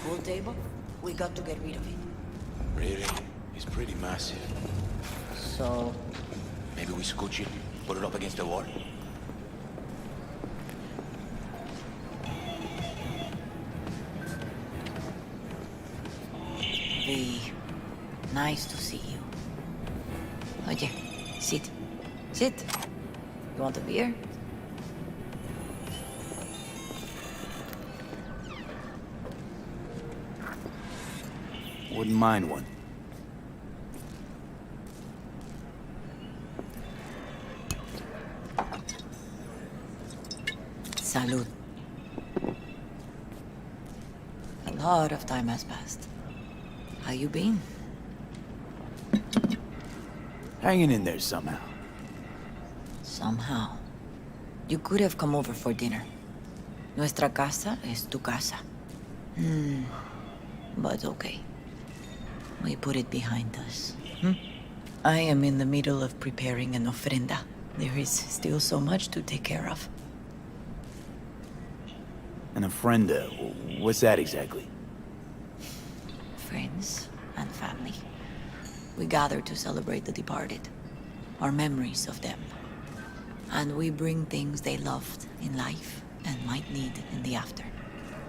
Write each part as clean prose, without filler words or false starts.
pool table? We got to get rid of it. Really? It's pretty massive. So... Maybe we scooch it, put it up against the wall. V, nice to see you. Oye, sit. Sit. You want a beer? Wouldn't mind one. Salud. A lot of time has passed. How you been? Hanging in there somehow. Somehow. You could have come over for dinner. Nuestra casa es tu casa. But okay. We put it behind us. I am in the middle of preparing an ofrenda. There is still so much to take care of. An ofrenda, what's that exactly? Friends and family. We gather to celebrate the departed, our memories of them. And we bring things they loved in life and might need in the after.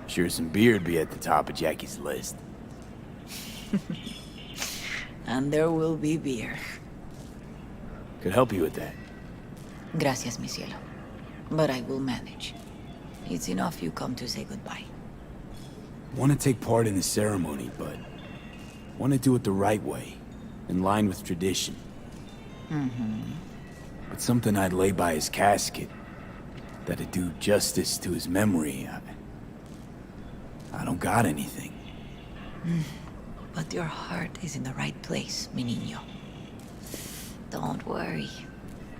Sure some beer'd be at the top of Jackie's list. And there will be beer. Could help you with that. Gracias, mi cielo. But I will manage. It's enough you come to say goodbye. Want to take part in the ceremony, but want to do it the right way, in line with tradition. But something I'd lay by his casket, that'd do justice to his memory. I don't got anything. But your heart is in the right place, mi niño. Don't worry.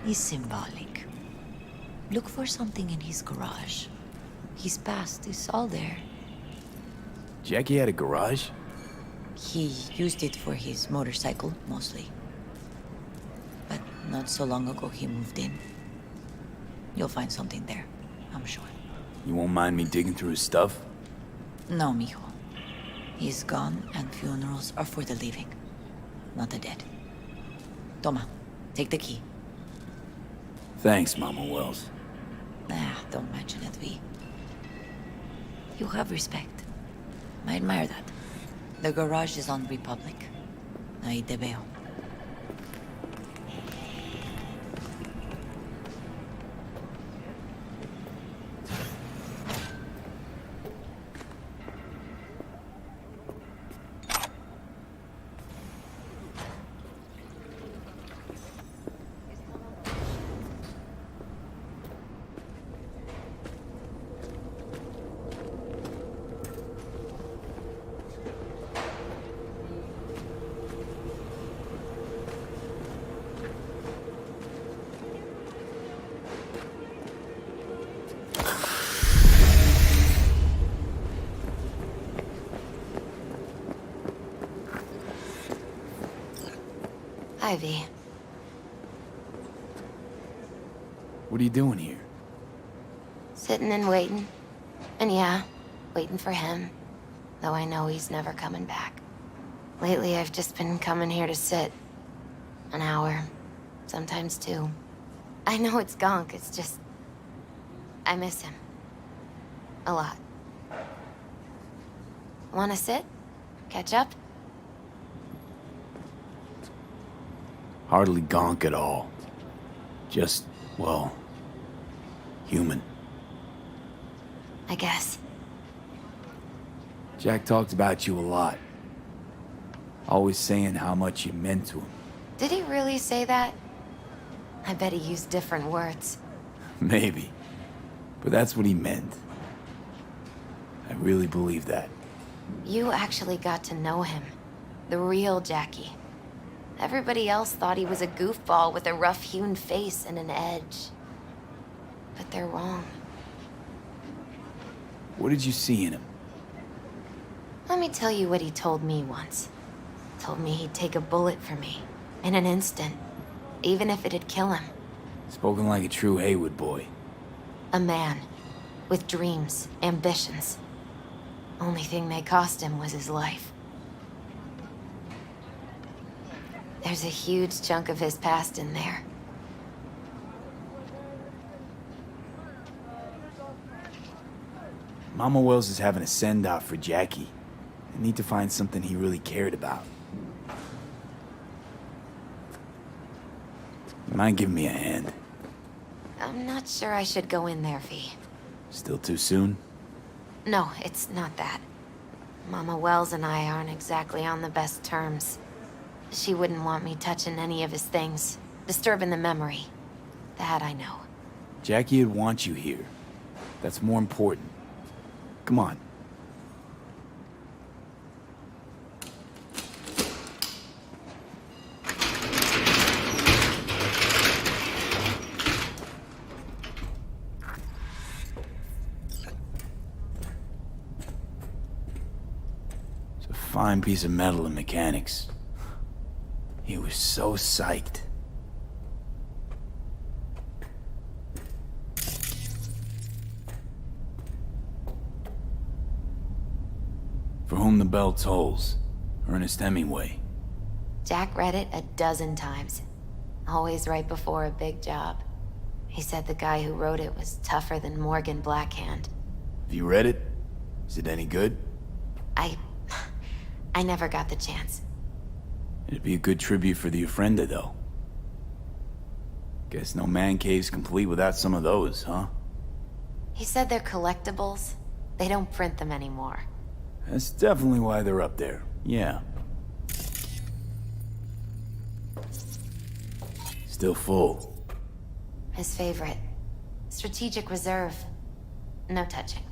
It's symbolic. Look for something in his garage. His past is all there. Jackie had a garage? He used it for his motorcycle, mostly. But not so long ago he moved in. You'll find something there, I'm sure. You won't mind me digging through his stuff? No, mijo. He's gone, and funerals are for the living, not the dead. Toma, take the key. Thanks, Mama Wells. Don't mention it, V. You have respect. I admire that. The garage is on Republic. Ahí te veo. Ivy. What are you doing here? Sitting and waiting. And yeah, waiting for him. Though I know he's never coming back. Lately, I've just been coming here to sit. An hour. Sometimes two. I know it's gunk, it's just... I miss him. A lot. Wanna sit? Catch up? Hardly gonk at all. Just, well, human. I guess. Jack talked about you a lot. Always saying how much you meant to him. Did he really say that? I bet he used different words. Maybe. But that's what he meant. I really believe that. You actually got to know him. The real Jackie. Everybody else thought he was a goofball with a rough-hewn face and an edge. But they're wrong. What did you see in him? Let me tell you what he told me once. Told me he'd take a bullet for me. In an instant. Even if it'd kill him. Spoken like a true Haywood boy. A man. With dreams, ambitions. Only thing they cost him was his life. There's a huge chunk of his past in there. Mama Wells is having a send-off for Jackie. I need to find something he really cared about. You mind giving me a hand? I'm not sure I should go in there, V. Still too soon? No, it's not that. Mama Wells and I aren't exactly on the best terms. She wouldn't want me touching any of his things, disturbing the memory. That I know. Jackie would want you here. That's more important. Come on. It's a fine piece of metal in mechanics. He was so psyched. For whom the bell tolls. Ernest Hemingway. Jack read it a dozen times. Always right before a big job. He said the guy who wrote it was tougher than Morgan Blackhand. Have you read it? Is it any good? I never got the chance. It'd be a good tribute for the Ofrenda, though. Guess no man cave's complete without some of those, huh? He said they're collectibles. They don't print them anymore. That's definitely why they're up there. Yeah. Still full. His favorite. Strategic reserve. No touching.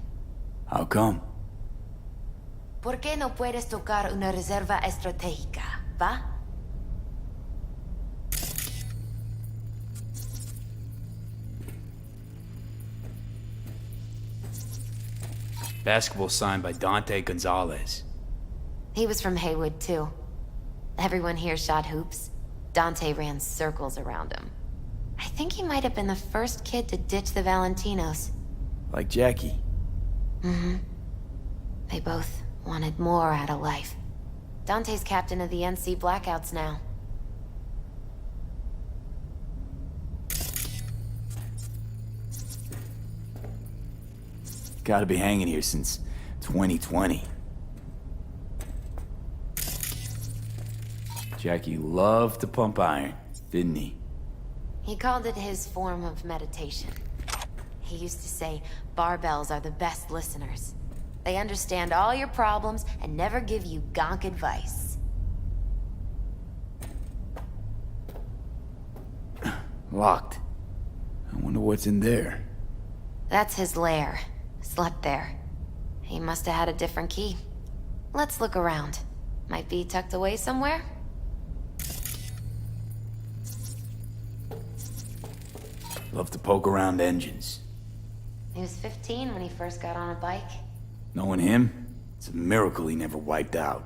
How come? ¿Por qué no puedes tocar una reserva estratégica, va? Basketball signed by Dante Gonzalez. He was from Haywood, too. Everyone here shot hoops. Dante ran circles around him. I think he might have been the first kid to ditch the Valentinos. Like Jackie. Mm-hmm. They both wanted more out of life. Dante's captain of the NC Blackouts now. Gotta be hanging here since 2020. Jackie loved to pump iron, didn't he? He called it his form of meditation. He used to say barbells are the best listeners. They understand all your problems and never give you gonk advice. Locked. I wonder what's in there. That's his lair. Slept there. He must have had a different key. Let's look around. Might be tucked away somewhere? Love to poke around engines. He was 15 when he first got on a bike. Knowing him, it's a miracle he never wiped out.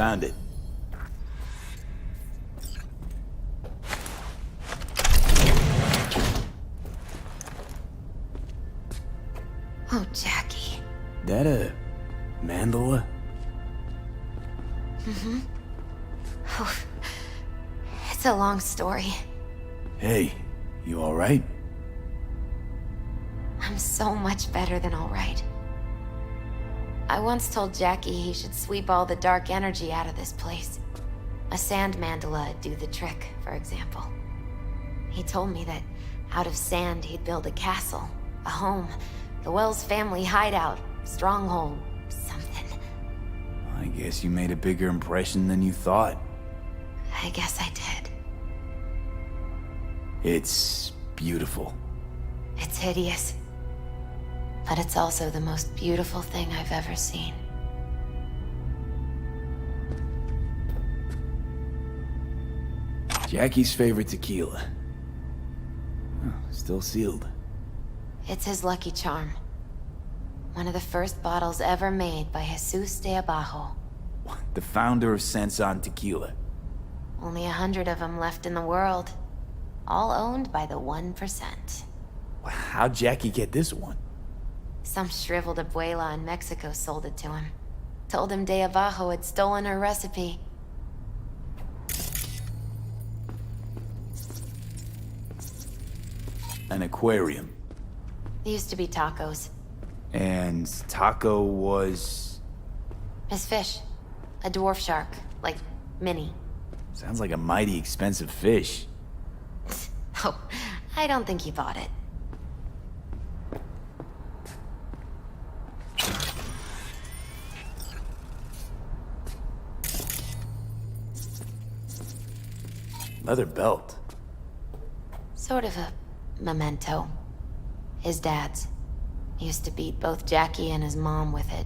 found it. Oh, Jackie. That a mandala? Oh, it's a long story. Hey, you alright? I'm so much better than all right. I once told Jackie he should sweep all the dark energy out of this place. A sand mandala'd do the trick, for example. He told me that out of sand he'd build a castle, a home, the Wells family hideout, stronghold, something. I guess you made a bigger impression than you thought. I guess I did. It's beautiful. It's hideous. But it's also the most beautiful thing I've ever seen. Jackie's favorite tequila. Oh, still sealed. It's his lucky charm. One of the first bottles ever made by Jesus de Abajo. The founder of Sensan Tequila. Only 100 of them left in the world. All owned by the 1%. How'd Jackie get this one? Some shriveled abuela in Mexico sold it to him. Told him de Abajo had stolen her recipe. An aquarium. There used to be tacos. And Taco was... His fish. A dwarf shark. Like, Minnie. Sounds like a mighty expensive fish. Oh, I don't think he bought it. Leather belt. Sort of a memento. His dad's. He used to beat both Jackie and his mom with it.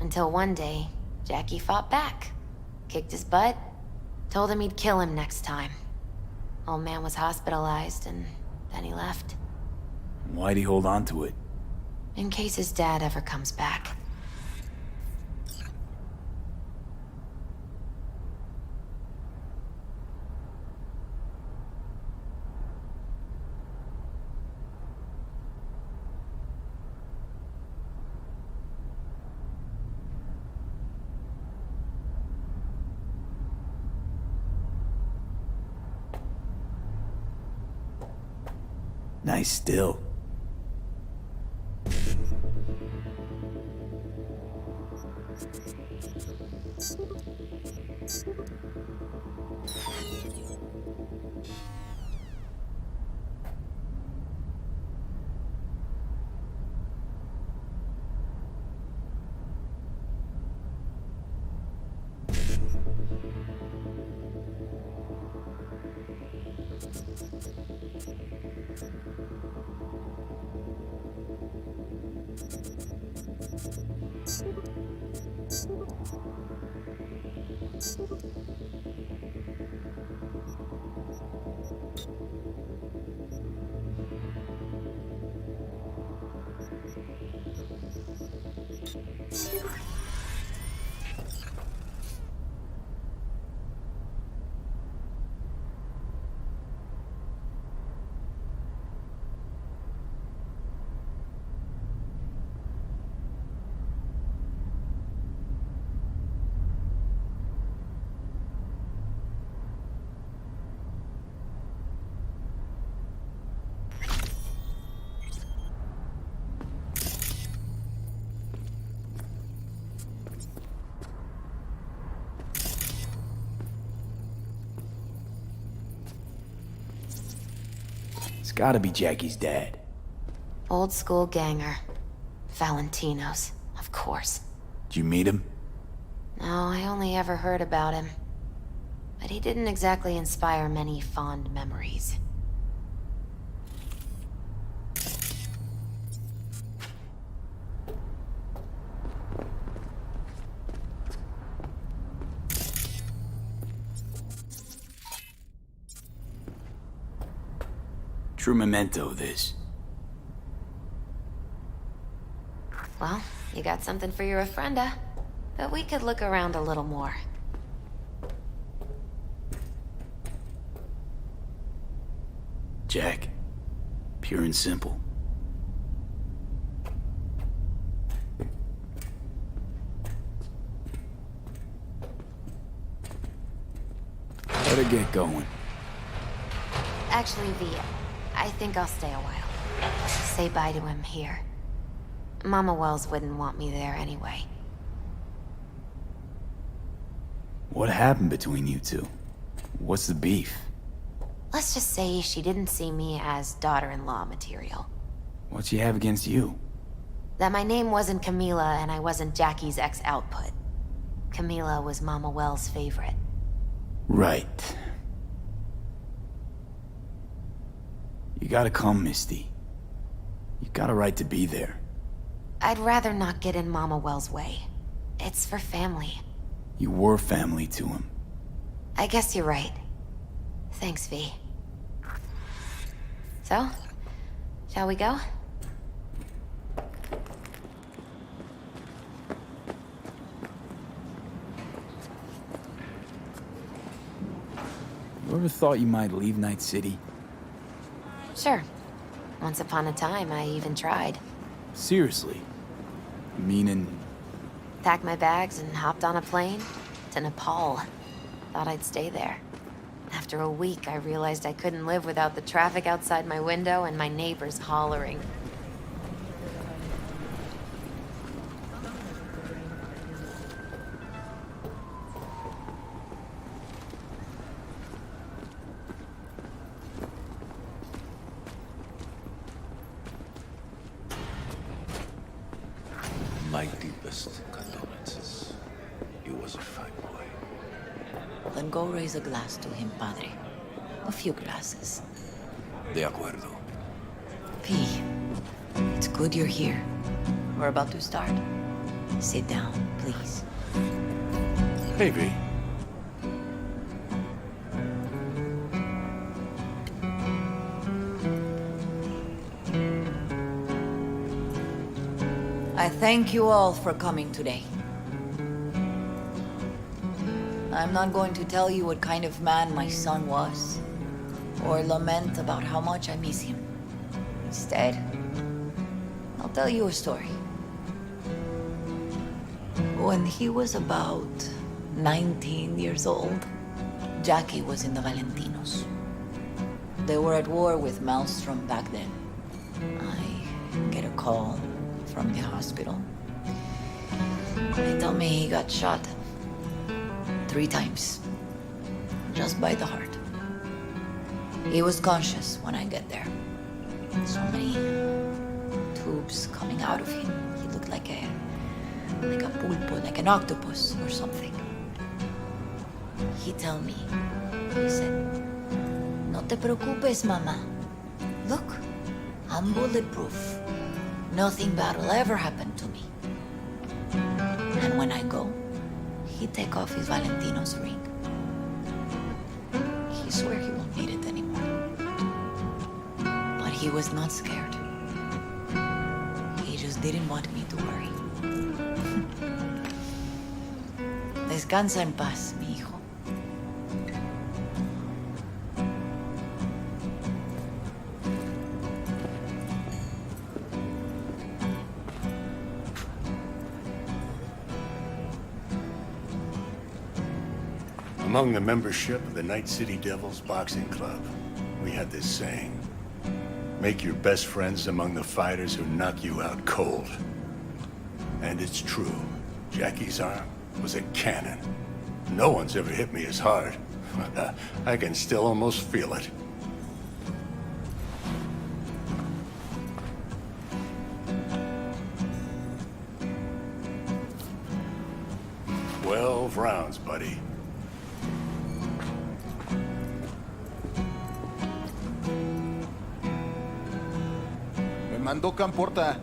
Until one day, Jackie fought back. Kicked his butt. Told him he'd kill him next time. Old man was hospitalized, and then he left. Why'd he hold on to it? In case his dad ever comes back. Nice still. It's gotta be Jackie's dad. Old school ganger. Valentino's, of course. Did you meet him? No, I only ever heard about him. But he didn't exactly inspire many fond memories. True memento, this. Well, you got something for your ofrenda. But we could look around a little more. Jack. Pure and simple. Better get going. Actually, V, I think I'll stay a while. Say bye to him here. Mama Wells wouldn't want me there anyway. What happened between you two? What's the beef? Let's just say she didn't see me as daughter-in-law material. What she have against you? That my name wasn't Camila and I wasn't Jackie's ex-output. Camila was Mama Wells' favorite. Right. You gotta come, Misty. You got a right to be there. I'd rather not get in Mama Wells' way. It's for family. You were family to him. I guess you're right. Thanks, V. So, shall we go? You ever thought you might leave Night City? Sure. Once upon a time, I even tried. Seriously? Meaning... Packed my bags and hopped on a plane to Nepal. Thought I'd stay there. After a week, I realized I couldn't live without the traffic outside my window and my neighbors hollering. My deepest condolences. He was a fine boy. Then go raise a glass to him, Padre. A few glasses. De acuerdo. P, it's good you're here. We're about to start. Sit down, please. Hey, V. I thank you all for coming today. I'm not going to tell you what kind of man my son was, or lament about how much I miss him. Instead, I'll tell you a story. When he was about 19 years old, Jackie was in the Valentinos. They were at war with Maelstrom back then. I get a call from the hospital. They tell me he got shot 3 times, just by the heart. He was conscious when I get there. So many tubes coming out of him. He looked like a pulpo, like an octopus or something. He tell me, he said, "No te preocupes, mama. Look, I'm bulletproof. Nothing bad will ever happen to me." And when I go, he take off his Valentino's ring. He swear he won't need it anymore. But he was not scared. He just didn't want me to worry. Descansa en paz, mi hijo. Among the membership of the Night City Devils Boxing Club, we had this saying: make your best friends among the fighters who knock you out cold. And it's true. Jackie's arm was a cannon. No one's ever hit me as hard. I can still almost feel it. "12 rounds, buddy." Mandó Camporta.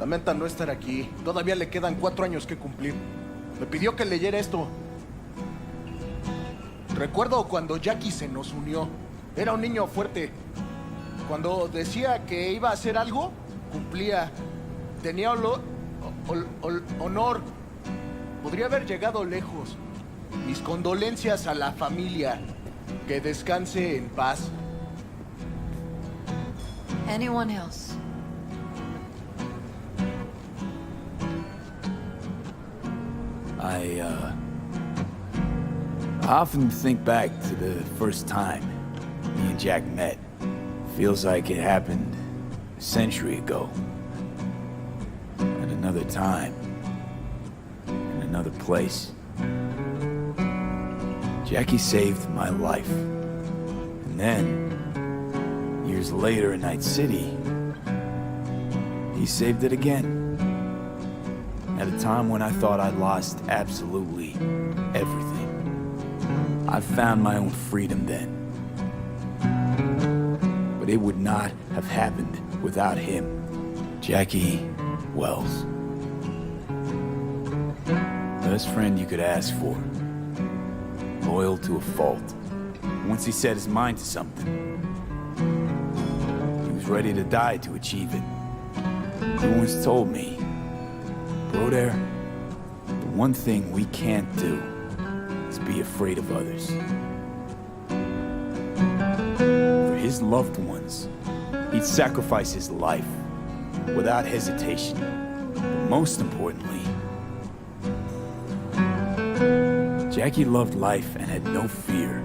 Lamenta no estar aquí. Todavía le quedan 4 años que cumplir. Me pidió que leyera esto. Recuerdo cuando Jackie se nos unió. Era un niño fuerte. Cuando decía que iba a hacer algo, cumplía. Tenía honor. Podría haber llegado lejos. Mis condolencias a la familia. Que descanse en paz. Anyone else? I often think back to the first time me and Jack met. Feels like it happened a century ago. At another time. In another place. Jackie saved my life. And then, years later in Night City, he saved it again. At a time when I thought I'd lost absolutely everything. I found my own freedom then. But it would not have happened without him. Jackie Wells. Best friend you could ask for. Loyal to a fault. Once he set his mind to something, he was ready to die to achieve it. He once told me, "Bro there, the one thing we can't do is be afraid of others." For his loved ones, he'd sacrifice his life without hesitation. But most importantly, Jackie loved life and had no fear.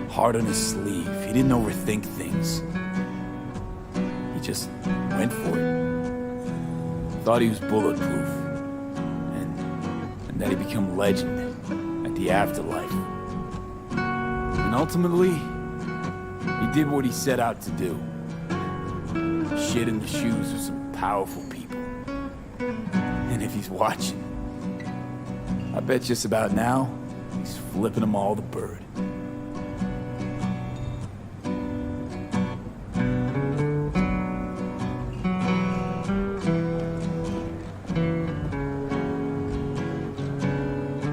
Heart on his sleeve, he didn't overthink things. He just went for it. Thought he was bulletproof, and that he'd become legend at the afterlife. And ultimately, he did what he set out to do. Shit in the shoes of some powerful people. And if he's watching, I bet just about now, he's flipping them all the bird.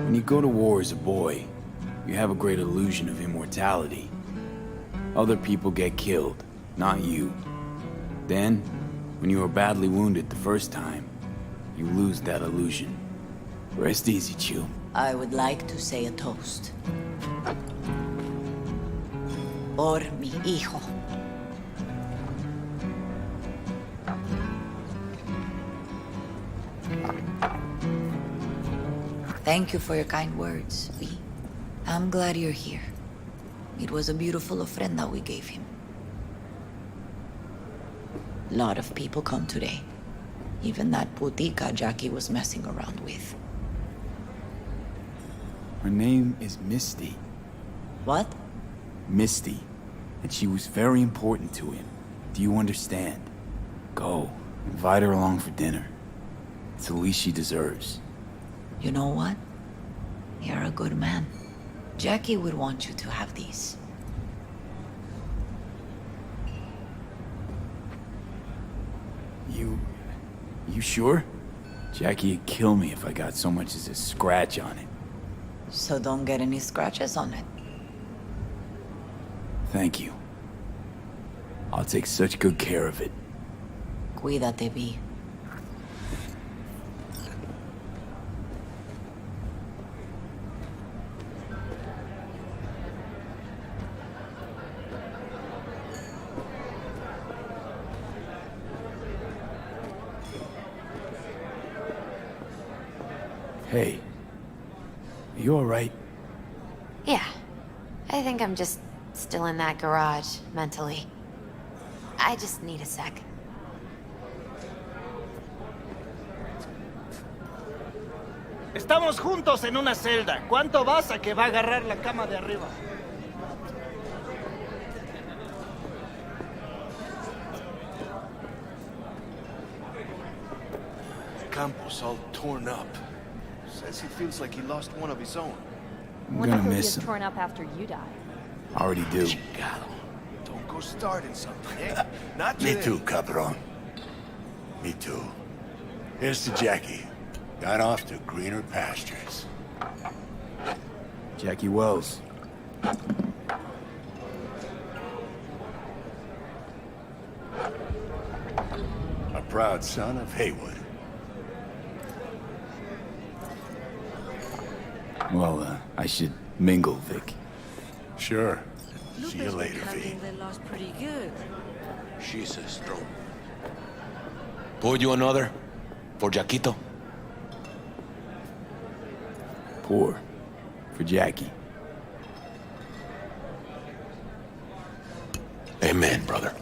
When you go to war as a boy, you have a great illusion of immortality. Other people get killed, not you. Then, when you are badly wounded the first time, you lose that illusion. Rest easy, Chew. I would like to say a toast. Por mi hijo. Thank you for your kind words, V. I'm glad you're here. It was a beautiful ofrenda we gave him. A lot of people come today. Even that putica Jackie was messing around with. Her name is Misty. What? Misty. And she was very important to him. Do you understand? Go. Invite her along for dinner. It's the least she deserves. You know what? You're a good man. Jackie would want you to have these. You sure? Jackie'd kill me if I got so much as a scratch on it. So don't get any scratches on it. Thank you. I'll take such good care of it. Cuídate, V. Hey. Are you alright? Yeah. I think I'm just still in that garage, mentally. I just need a sec. Estamos juntos en una celda. ¿Cuánto vas a que va a agarrar la cama de arriba? Campos all torn up. Says he feels like he lost one of his own. I'm Wonder gonna who miss gets him. torn up after you die. Already do. Chingado. Don't go starting something, eh? Not Me today. too, Cabron. Me too. Here's to Jackie. Got off to greener pastures. Jackie Wells. A proud son of Haywood. Well, I should mingle, Vic. Sure. See you later, V. They lost pretty good. She's a strong. Pour you another? For Jaquito? Pour. For Jackie. Amen, brother.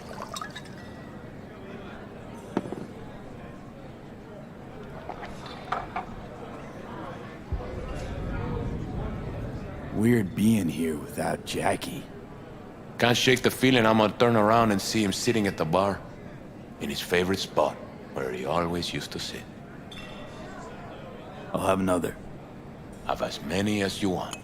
Weird being here without Jackie. Can't shake the feeling I'm gonna turn around and see him sitting at the bar. In his favorite spot, where he always used to sit. I'll have another. Have as many as you want.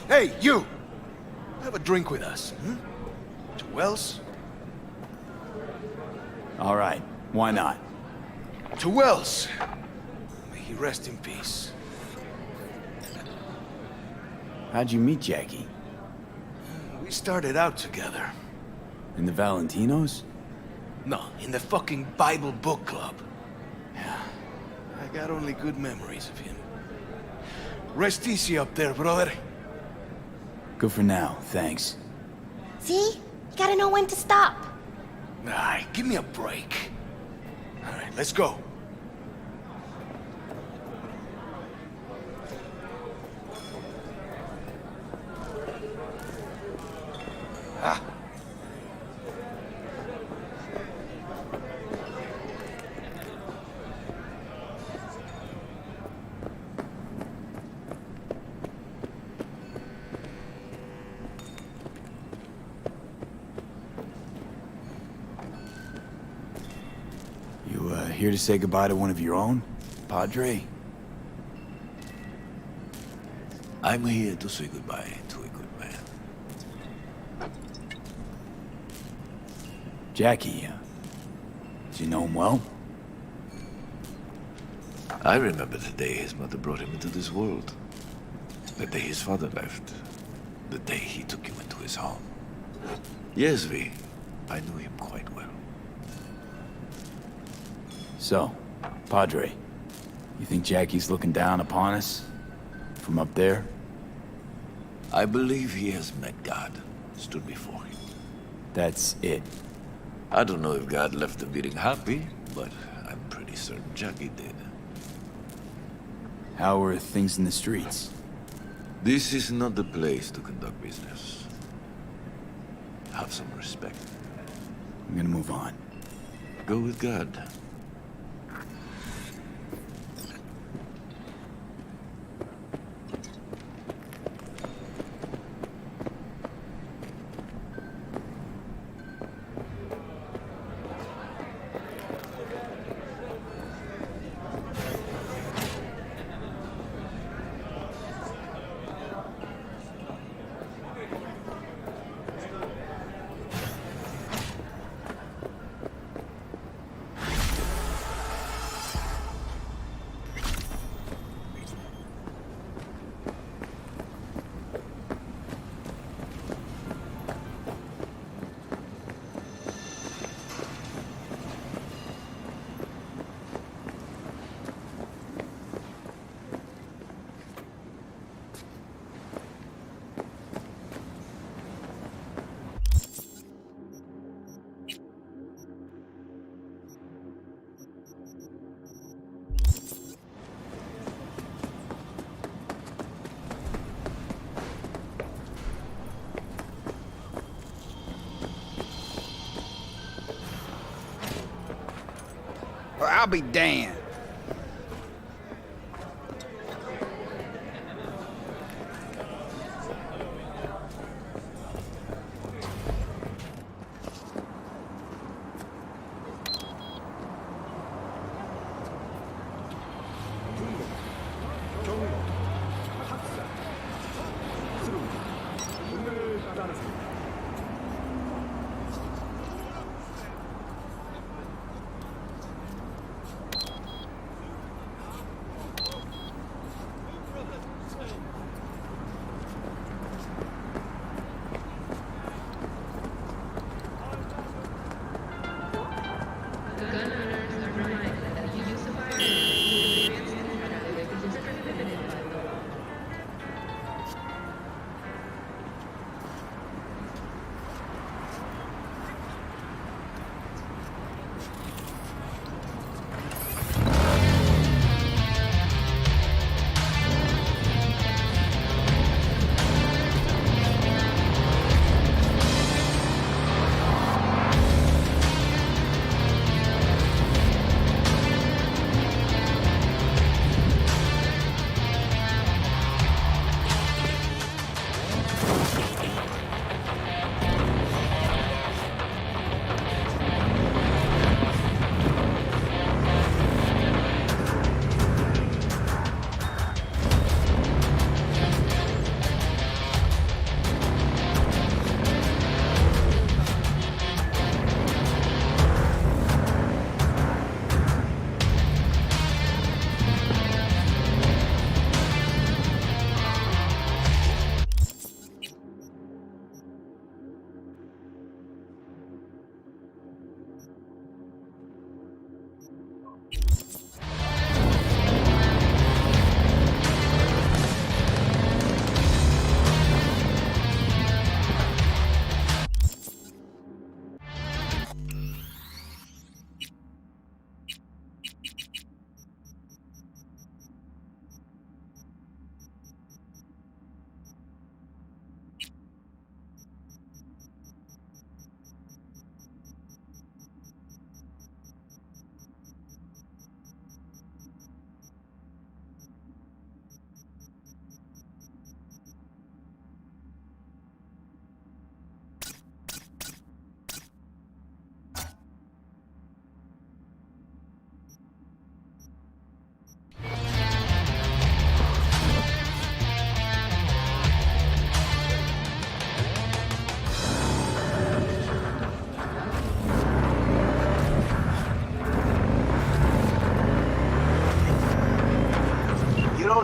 Hey, you! Have a drink with us, hmm? To Wells? All right, why not? To Wells! May he rest in peace. How'd you meet Jackie? We started out together. In the Valentinos? No, in the fucking Bible book club. Yeah, I got only good memories of him. Rest easy up there, brother. Good for now, thanks. See? You gotta know when to stop. Nah, give me a break. All right, let's go. Ah. You, here to say goodbye to one of your own? Padre? I'm here to say goodbye to a good man. Jackie, do you know him well? I remember the day his mother brought him into this world. The day his father left. The day he took you into his home. Yes, V. I knew him quite well. So, Padre, you think Jackie's looking down upon us? From up there? I believe he has met God, stood before him. That's it. I don't know if God left the meeting happy, but I'm pretty certain Jackie did. How are things in the streets? This is not the place to conduct business. Have some respect. I'm gonna move on. Go with God. Well, I'll be damned.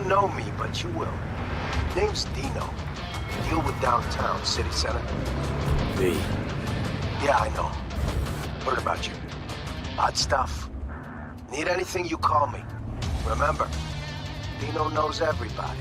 don't know me, but you will. Name's Dino. Deal with downtown, city center. V. Yeah, I know. Heard about you. Odd stuff. Need anything, you call me. Remember, Dino knows everybody.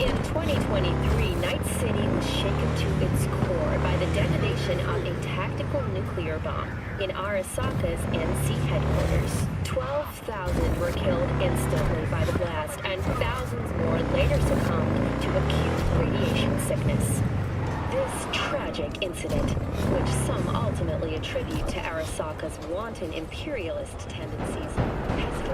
In 2023, Night City was shaken to its core by the detonation of a tactical nuclear bomb in Arasaka's NC headquarters. 12,000 were killed instantly by the blast, and thousands more later succumbed to acute radiation sickness. This tragic incident, which some ultimately attribute to Arasaka's wanton imperialist tendencies, has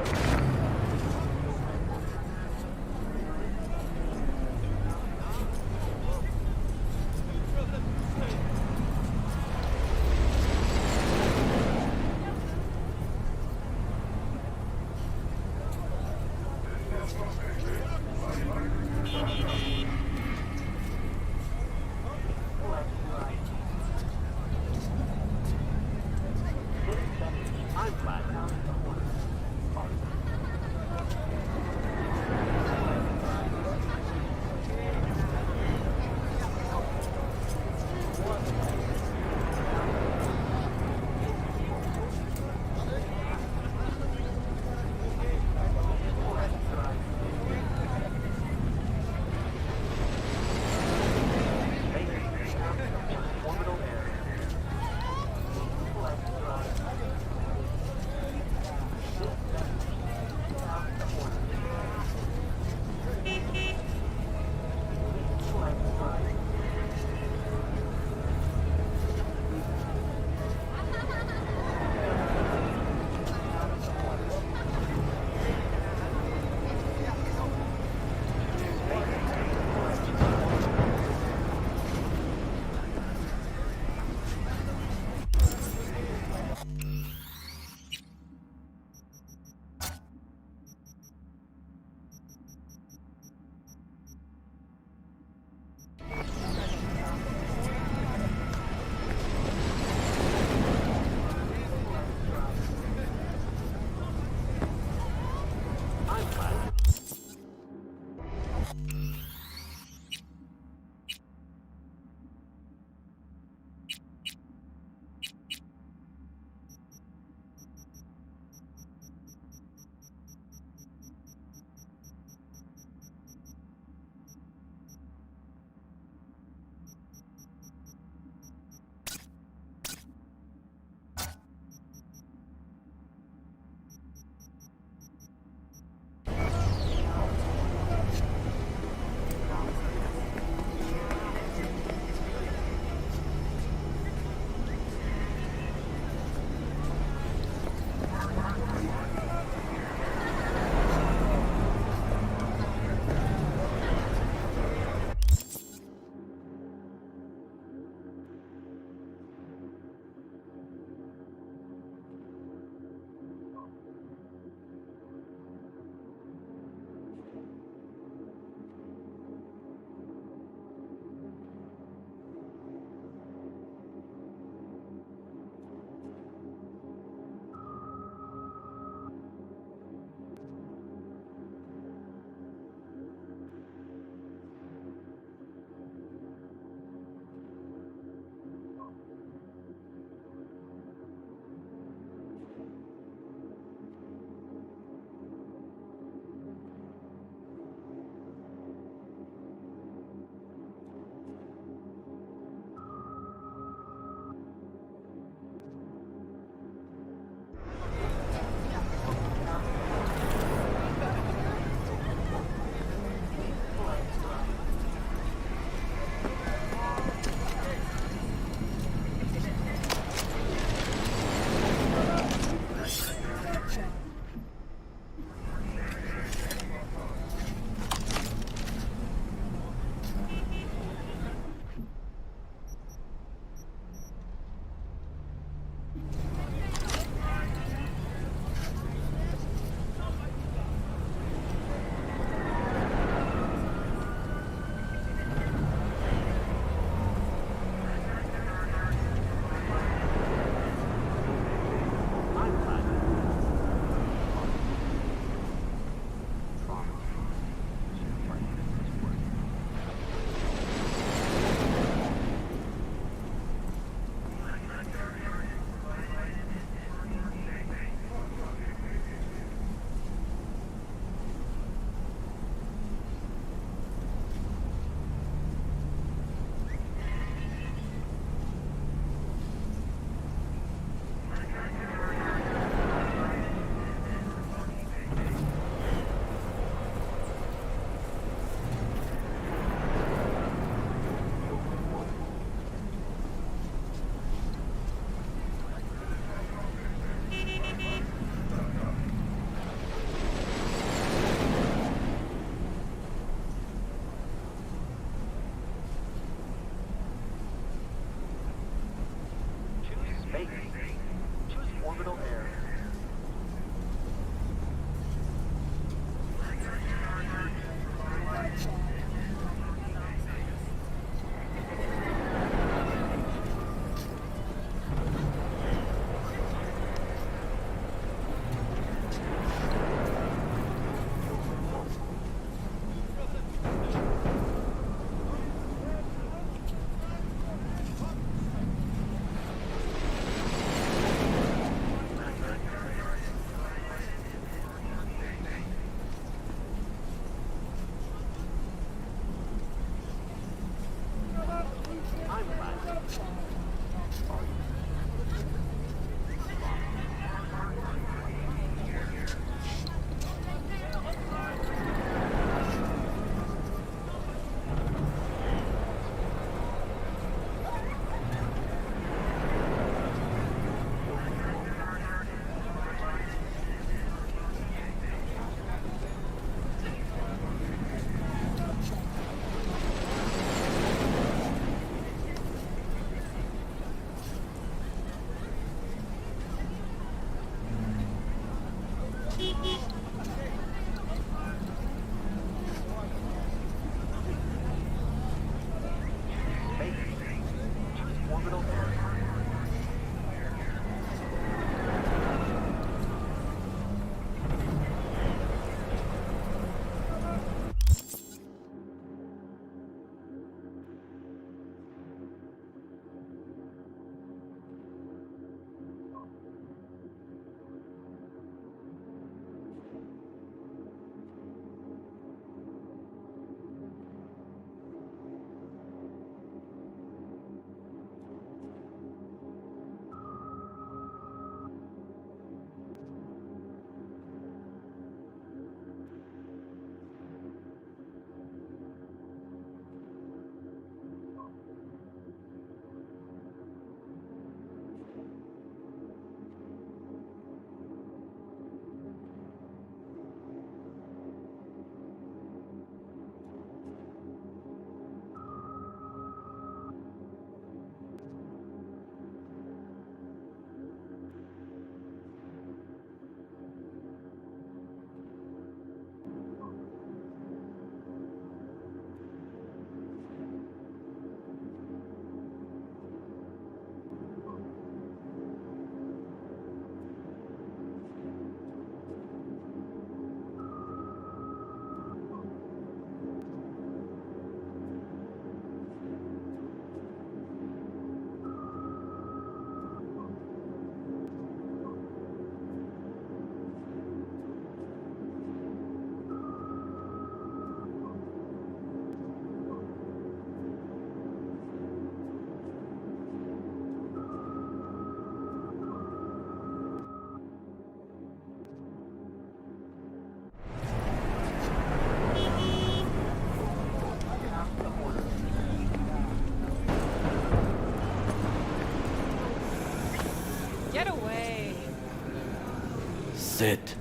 That's it.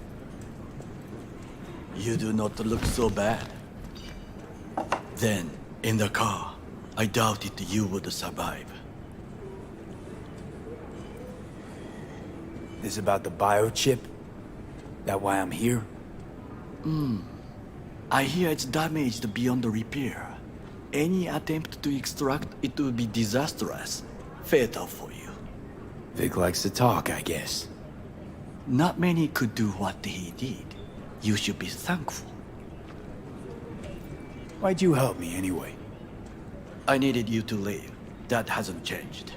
You do not look so bad. Then, in the car, I doubted you would survive. This about the biochip? That why I'm here? I hear it's damaged beyond repair. Any attempt to extract it would be disastrous. Fatal for you. Vic likes to talk, I guess. Not many could do what he did. You should be thankful. Why'd you help me anyway? I needed you to leave. That hasn't changed.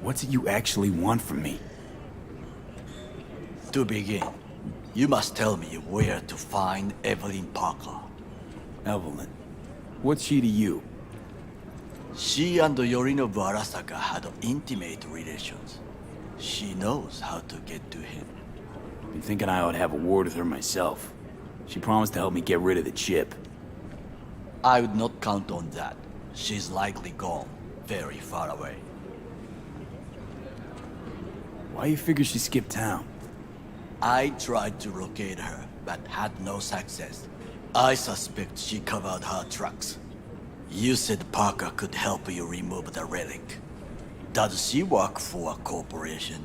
What's it you actually want from me? To begin, you must tell me where to find Evelyn Parker. Evelyn. What's she to you? She and Yorinobu Arasaka had intimate relations. She knows how to get to him. Been thinking I ought to have a word with her myself. She promised to help me get rid of the chip. I would not count on that. She's likely gone, very far away. Why you figure she skipped town? I tried to locate her, but had no success. I suspect she covered her tracks. You said Parker could help you remove the relic. Does she work for a corporation?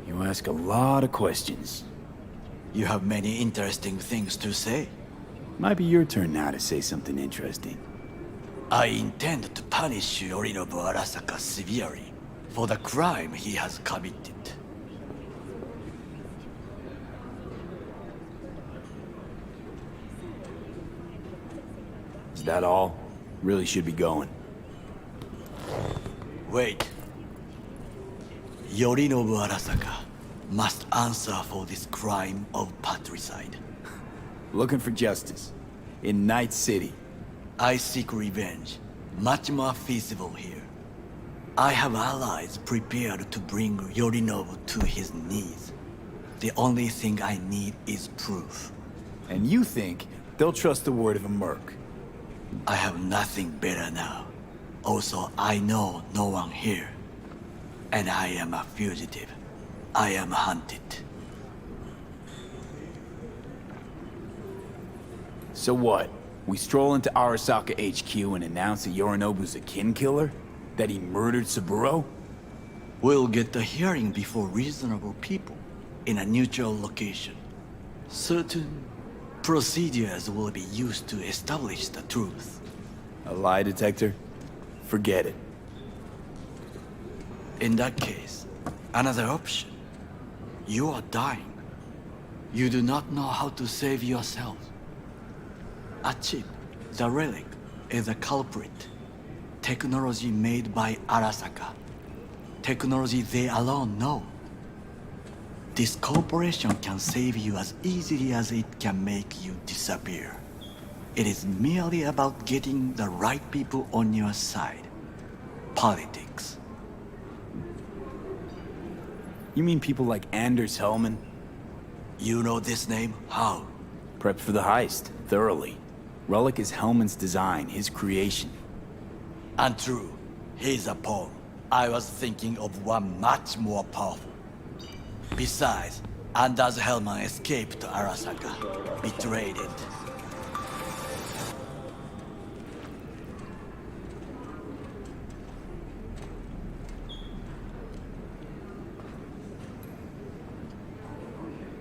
You ask a lot of questions. You have many interesting things to say. Might be your turn now to say something interesting. I intend to punish Yorinobu Arasaka severely for the crime he has committed. Is that all? Really should be going. Wait. Yorinobu Arasaka must answer for this crime of patricide. Looking for justice. In Night City. I seek revenge. Much more feasible here. I have allies prepared to bring Yorinobu to his knees. The only thing I need is proof. And you think they'll trust the word of a merc? I have nothing better now. Also, I know no one here. And I am a fugitive. I am hunted. So what? We stroll into Arasaka HQ and announce that Yorinobu's a kin killer? That he murdered Saburo? We'll get the hearing before reasonable people, in a neutral location. Certain procedures will be used to establish the truth. A lie detector? Forget it. In that case, another option. You are dying. You do not know how to save yourself. A chip, the relic, is a culprit. Technology made by Arasaka. Technology they alone know. This corporation can save you as easily as it can make you disappear. It is merely about getting the right people on your side. Politics. You mean people like Anders Hellman? You know this name? How? Prepped for the heist, thoroughly. Relic is Hellman's design, his creation. Untrue. He's a pawn. I was thinking of one much more powerful. Besides, Anders Hellman escaped to Arasaka. Betrayed it.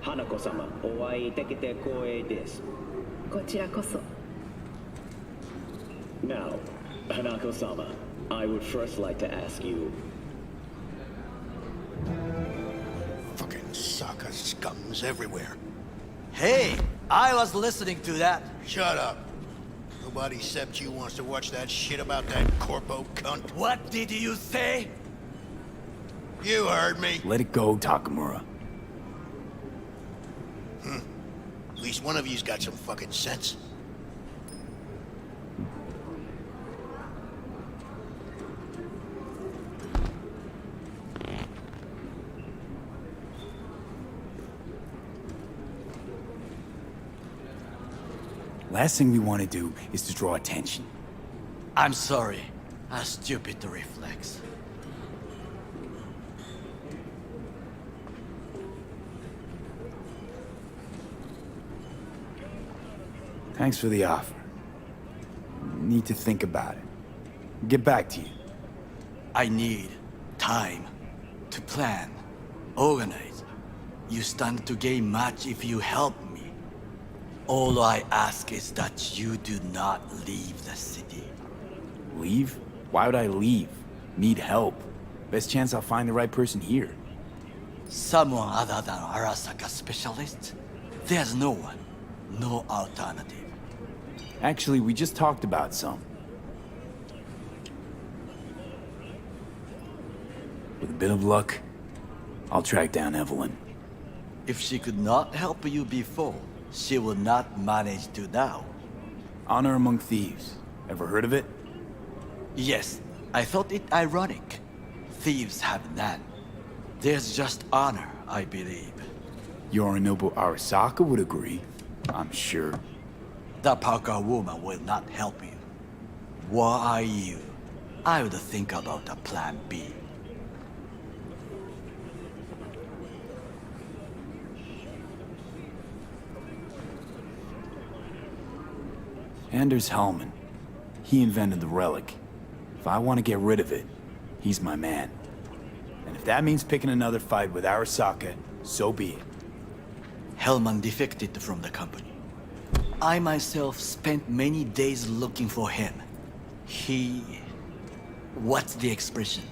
Hanako-sama, お会いできて光栄です。こちらこそ。Now, Hanako-sama, I would first like to ask you... Fucking Saka scums everywhere. Hey, I was listening to that. Shut up. Nobody except you wants to watch that shit about that corpo cunt. What did you say? You heard me. Let it go, Takamura. At least one of you's got some fucking sense. Last thing we want to do is to draw attention. I'm sorry. A stupid reflex. Thanks for the offer. Need to think about it. Get back to you. I need time to plan, organize. You stand to gain much if you help me. All I ask is that you do not leave the city. Leave? Why would I leave? Need help. Best chance I'll find the right person here. Someone other than Arasaka specialist? There's no one. No alternative. Actually, we just talked about some. With a bit of luck, I'll track down Evelyn. If she could not help you before, she will not manage to now. Honor among thieves. Ever heard of it? Yes, I thought it ironic. Thieves have none. There's just honor, I believe. Yorinobu Arasaka would agree, I'm sure. The Parker woman will not help you. What are you? I would think about a plan B. Anders Hellman. He invented the relic. If I want to get rid of it, he's my man. And if that means picking another fight with Arasaka, so be it. Hellman defected from the company. I myself spent many days looking for him. What's the expression?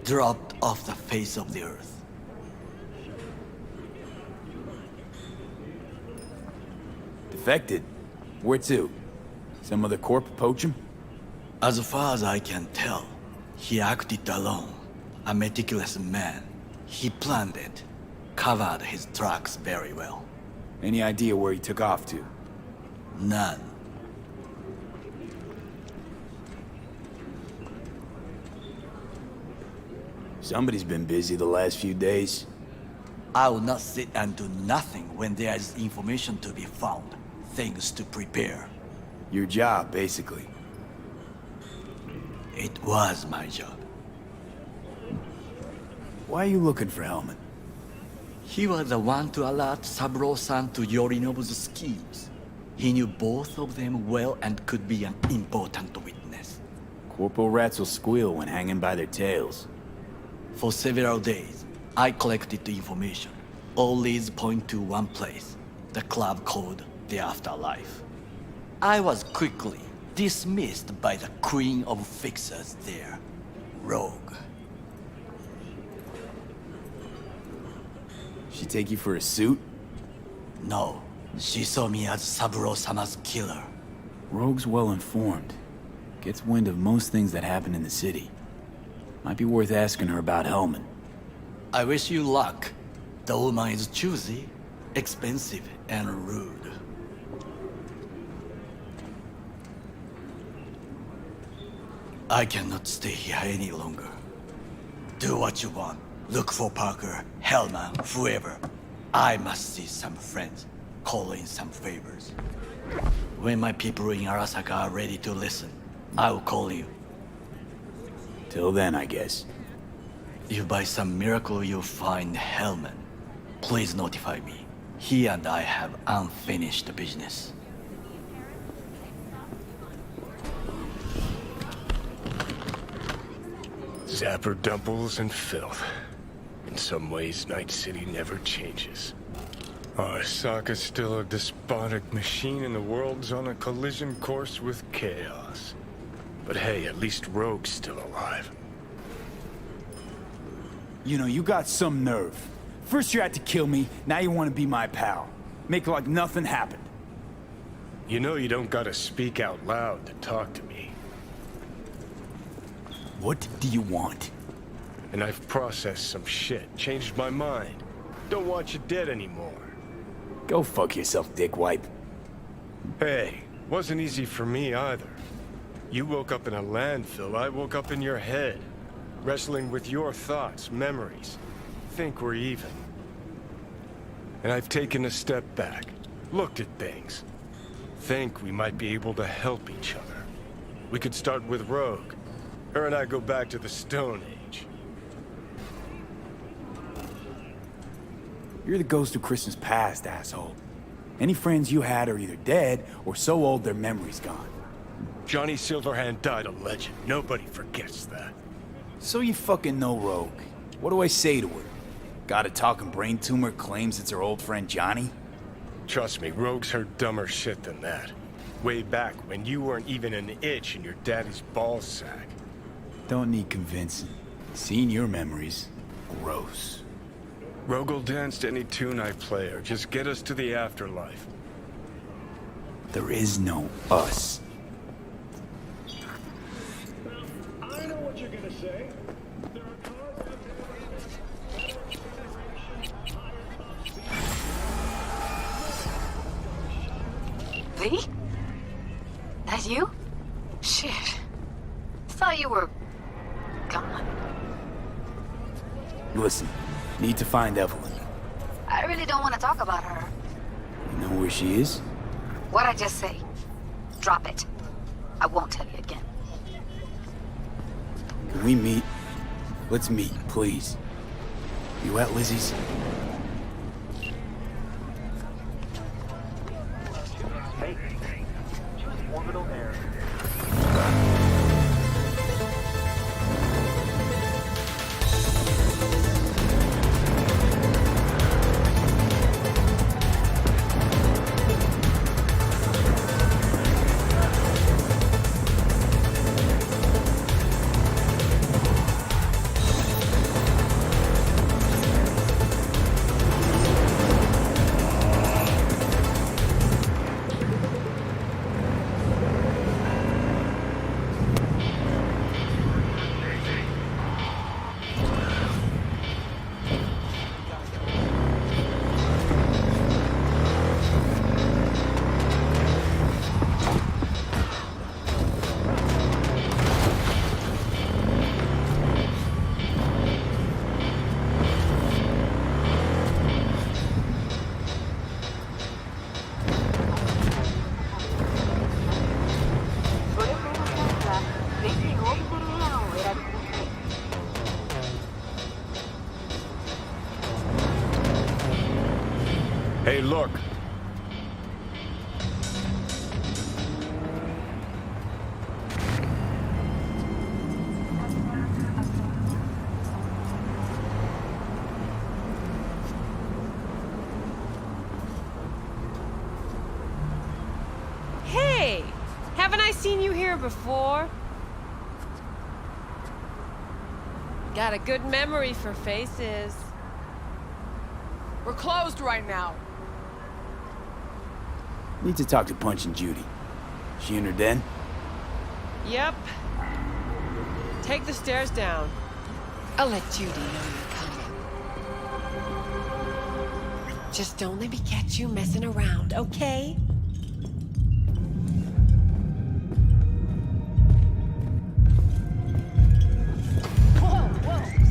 Dropped off the face of the earth. Defected? Where to? Some other corp poach him? As far as I can tell, he acted alone. A meticulous man. He planned it. Covered his tracks very well. Any idea where he took off to? None. Somebody's been busy the last few days. I will not sit and do nothing when there is information to be found. Things to prepare. Your job, basically. It was my job. Why are you looking for Hellman? He was the one to alert Saburo-san to Yorinobu's schemes. He knew both of them well and could be an important witness. Corporal rats will squeal when hanging by their tails. For several days, I collected the information. All leads point to one place, the club called the Afterlife. I was quickly dismissed by the queen of fixers there, Rogue. She take you for a suit? No, she saw me as Saburo-sama's killer. Rogue's well informed. Gets wind of most things that happen in the city. Might be worth asking her about Hellman. I wish you luck. The woman is choosy, expensive, and rude. I cannot stay here any longer. Do what you want. Look for Parker, Hellman, whoever. I must see some friends, call in some favors. When my people in Arasaka are ready to listen, I will call you. Till then, I guess. If by some miracle you find Hellman, please notify me. He and I have unfinished business. Zapper dumples and filth. In some ways, Night City never changes. Arasaka's still a despotic machine and the world's on a collision course with chaos. But hey, at least Rogue's still alive. You know, you got some nerve. First you had to kill me, now you want to be my pal. Make it like nothing happened. You know you don't gotta speak out loud to talk to me. What do you want? And I've processed some shit, changed my mind. Don't want you dead anymore. Go fuck yourself, dickwipe. Hey, wasn't easy for me either. You woke up in a landfill, I woke up in your head. Wrestling with your thoughts, memories. Think we're even. And I've taken a step back, looked at things. Think we might be able to help each other. We could start with Rogue. Her and I go back to the Stone Age. You're the ghost of Christmas past, asshole. Any friends you had are either dead or so old their memory's gone. Johnny Silverhand died a legend. Nobody forgets that. So you fucking know Rogue. What do I say to her? Got a talking brain tumor, claims it's her old friend Johnny? Trust me, Rogue's heard dumber shit than that. Way back when you weren't even an itch in your daddy's ball sack. Don't need convincing. Seeing your memories, gross. Rogue will dance to any tune I play, or just get us to the afterlife. There is no us. I know what you're gonna say. There are cars V? That you? Shit. Thought you were... gone. Listen, need to find Evelyn. I really don't want to talk about her. You know where she is? What'd I just say? Drop it. I won't tell you again. Can we meet? Let's meet, please. You at Lizzie's? Hey, look. Hey! Haven't I seen you here before? Got a good memory for faces. We're closed right now. Need to talk to Punch and Judy. She in her den? Yep. Take the stairs down. I'll let Judy know you're coming. Just don't let me catch you messing around, okay? Whoa,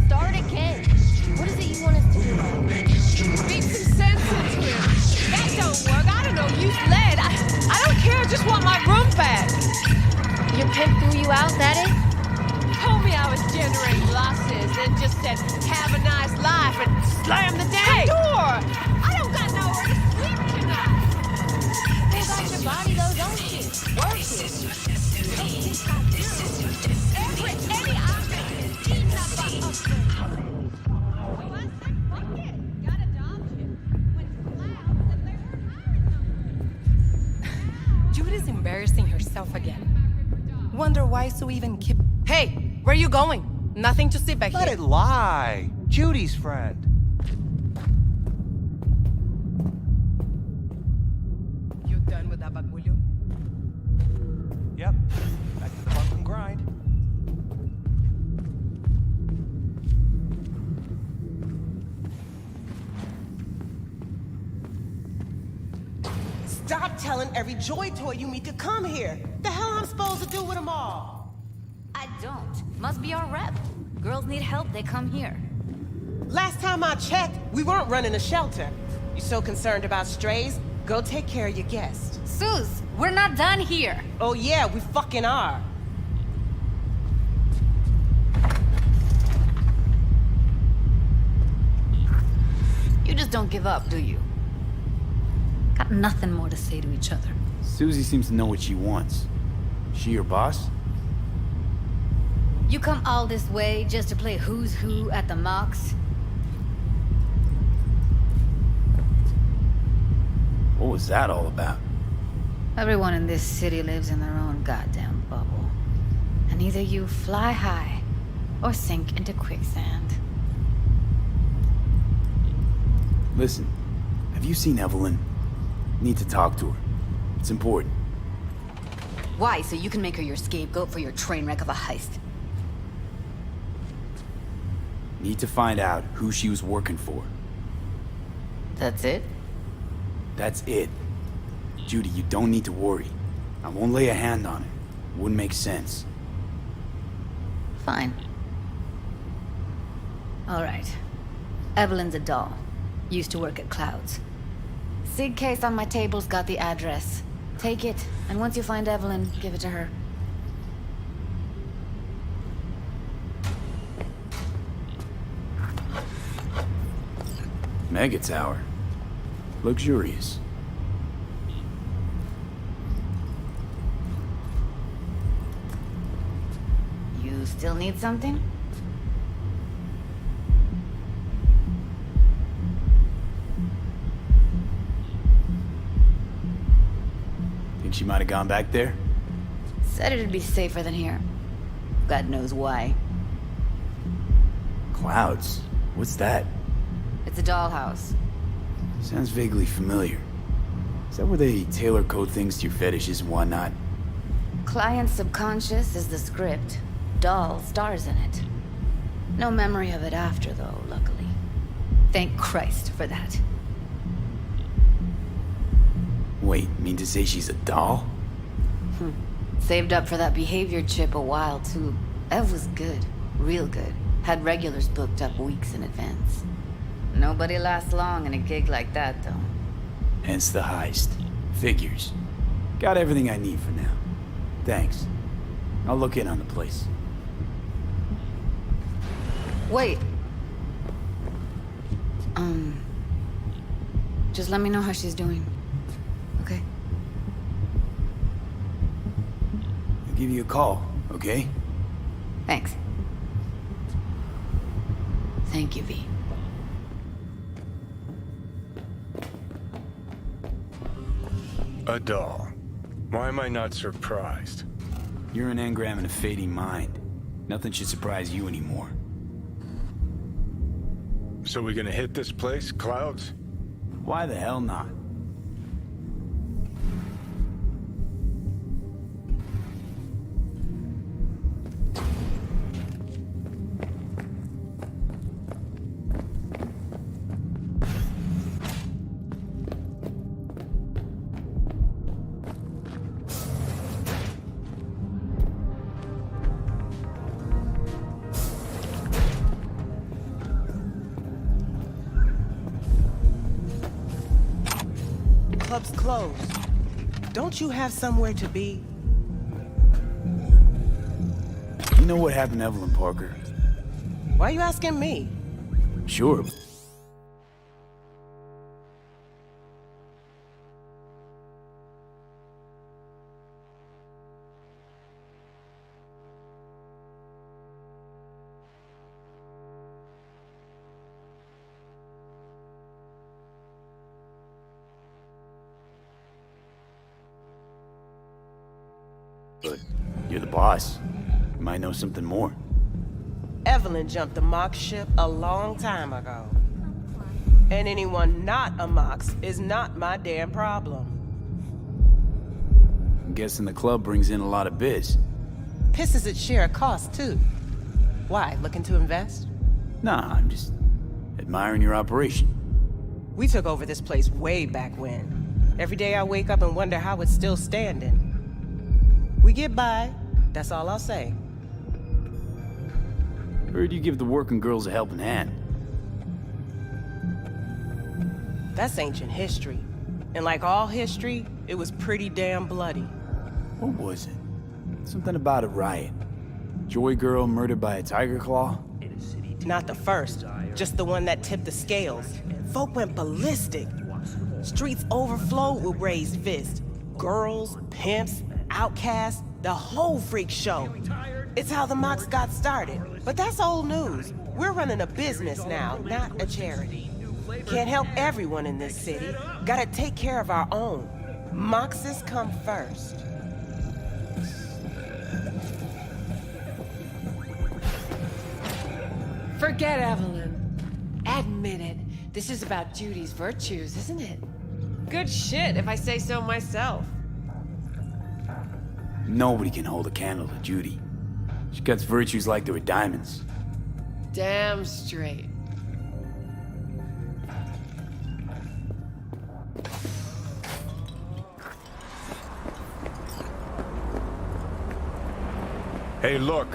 start again. What is it you want us to do? Speak some sense into him. That don't work. I don't know. Use lead. I don't care. I just want my room back. Your pimp threw you out, that is? Told me I was generating losses and just said, have a nice life and slam the damn door. I don't got nowhere to sleep tonight. You got your body though, don't you? Work it. Any option. Eat that butt up. Judah's embarrassing herself again. Wonder why Sue even kept... Hey, where you going? Nothing to sit back here. Let it lie. Judy's friend. You done with that bagulho? Yep. Back to the bump and grind. Stop telling every Joy Toy you meet to come here. The hell I'm supposed to do with them all? I don't. Must be our rep. Girls need help, they come here. Last time I checked, we weren't running a shelter. You so concerned about strays? Go take care of your guests. Suze, we're not done here. Oh yeah, we fucking are. You just don't give up, do you? Got nothing more to say to each other. Susie seems to know what she wants. She your boss? You come all this way just to play who's who at the mocks? What was that all about? Everyone in this city lives in their own goddamn bubble. And either you fly high or sink into quicksand. Listen, have you seen Evelyn? Need to talk to her. It's important. Why? So you can make her your scapegoat for your train wreck of a heist? Need to find out who she was working for. That's it? That's it. Judy, you don't need to worry. I won't lay a hand on it. Wouldn't make sense. Fine. All right. Evelyn's a doll. Used to work at Clouds. Sig case on my table's got the address. Take it, and once you find Evelyn, give it to her. Mega Tower. Luxurious. You still need something? Think she might have gone back there? Said it'd be safer than here. God knows why. Clouds? What's that? It's a dollhouse. Sounds vaguely familiar. Is that where they tailor code things to your fetishes and whatnot? Client's subconscious is the script. Doll stars in it. No memory of it after, though, luckily. Thank Christ for that. Wait, mean to say she's a doll? Saved up for that behavior chip a while, too. Ev was good. Real good. Had regulars booked up weeks in advance. Nobody lasts long in a gig like that, though. Hence the heist. Figures. Got everything I need for now. Thanks. I'll look in on the place. Wait. Just let me know how she's doing. Okay? I'll give you a call, okay? Thanks. Thank you, V. A doll. Why am I not surprised? You're an engram and a fading mind. Nothing should surprise you anymore. So we gonna hit this place, Clouds? Why the hell not? Club's closed. Don't you have somewhere to be? You know what happened to Evelyn Parker? Why are you asking me? Sure. But you're the boss. You might know something more. Evelyn jumped the Mox ship a long time ago. And anyone not a Mox is not my damn problem. I'm guessing the club brings in a lot of biz. Pisses its share of cost, too. Why, looking to invest? Nah, I'm just admiring your operation. We took over this place way back when. Every day I wake up and wonder how it's still standing. We get by, that's all I'll say. Heard you give the working girls a helping hand. That's ancient history. And like all history, it was pretty damn bloody. What was it? Something about a riot. Joy girl murdered by a tiger claw? Not the first, just the one that tipped the scales. Folk went ballistic. Streets overflow with raised fists. Girls, pimps, outcasts, the whole freak show. It's how the mocks got started. But that's old news. We're running a business now, not a charity. Can't help everyone in this city. Gotta take care of our own. Moxes come first. Forget Evelyn. Admit it. This is about Judy's virtues, isn't it? Good shit, if I say so myself. Nobody can hold a candle to Judy. She cuts virtues like they were diamonds. Damn straight. Hey, look.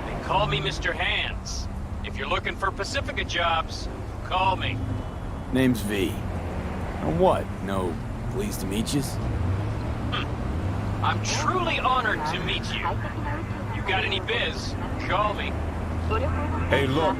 They call me Mr. Hands. If you're looking for Pacifica jobs, call me. Name's V. And what? No, pleased to meet yous? I'm truly honored to meet you. You got any biz, call me. Hey, look.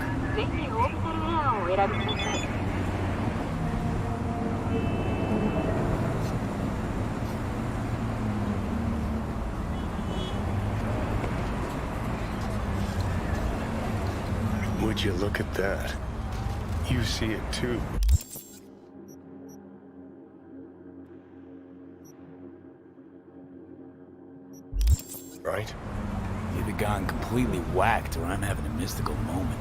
Would you look at that? You see it too. Right? Either gone completely whacked or I'm having a mystical moment.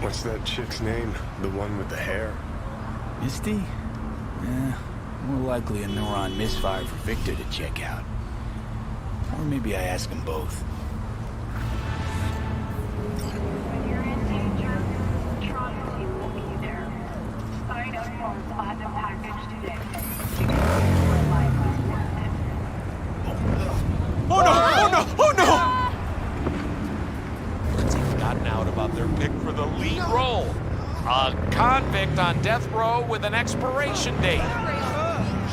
What's that chick's name? The one with the hair? Misty? More likely a neuron misfire for Victor to check out. Or maybe I ask them both. Oh no! Oh no! Oh no! Forgotten out about their pick for the lead role. A convict on death row with an expiration date.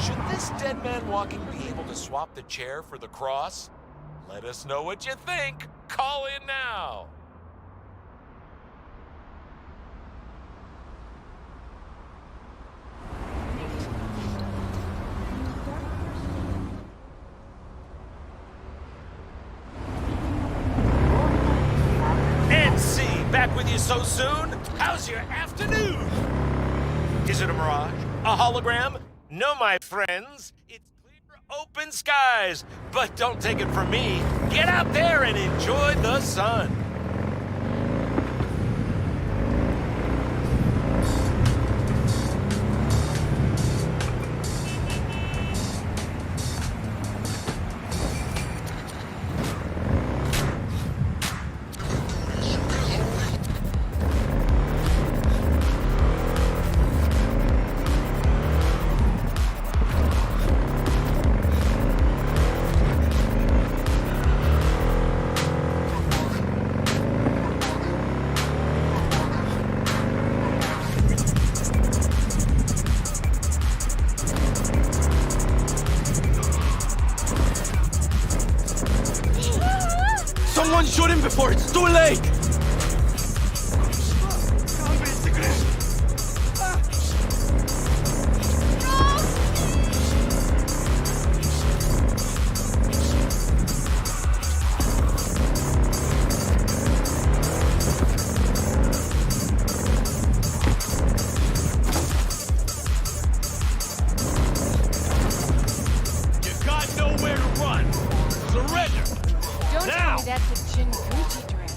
Should this dead man walking be able to swap the chair for the cross? Let us know what you think. Call in now. Back with you so soon? How's your afternoon? Is it a mirage? A hologram? No, my friends. It's clear open skies. But don't take it from me. Get out there and enjoy the sun. Someone shoot him before it's too late! You got nowhere to run. Surrender. Don't Now. tell me that's a Jin Gucci dress.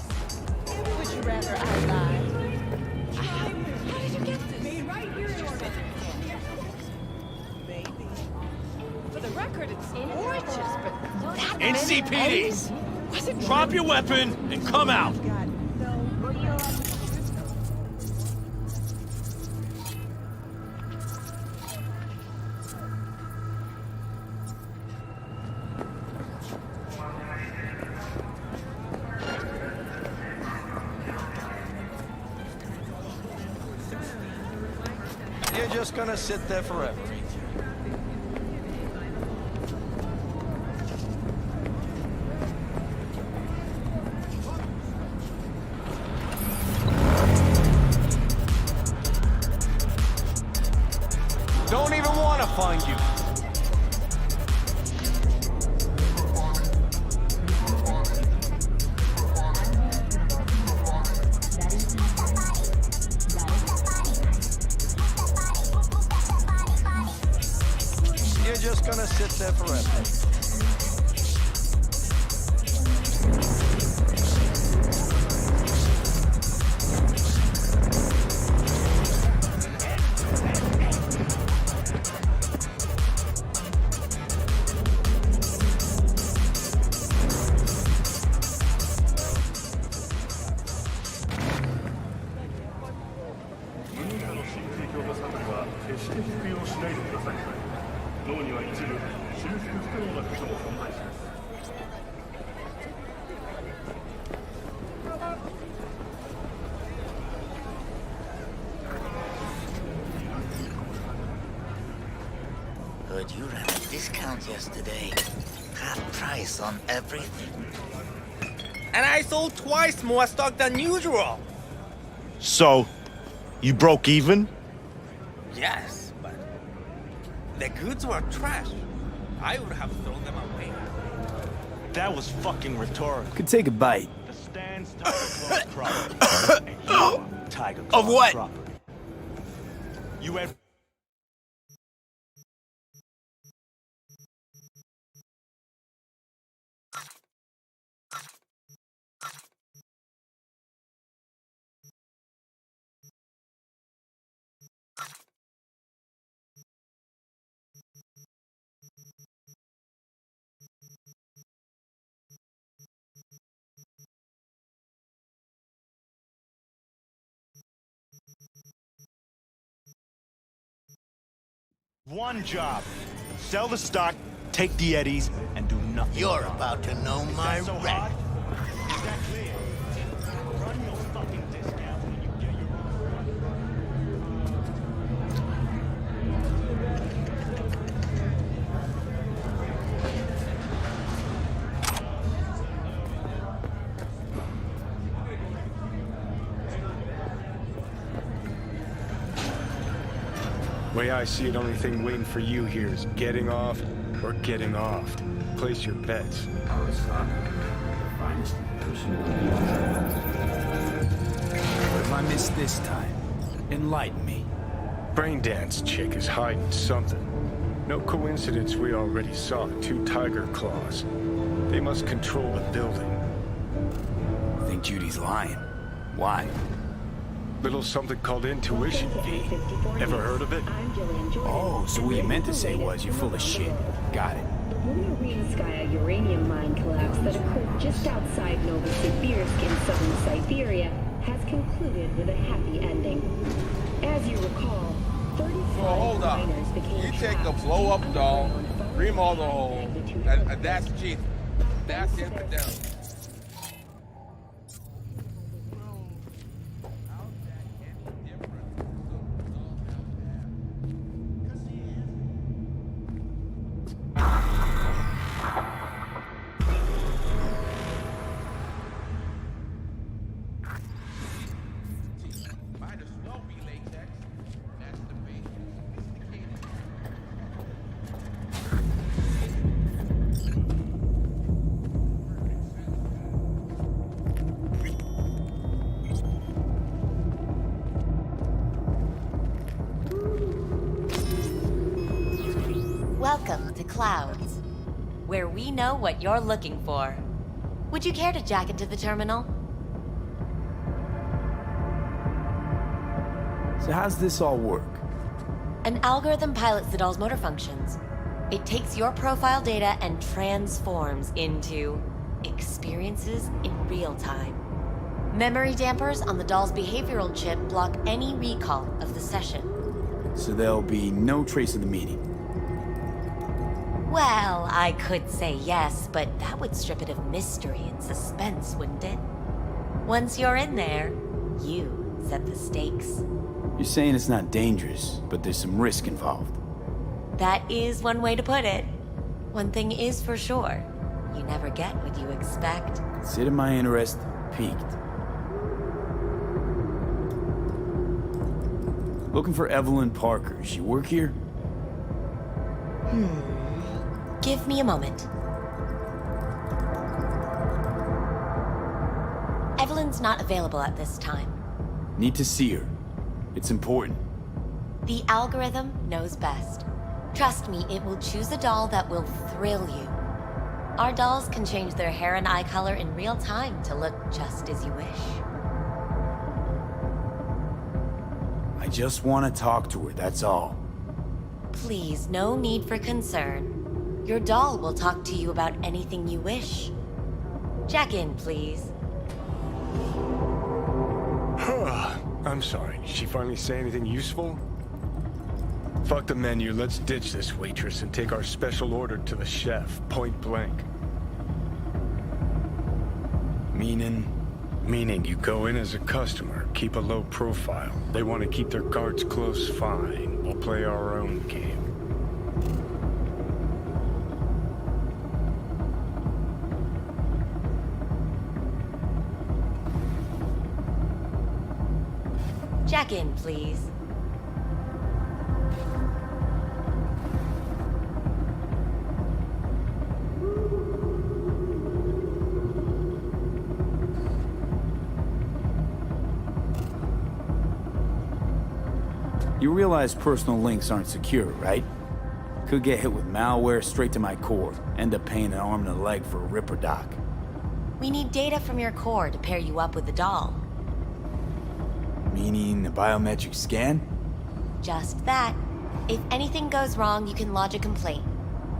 Would you rather I lied? How did you get this? Right here in your Maybe. For the record, it's gorgeous, but that NCPD! Drop your weapon and come out! You're just gonna sit there forever. find you. You're just gonna sit there forever. Heard you ran a discount yesterday. Half price on everything. And I sold twice more stock than usual. So, you broke even? Yes, but the goods were trash. I would have thrown them away. That was fucking rhetorical. Could take a bite. The stand's Tiger Claw property. And you're Tiger Claw Of what? property. You had... One job. Sell the stock, take the eddies, and do nothing. You're about to know my so wreck. hard? Is that clear? Run your fucking discount when you get your Way I see it, only thing waiting for you here is getting off or getting offed. Place your bets. What have I missed this time? Enlighten me. Braindance chick is hiding something. No coincidence we already saw 2 Tiger Claws. They must control the building. I think Judy's lying. Why? Little something called intuition, V. Ever heard of it? Oh, so what you meant to say was you're full of shit. Got it. The Mariinskaya uranium mine collapse that occurred just outside Novosibirsk in southern Siberia has concluded with a happy ending. As you recall, 35 miners became You take the blow-up doll, remodel the hole, and that's cheap. That's it for them. Welcome to Clouds, where we know what you're looking for. Would you care to jack into the terminal? So how's this all work? An algorithm pilots the doll's motor functions. It takes your profile data and transforms into experiences in real time. Memory dampers on the doll's behavioral chip block any recall of the session. So there'll be no trace of the meeting. Well, I could say yes, but that would strip it of mystery and suspense, wouldn't it? Once you're in there, you set the stakes. You're saying it's not dangerous, but there's some risk involved. That is one way to put it. One thing is for sure, you never get what you expect. Consider my interest piqued. Looking for Evelyn Parker. She work here? Give me a moment. Evelyn's not available at this time. Need to see her. It's important. The algorithm knows best. Trust me, it will choose a doll that will thrill you. Our dolls can change their hair and eye color in real time to look just as you wish. I just want to talk to her, that's all. Please, no need for concern. Your doll will talk to you about anything you wish. Jack in, please. I'm sorry. Did she finally say anything useful? Fuck the menu. Let's ditch this waitress and take our special order to the chef, point blank. Meaning you go in as a customer, keep a low profile. They want to keep their cards close, fine. We'll play our own game. Jack in, please. You realize personal links aren't secure, right? Could get hit with malware straight to my core, end up paying an arm and a leg for a Ripper doc. We need data from your core to pair you up with the doll. Meaning a biometric scan? Just that. If anything goes wrong, you can lodge a complaint.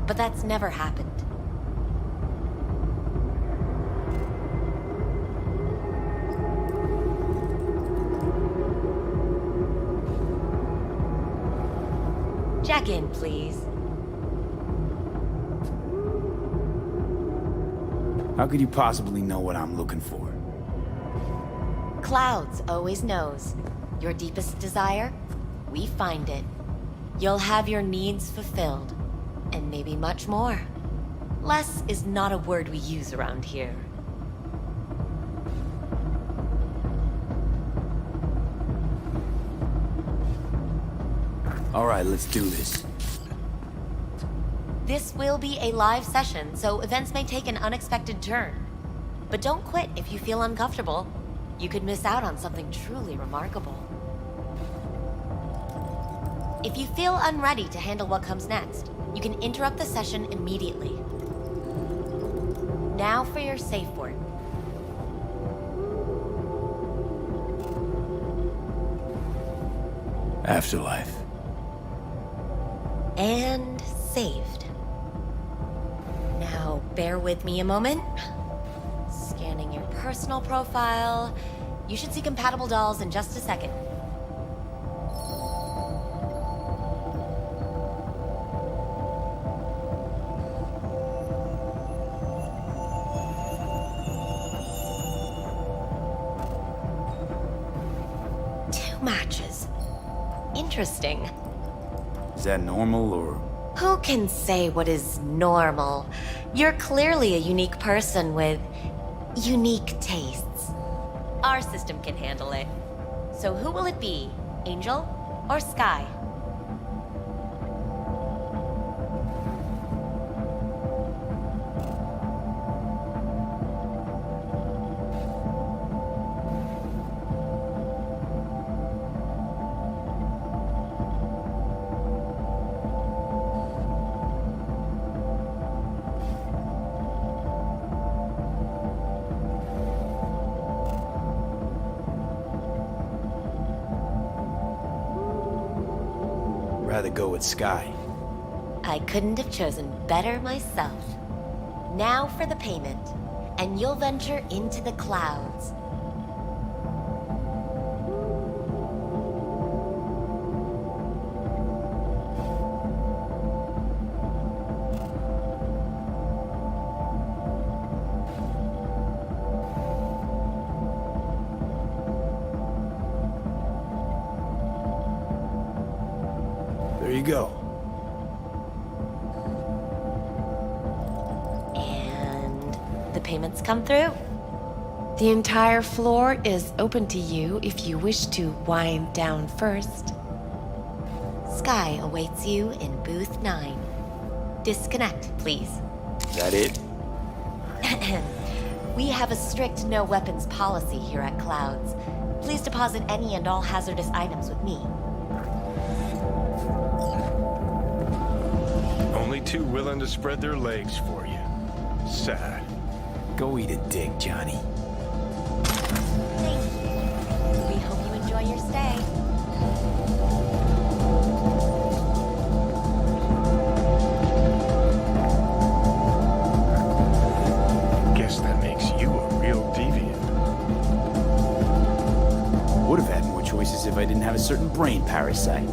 But that's never happened. Jack in, please. How could you possibly know what I'm looking for? Clouds always knows. Your deepest desire, we find it. You'll have your needs fulfilled, and maybe much more. Less is not a word we use around here. All right, let's do this. This will be a live session, so events may take an unexpected turn. But don't quit if you feel uncomfortable. You could miss out on something truly remarkable. If you feel unready to handle what comes next, you can interrupt the session immediately. Now for your safe word. Afterlife. And saved. Now, bear with me a moment. Scanning your personal profile. You should see compatible dolls in just a second. Two matches. Interesting. Is that normal, or...? Who can say what is normal? You're clearly a unique person with unique tastes. Our system can handle it. So who will it be? Angel or Sky? Rather go with Sky. I couldn't have chosen better myself. Now for the payment, and you'll venture into the clouds. There you go. And the payments come through. The entire floor is open to you if you wish to wind down first. Sky awaits you in booth 9. Disconnect, please. Is that it? We have a strict no weapons policy here at Clouds. Please deposit any and all hazardous items with me. Only two willing to spread their legs for you. Sad. Go eat a dick, Johnny. Thank you. We hope you enjoy your stay. Guess that makes you a real deviant. Would have had more choices if I didn't have a certain brain parasite.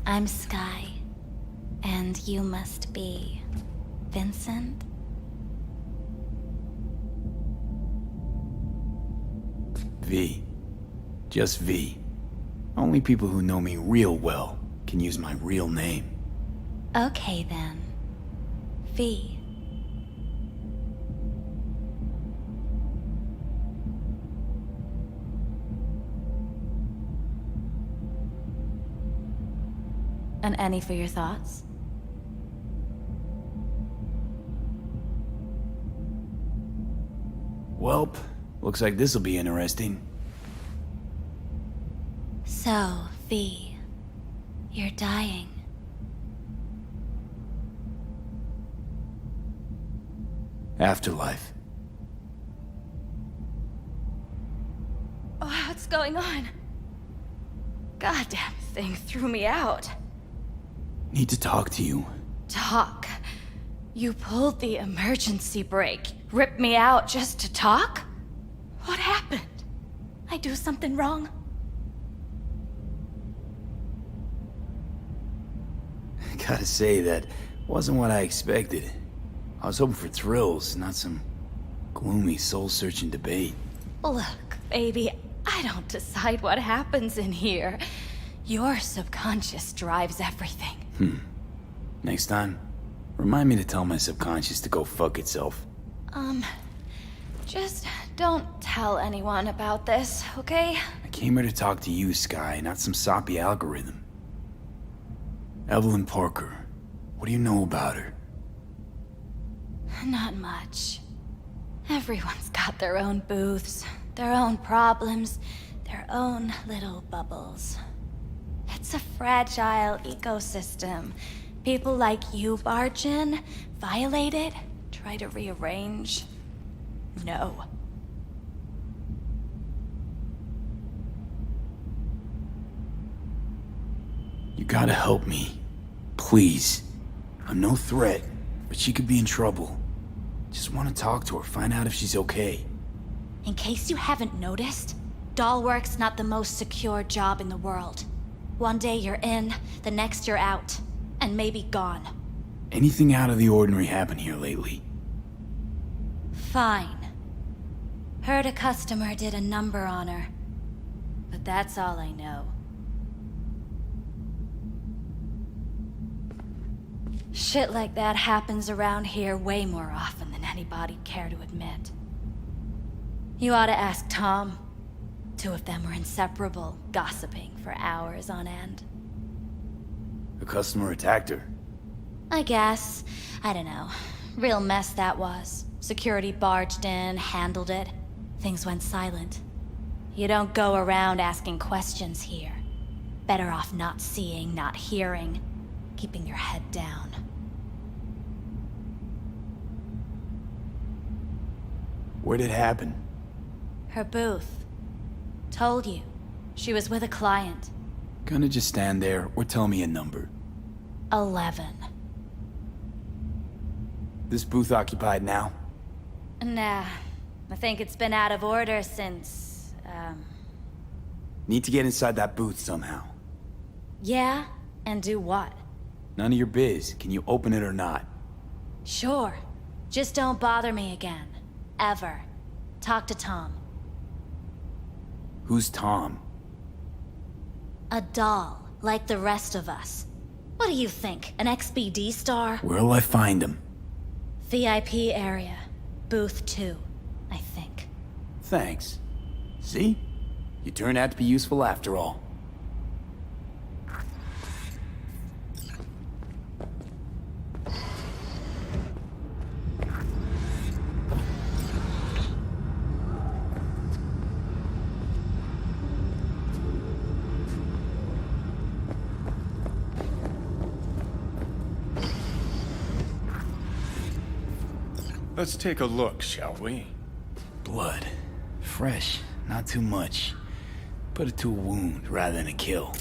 I'm Sky, and you must be Vincent? V. Just V. Only people who know me real well can use my real name. Okay then. V. And any for your thoughts? Welp, looks like this'll be interesting. So, V, you're dying. Afterlife. Oh, what's going on? Goddamn thing threw me out. Need to talk to you. Talk? You pulled the emergency brake, ripped me out just to talk? What happened? I do something wrong? Gotta say, that wasn't what I expected. I was hoping for thrills, not some gloomy, soul-searching debate. Look, baby, I don't decide what happens in here. Your subconscious drives everything. Next time, remind me to tell my subconscious to go fuck itself. Just don't tell anyone about this, okay? I came here to talk to you, Sky, not some soppy algorithm. Evelyn Parker, what do you know about her? Not much. Everyone's got their own booths, their own problems, their own little bubbles. It's a fragile ecosystem. People like you barge in, violate it, try to rearrange. No. You gotta help me. Please. I'm no threat, but she could be in trouble. Just want to talk to her, find out if she's okay. In case you haven't noticed, doll work's not the most secure job in the world. One day you're in, the next you're out, and maybe gone. Anything out of the ordinary happen here lately? Fine. Heard a customer did a number on her. But that's all I know. Shit like that happens around here way more often than anybody'd care to admit. You ought to ask Tom. Two of them were inseparable, gossiping for hours on end. A customer attacked her. I guess. I don't know. Real mess that was. Security barged in, handled it. Things went silent. You don't go around asking questions here. Better off not seeing, not hearing. Keeping your head down. Where'd it happen? Her booth. Told you. She was with a client. Gonna just stand there or tell me a number. 11. This booth occupied now? Nah. I think it's been out of order since, Need to get inside that booth somehow. Yeah? And do what? None of your biz. Can you open it or not? Sure. Just don't bother me again. Ever. Talk to Tom. Who's Tom? A doll, like the rest of us. What do you think, an XBD star? Where'll I find him? VIP area. Booth 2, I think. Thanks. See? You turned out to be useful after all. Let's take a look, shall we? Blood. Fresh, not too much. Put it to a wound rather than a kill.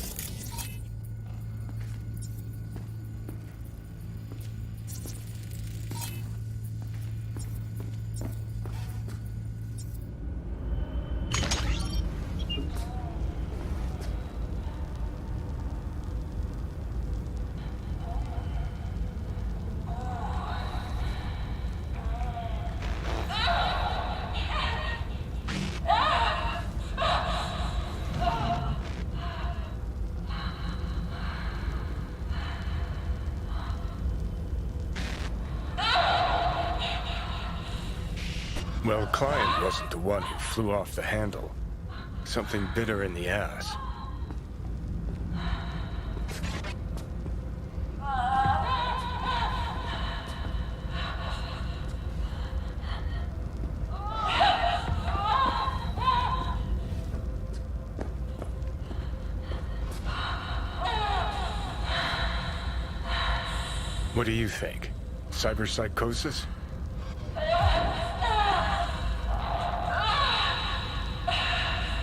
Well, client wasn't the one who flew off the handle. Something bit her in the ass. What do you think? Cyberpsychosis?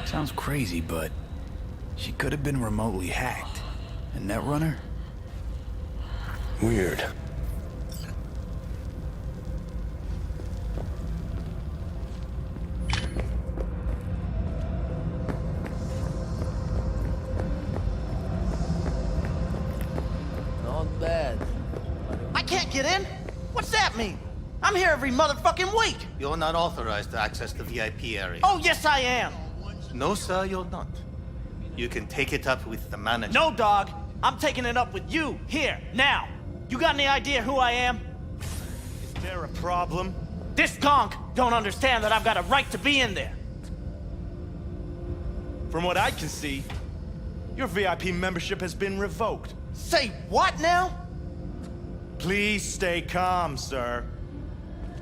Sounds crazy, but she could have been remotely hacked. A netrunner? Weird. Not bad. I can't get in? What's that mean? I'm here every motherfucking week. You're not authorized to access the VIP area. Oh, yes, I am. No, sir, you're not. You can take it up with the manager. No, dog. I'm taking it up with you, here, now. You got any idea who I am? Is there a problem? This conk don't understand that I've got a right to be in there. From what I can see, your VIP membership has been revoked. Say what now? Please stay calm, sir.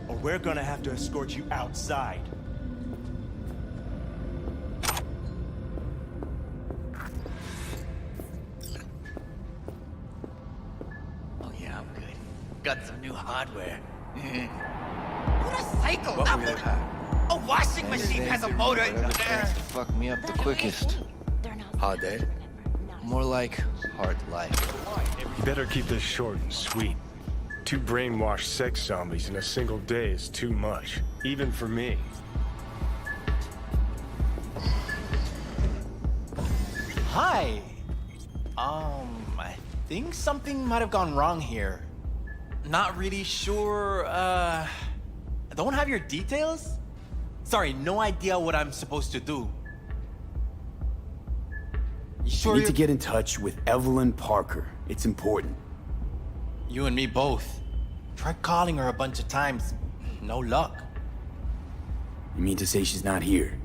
Or we're gonna have to escort you outside. Oh, yeah, I'm good. Got some new hardware. What a cycle! A washing machine has a motor. Fuck me up the quickest. Hard day? More like hard life. You better keep this short and sweet. 2 brainwashed sex zombies in a single day is too much, even for me. Hi. I think something might have gone wrong here. Not really sure, don't have your details? Sorry, no idea what I'm supposed to do. You sure I need to get in touch with Evelyn Parker. It's important. You and me both. Tried calling her a bunch of times. No luck. You mean to say she's not here?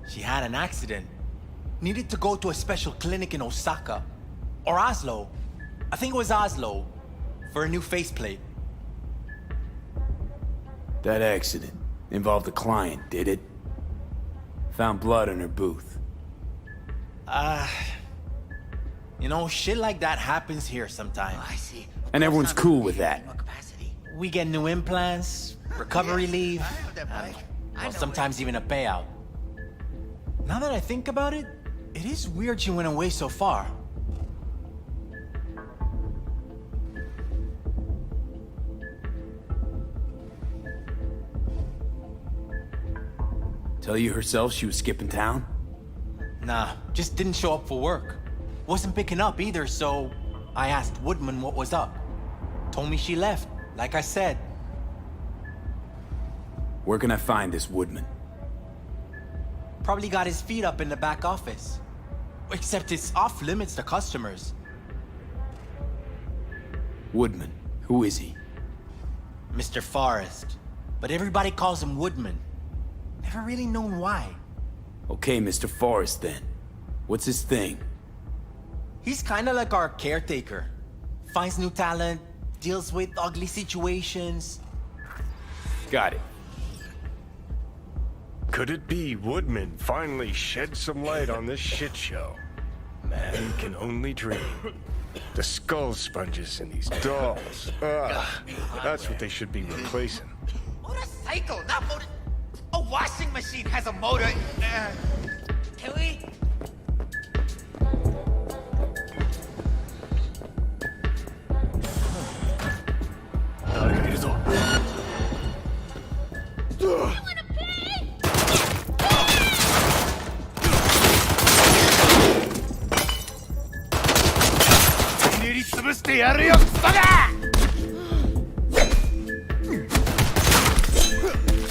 She had an accident. Needed to go to a special clinic in Osaka. Or Oslo. I think it was Oslo. For a new faceplate. That accident involved a client, did it? Found blood in her booth. You know, shit like that happens here sometimes. I see. And everyone's cool with that. We get new implants, recovery leave. Well, sometimes even a payout. Now that I think about it, it is weird she went away so far. Tell you herself she was skipping town? Nah, just didn't show up for work. Wasn't picking up either, so I asked Woodman what was up. Told me she left, like I said. Where can I find this Woodman? Probably got his feet up in the back office. Except it's off limits to customers. Woodman, who is he? Mr. Forrest. But everybody calls him Woodman. Never really known why. Okay, Mr. Forrest then. What's his thing? He's kinda like our caretaker. Finds new talent, deals with ugly situations. Got it. Could it be Woodman finally shed some light on this shit show? Man can only dream. The skull sponges in these dolls. That's what they should be replacing. Motorcycle, not motor... A washing machine has a motor. Can we?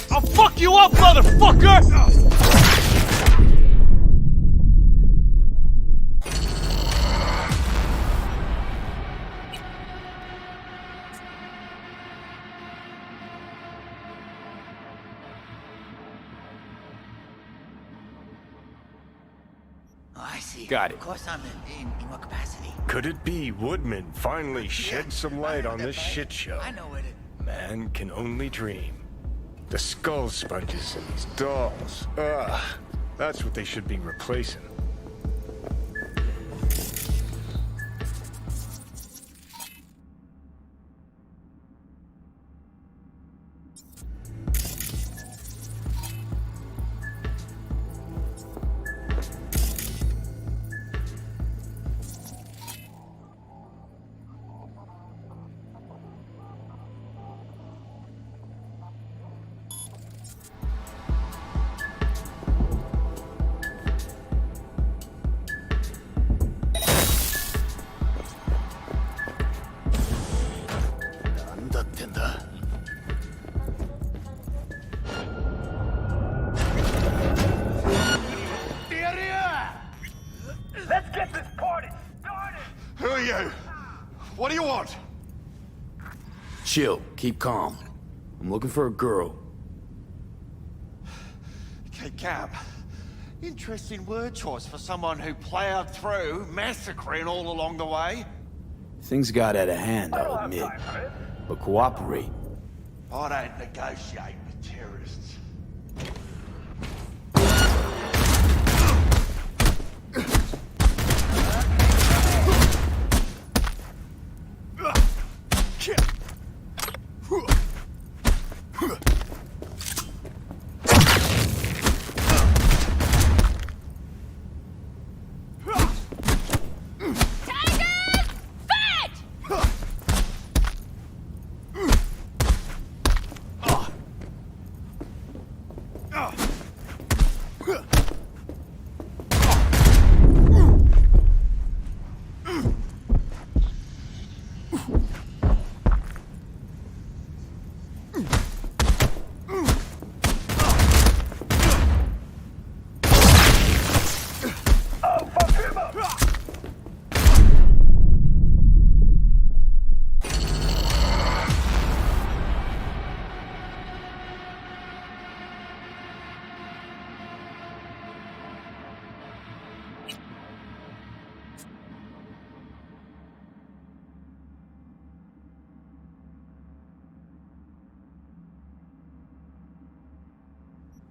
I'll fuck you up, motherfucker! Oh, I see. Got it. Of course I'm in what capacity? Could it be Woodman finally shed some light on this shit show? I know what it... Man can only dream. The skull sponges in these dolls. That's what they should be replacing. Let's get this party started! Who are you? What do you want? Chill, keep calm. I'm looking for a girl. Okay, Cab. Interesting word choice for someone who plowed through, massacring all along the way. Things got out of hand, I'll admit. But cooperate. I don't negotiate with terrorists.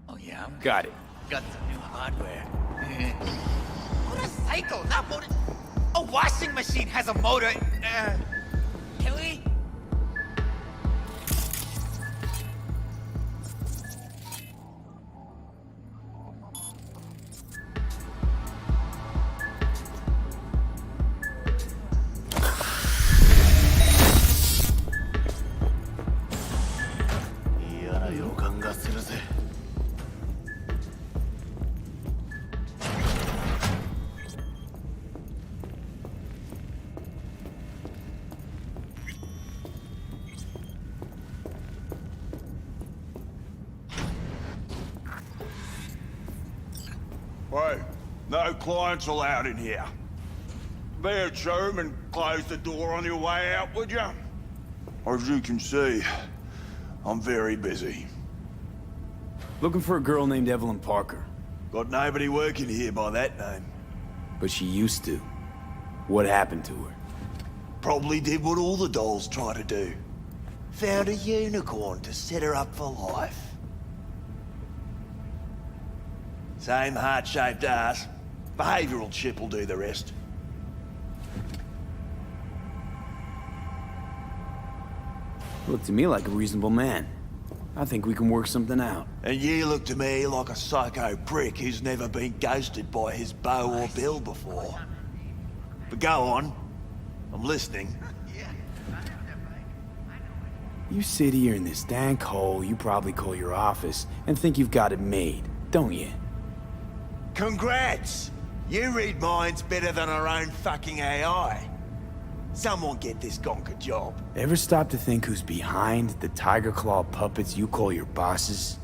Oh yeah, Got it. got some new hardware. Motorcycle, not motor... A washing machine has a motor. Can we? Wait, no clients allowed in here. Be a chum and close the door on your way out, would you? As you can see, I'm very busy. Looking for a girl named Evelyn Parker. Got nobody working here by that name. But she used to. What happened to her? Probably did what all the dolls try to do. Found a unicorn to set her up for life. Same heart-shaped ass. Behavioral chip will do the rest. Look to me like a reasonable man. I think we can work something out. And you look to me like a psycho prick who's never been ghosted by his beau or bill before. But go on. I'm listening. You sit here in this dank hole you probably call your office and think you've got it made, don't you? Congrats! You read minds better than our own fucking AI. Someone get this gonk a job. Ever stop to think who's behind the tiger claw puppets you call your bosses?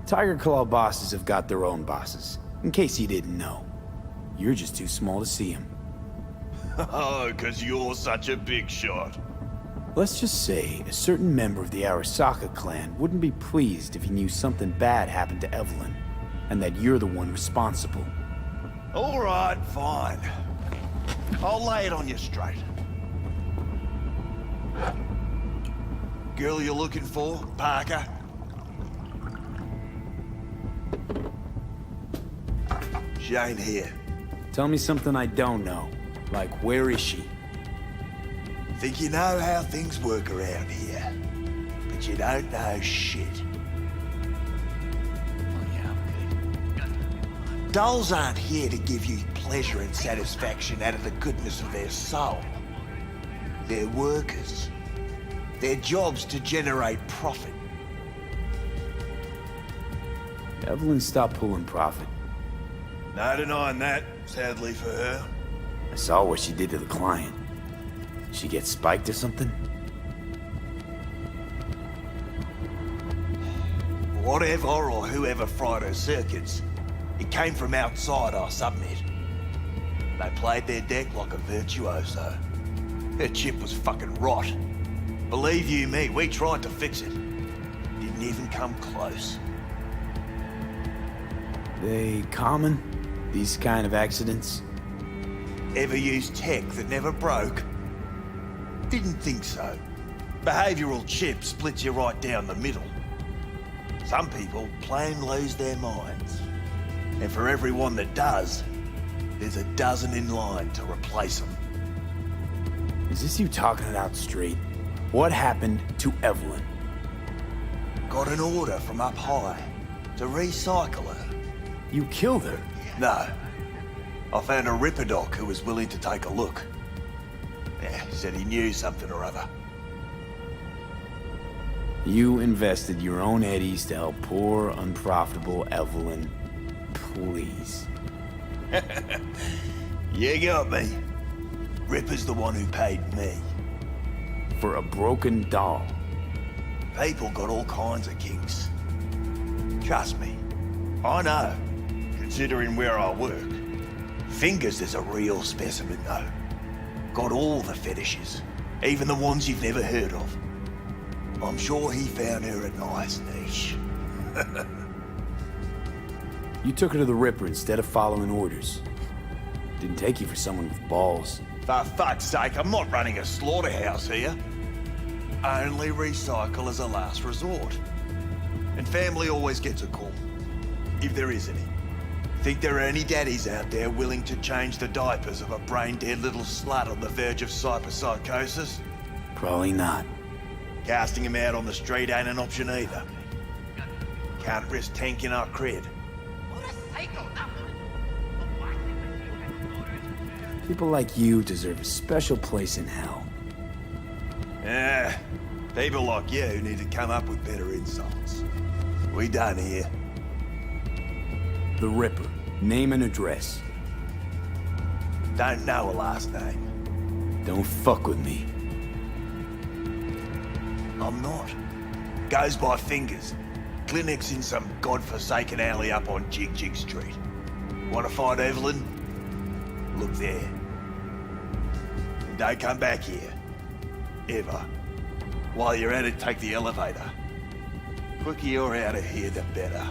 Tiger claw bosses have got their own bosses, in case you didn't know. You're just too small to see them. Oh, 'cause you're such a big shot. Let's just say a certain member of the Arasaka clan wouldn't be pleased if he knew something bad happened to Evelyn, and that you're the one responsible. All right, fine. I'll lay it on you straight. Girl you're looking for, Parker? She ain't here. Tell me something I don't know. Like, where is she? Think you know how things work around here, but you don't know shit. Dolls aren't here to give you pleasure and satisfaction out of the goodness of their soul. They're workers. Their job's to generate profit. Evelyn stopped pulling profit. No denying that, sadly for her. I saw what she did to the client. She get spiked or something? Whatever or whoever fried her circuits, it came from outside our subnet. They played their deck like a virtuoso. Her chip was fucking rot. Believe you me, we tried to fix it. Didn't even come close. They common? These kind of accidents? Ever used tech that never broke? Didn't think so. Behavioral chip splits you right down the middle. Some people plain lose their minds. And for everyone that does, there's a dozen in line to replace them. Is this you talking it out straight? What happened to Evelyn? Got an order from up high to recycle her. You killed her? No. I found a Ripper doc who was willing to take a look. Yeah, said he knew something or other. You invested your own eddies to help poor, unprofitable Evelyn. Please. You got me. Ripper's the one who paid me. For a broken doll. People got all kinds of kinks. Trust me. I know, considering where I work. Fingers is a real specimen, though. Got all the fetishes, even the ones you've never heard of. I'm sure he found her a nice niche. You took her to the Ripper instead of following orders. Didn't take you for someone with balls. For fuck's sake, I'm not running a slaughterhouse here. Only recycle as a last resort. And family always gets a call, if there is any. Think there are any daddies out there willing to change the diapers of a brain-dead little slut on the verge of cyberpsychosis? Probably not. Casting him out on the street ain't an option either. Can't risk tanking our cred. People like you deserve a special place in hell. Yeah, people like you need to come up with better insults. We done here. The Ripper. Name and address. Don't know a last name. Don't fuck with me. I'm not. Goes by Fingers. Clinic's in some godforsaken alley up on Jig Jig Street. Want to find Evelyn? Look there. And don't come back here. Ever. While you're at it, take the elevator. Quicker you're out of here, the better.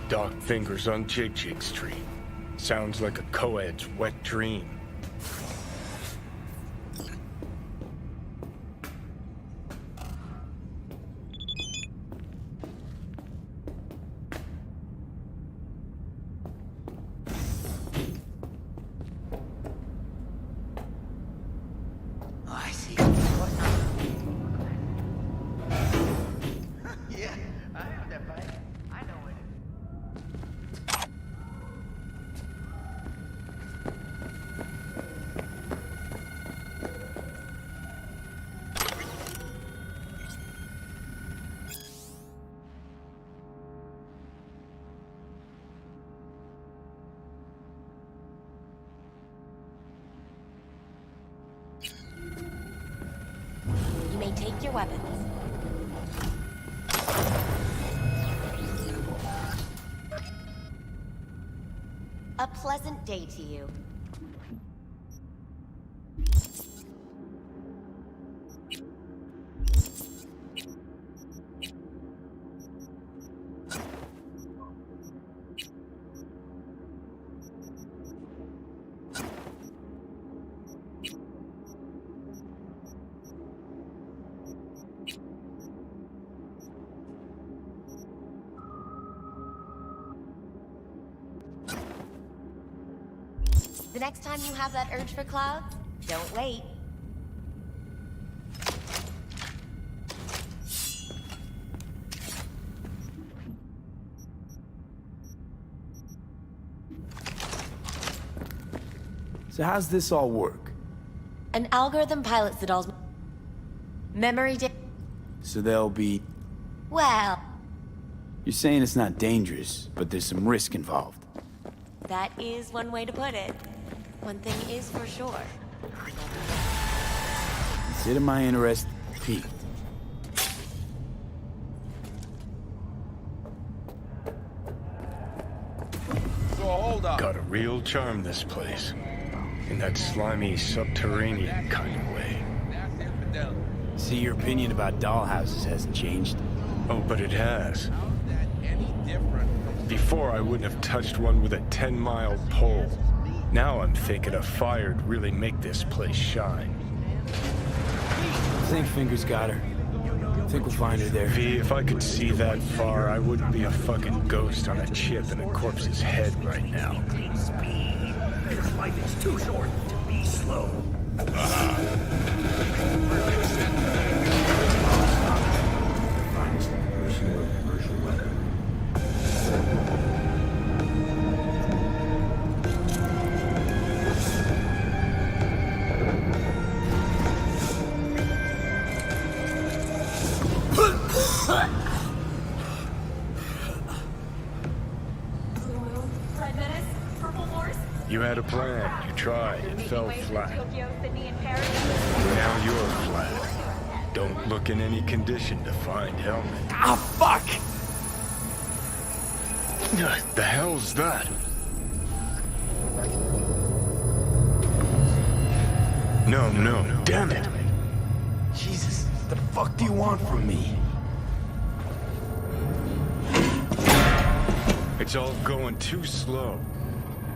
Dark fingers on Jig Jig Street. Sounds like a co-ed's wet dream. I see. Yeah, I have that bike. I know it. You may take your weapons. A pleasant day to you. The next time you have that urge for clouds, don't wait. So how's this all work? An algorithm pilots the doll's memory So they'll be... Well, You're saying it's not dangerous, but there's some risk involved. that is one way to put it. One thing is for sure. Consider my interest piqued. So hold up. Got a real charm, this place. In that slimy, subterranean kind of way. See, your opinion about dollhouses hasn't changed. Oh, but it has. Before, I wouldn't have touched one with a 10-mile pole. Now I'm thinking a fire'd really make this place shine. I think Fingers got her. I think we'll find her there. V, if I could see that far, I wouldn't be a fucking ghost on a chip in a corpse's head right now. This life is too short to be slow. You had a plan, you tried, it fell flat. Now you're flat. Don't look in any condition to find helmet. Ah, fuck! The hell's that? No, damn it! Jesus, what the fuck do you want from me? It's all going too slow.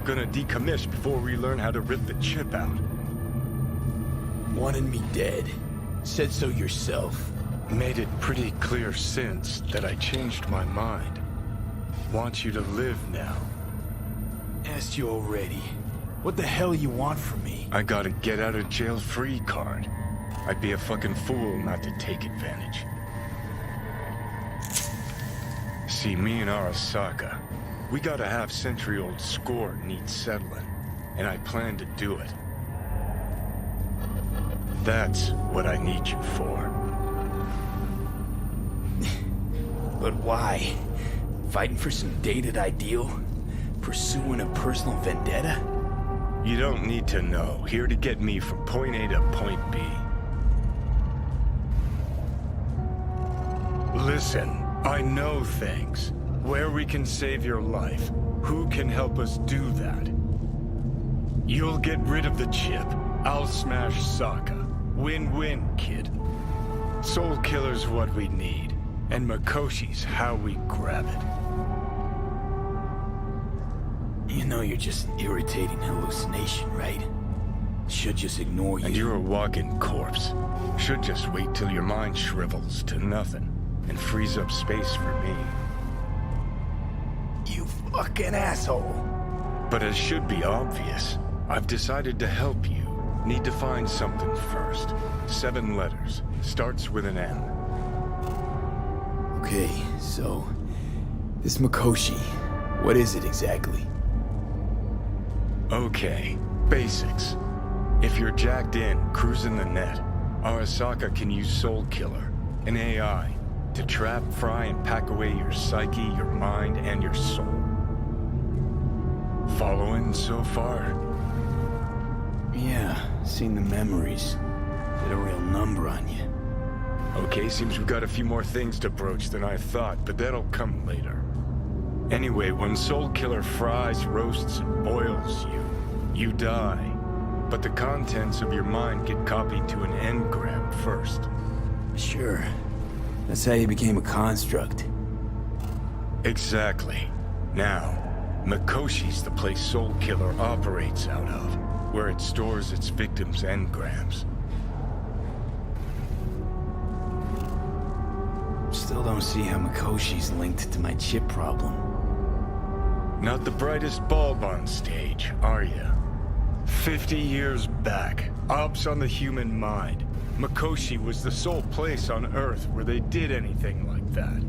Gonna decommission before we learn how to rip the chip out. Wanted me dead. Said so yourself. Made it pretty clear since that I changed my mind. Want you to live now. Asked you already. What the hell you want from me? I got a get out of jail free card. I'd be a fucking fool not to take advantage. See, me and Arasaka, we got a half-century-old score needs settling, and I plan to do it. That's what I need you for. But why? Fighting for some dated ideal? Pursuing a personal vendetta? You don't need to know. Here to get me from point A to point B. Listen, I know things. Where we can save your life. Who can help us do that? You'll get rid of the chip. I'll smash Sokka. Win-win, kid. Soul Killer's what we need. And Mikoshi's how we grab it. You know you're just an irritating hallucination, right? Should just ignore you. And you're a walking corpse. Should just wait till your mind shrivels to nothing and frees up space for me. You fucking asshole. But as should be obvious, I've decided to help you. Need to find something first. 7 letters. Starts with an M. Okay, so... this Mikoshi, what is it exactly? Okay, basics. If you're jacked in, cruising the net, Arasaka can use Soul Killer, an AI, to trap, fry, and pack away your psyche, your mind, and your soul. Following so far? Yeah, seen the memories. Did a real number on you. Okay, seems we've got a few more things to broach than I thought, but that'll come later. Anyway, when Soul Killer fries, roasts, and boils you, you die. But the contents of your mind get copied to an engram first. Sure. That's how you became a construct. Exactly. Now, Mikoshi's the place Soul Killer operates out of, where it stores its victims' engrams. Still don't see how Mikoshi's linked to my chip problem. Not the brightest bulb on stage, are you? 50 years back, ops on the human mind. Mikoshi was the sole place on Earth where they did anything like that.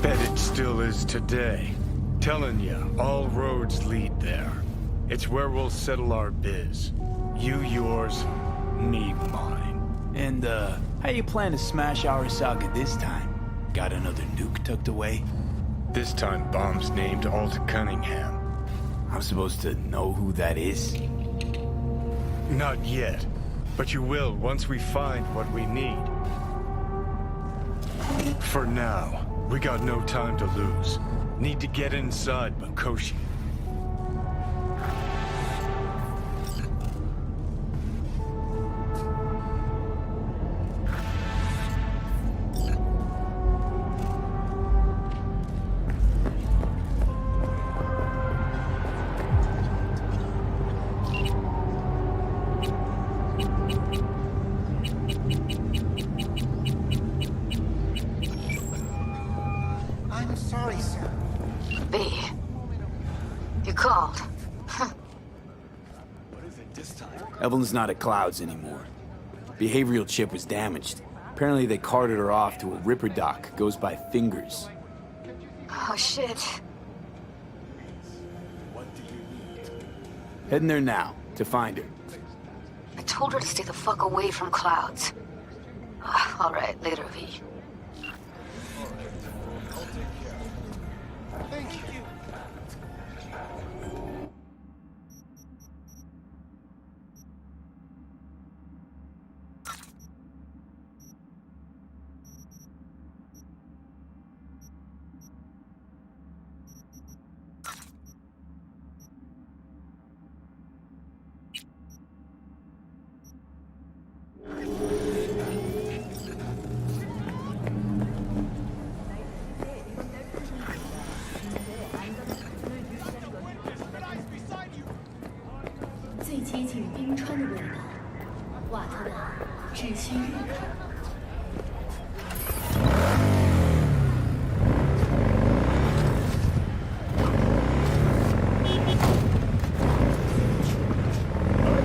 Bet it still is today. Telling ya, all roads lead there. It's where we'll settle our biz. You yours, me mine. And, how you plan to smash Arasaka this time? Got another nuke tucked away? This time bomb's named Alta Cunningham. I'm supposed to know who that is? Not yet, but you will once we find what we need. For now, we got no time to lose. Need to get inside Mikoshi. I'm sorry, sir. B. You called. Evelyn's not at Clouds anymore. Behavioral chip was damaged. Apparently they carted her off to a ripper dock. Goes by Fingers. Oh, shit. Heading there now, to find her. I told her to stay the fuck away from Clouds. All right, later, V. Thank you.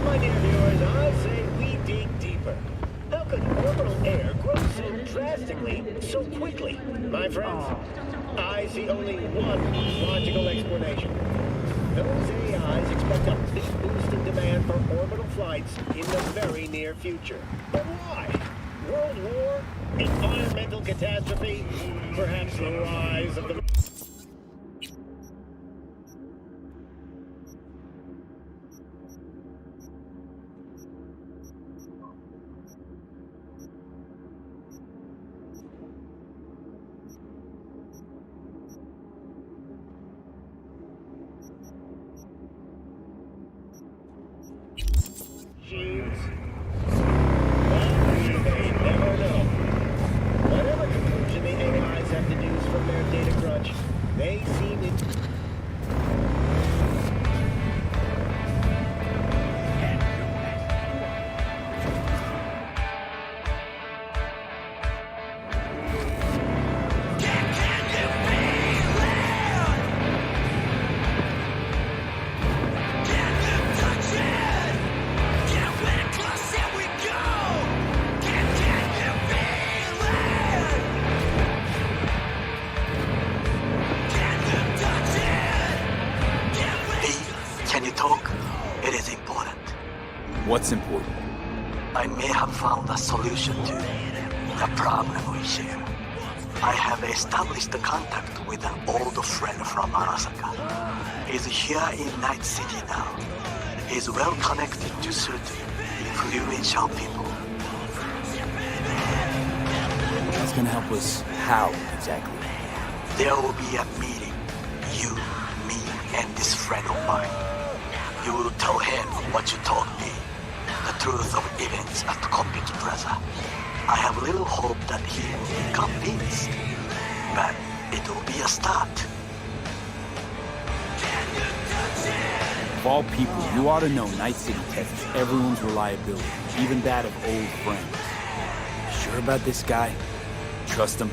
My dear viewers, I say we dig deeper. How could orbital air grow so drastically, so quickly? My friends, I see only one logical explanation. Those AIs expect a big boost in demand for orbital flights in the very near future. But why? World war? Environmental catastrophe? Perhaps the rise of the... What's important? I may have found a solution to the problem we share. I have established contact with an old friend from Arasaka. He's here in Night City now. He's well connected to certain influential people. That's gonna help us how, exactly? There will be a meeting. You, me, and this friend of mine. You will tell him what you told me. The truth of events at Copic Plaza. I have little hope that he will be convinced. But it will be a start. Of all people, you ought to know Night City tests everyone's reliability, even that of old friends. Sure about this guy? Trust him?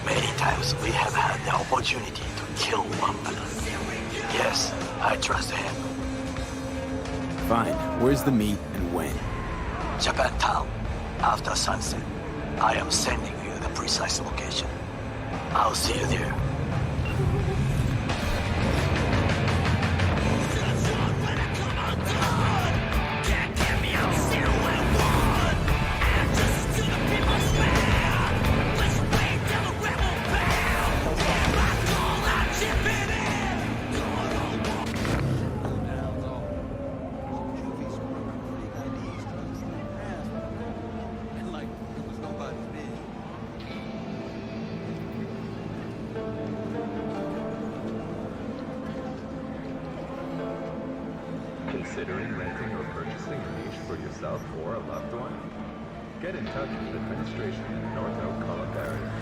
Many times we have had the opportunity to kill one another. Yes, I trust him. Fine. Where's the meet and when? Japantown. After sunset. I am sending you the precise location. I'll see you there. Considering renting or purchasing a niche for yourself or a loved one? Get in touch with administration in North Oak Column area.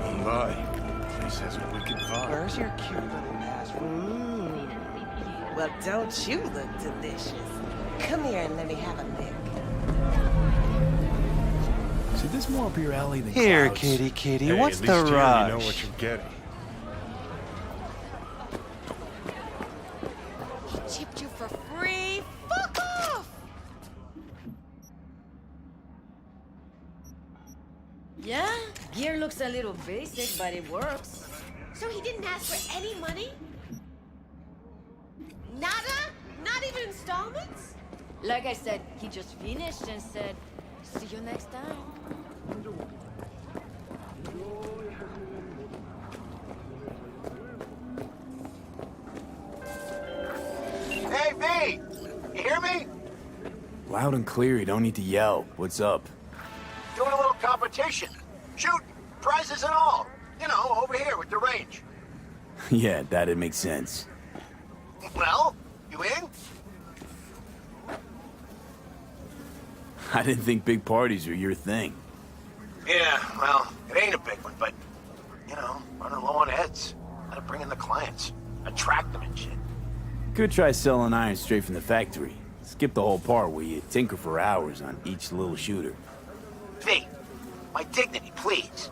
Oh my, the place has a wicked vibe. Where's your cute little passport? Well, don't you look delicious? Come here and let me have a lick. See, this more up your alley than Here, clouds. kitty, Hey, what's at the least here rush? you know what you're getting. He chipped you for free? Fuck off! Yeah, gear looks a little basic, but it works. So he didn't ask for any money? Nada? Not even installments? Like I said, he just finished and said, see you next time. Hey, V! You hear me? Loud and clear, you don't need to yell. What's up? Doing a little competition. Shoot, prizes and all. You know, over here with the range. Yeah, that'd make sense. Well, you in? I didn't think big parties were your thing. Yeah, well, it ain't a big one, but, you know, running low on heads. Gotta bring in the clients. Attract them and shit. Could try selling iron straight from the factory. Skip the whole part where you tinker for hours on each little shooter. V, my dignity, please.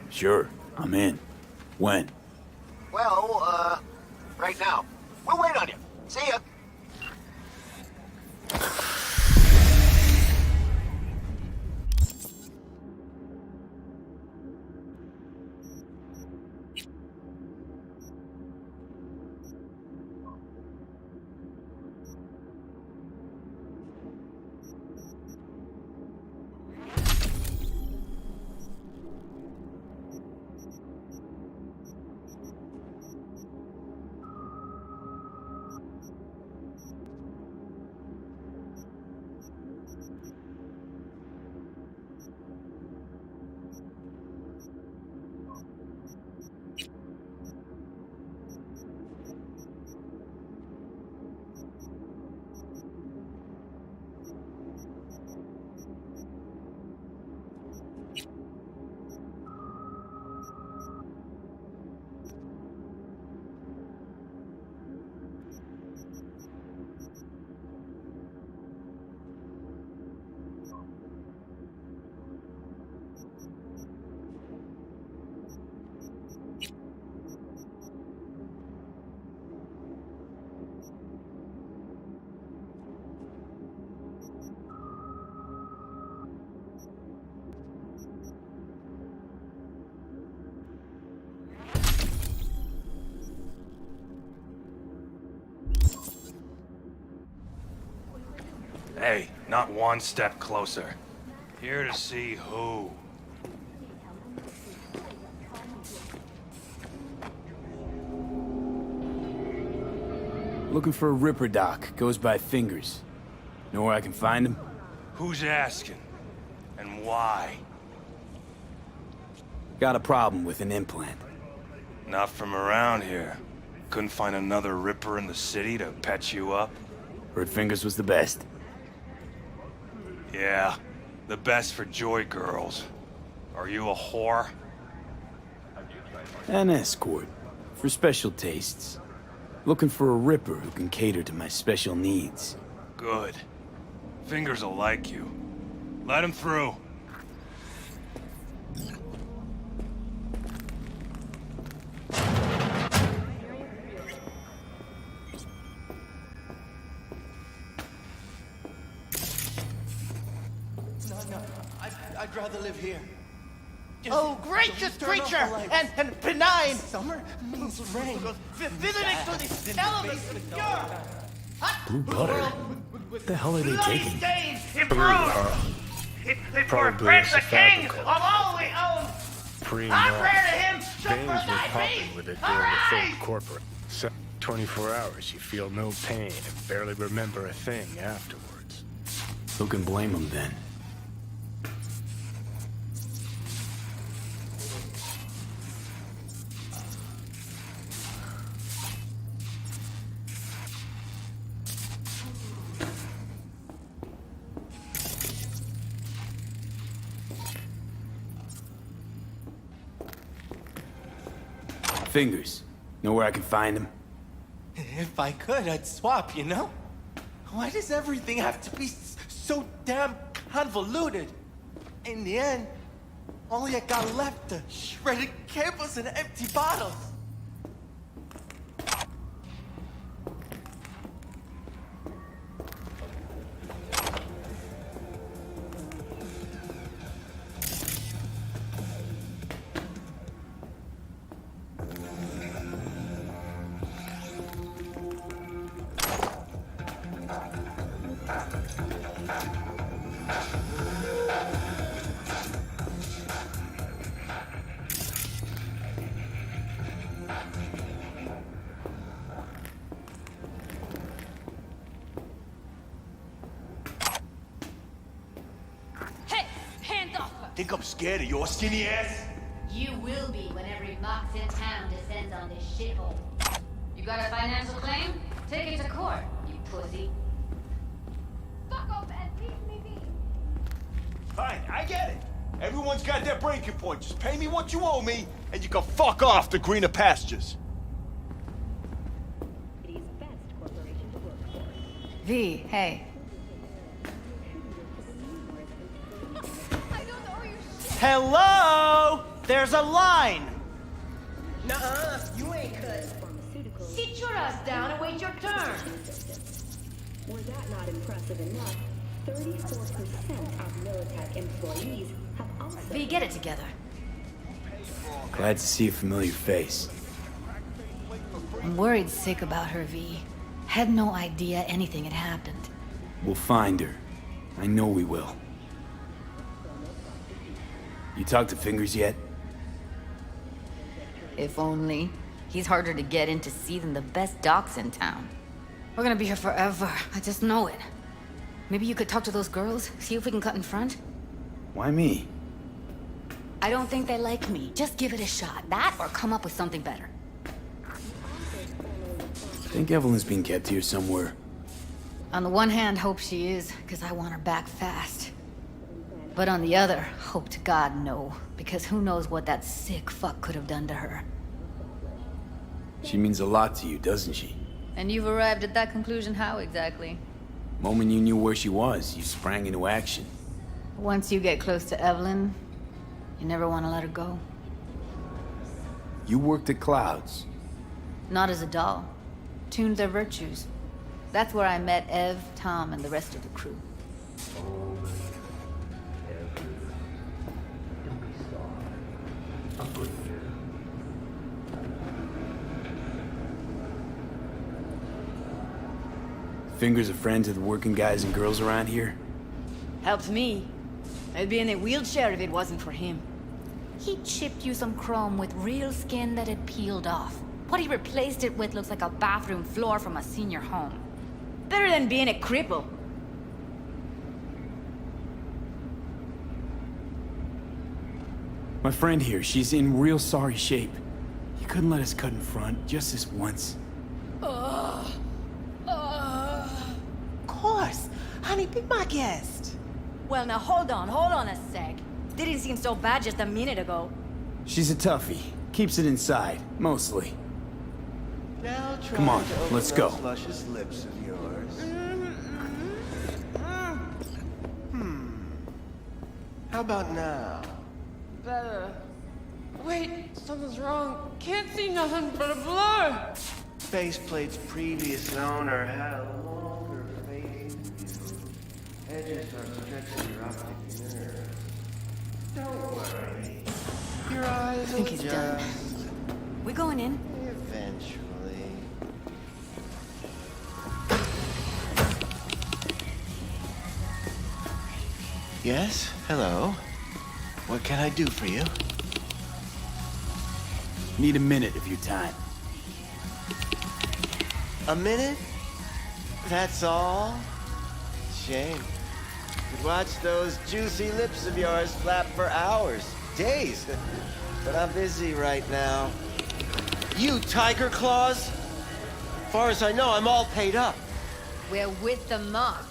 Sure, I'm in. When? Well, right now. We'll wait on you. See ya. Hey, not one step closer. Here to see who. Looking for a Ripper doc. Goes by Fingers. Know where I can find him? Who's asking? And why? Got a problem with an implant. Not from around here. Couldn't find another Ripper in the city to patch you up? Heard Fingers was the best. Yeah, the best for joy girls. Are you a whore? An escort. For special tastes. Looking for a Ripper who can cater to my special needs. Good. Fingers will like you. Let him through. No, I'd rather live here. Oh, gracious creature! And benign! Summer means rain. Visiting to the elements pure! Blue butter? What the hell are they taking? Probably a king of all we own! Veins were popping with it during the fake corporate. So, 24 hours, you feel no pain and barely remember a thing afterwards. Who can blame them then? Fingers. Know where I can find him? If I could, I'd swap, you know? Why does everything have to be so damn convoluted? In the end, all I got left are shredded cables and empty bottles. Think I'm scared of your skinny ass? You will be when every box in town descends on this shithole. You got a financial claim? Take it to court, you pussy. Fuck off and leave me be. Fine, I get it. Everyone's got their breaking point. Just pay me what you owe me, and you can fuck off to greener pastures. V, hey. Hello? There's a line! Nuh-uh, you ain't cut. Sit your ass down and wait your turn. Were that not impressive enough, 34% of Militech employees have also... V, get it together. Glad to see a familiar face. I'm worried sick about her, V. Had no idea anything had happened. We'll find her. I know we will. You talked to Fingers yet? If only. He's harder to get in to see than the best docs in town. We're gonna be here forever. I just know it. Maybe you could talk to those girls, see if we can cut in front? Why me? I don't think they like me. Just give it a shot. That or come up with something better. Think Evelyn's being kept here somewhere. On the one hand, hope she is, because I want her back fast. But on the other, hope to God no, because who knows what that sick fuck could have done to her. She means a lot to you, doesn't she? And you've arrived at that conclusion how exactly? Moment you knew where she was, you sprang into action. Once you get close to Evelyn, you never want to let her go. You worked at Clouds. Not as a doll. Tuned their virtues. That's where I met Ev, Tom, and the rest of the crew. Fingers are friends of the working guys and girls around here? Helped me. I'd be in a wheelchair if it wasn't for him. He chipped you some chrome with real skin that had peeled off. What he replaced it with looks like a bathroom floor from a senior home. Better than being a cripple. My friend here, she's in real sorry shape. You couldn't let us cut in front, just this once. Of course. Honey, be my guest. Well, now hold on a sec. Didn't seem so bad just a minute ago. She's a toughie. Keeps it inside, mostly. Now try Come on, to open let's those go. luscious lips of yours. How about now? Better. Wait, something's wrong. Can't see nothing but a blur. Faceplate's previous owner had a longer face view. Edges are stretching your optic nerve. Don't worry. Your eyes I think he's done. We going in? Eventually. Yes? Hello? What can I do for you? Need a minute of your time. A minute? That's all? Shame. Could watch those juicy lips of yours flap for hours, days. But I'm busy right now. You tiger claws? Far as I know, I'm all paid up. We're with the Mox.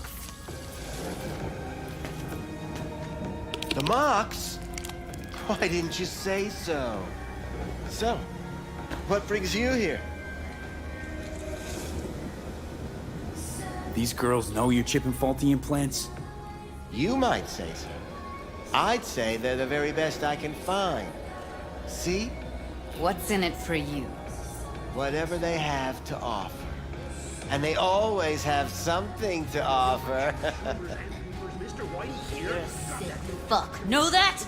The Mox? Why didn't you say so? So, what brings you here? These girls know you're chipping faulty implants? You might say so. I'd say they're the very best I can find. See? What's in it for you? Whatever they have to offer. And they always have something to offer. Fuck, know that?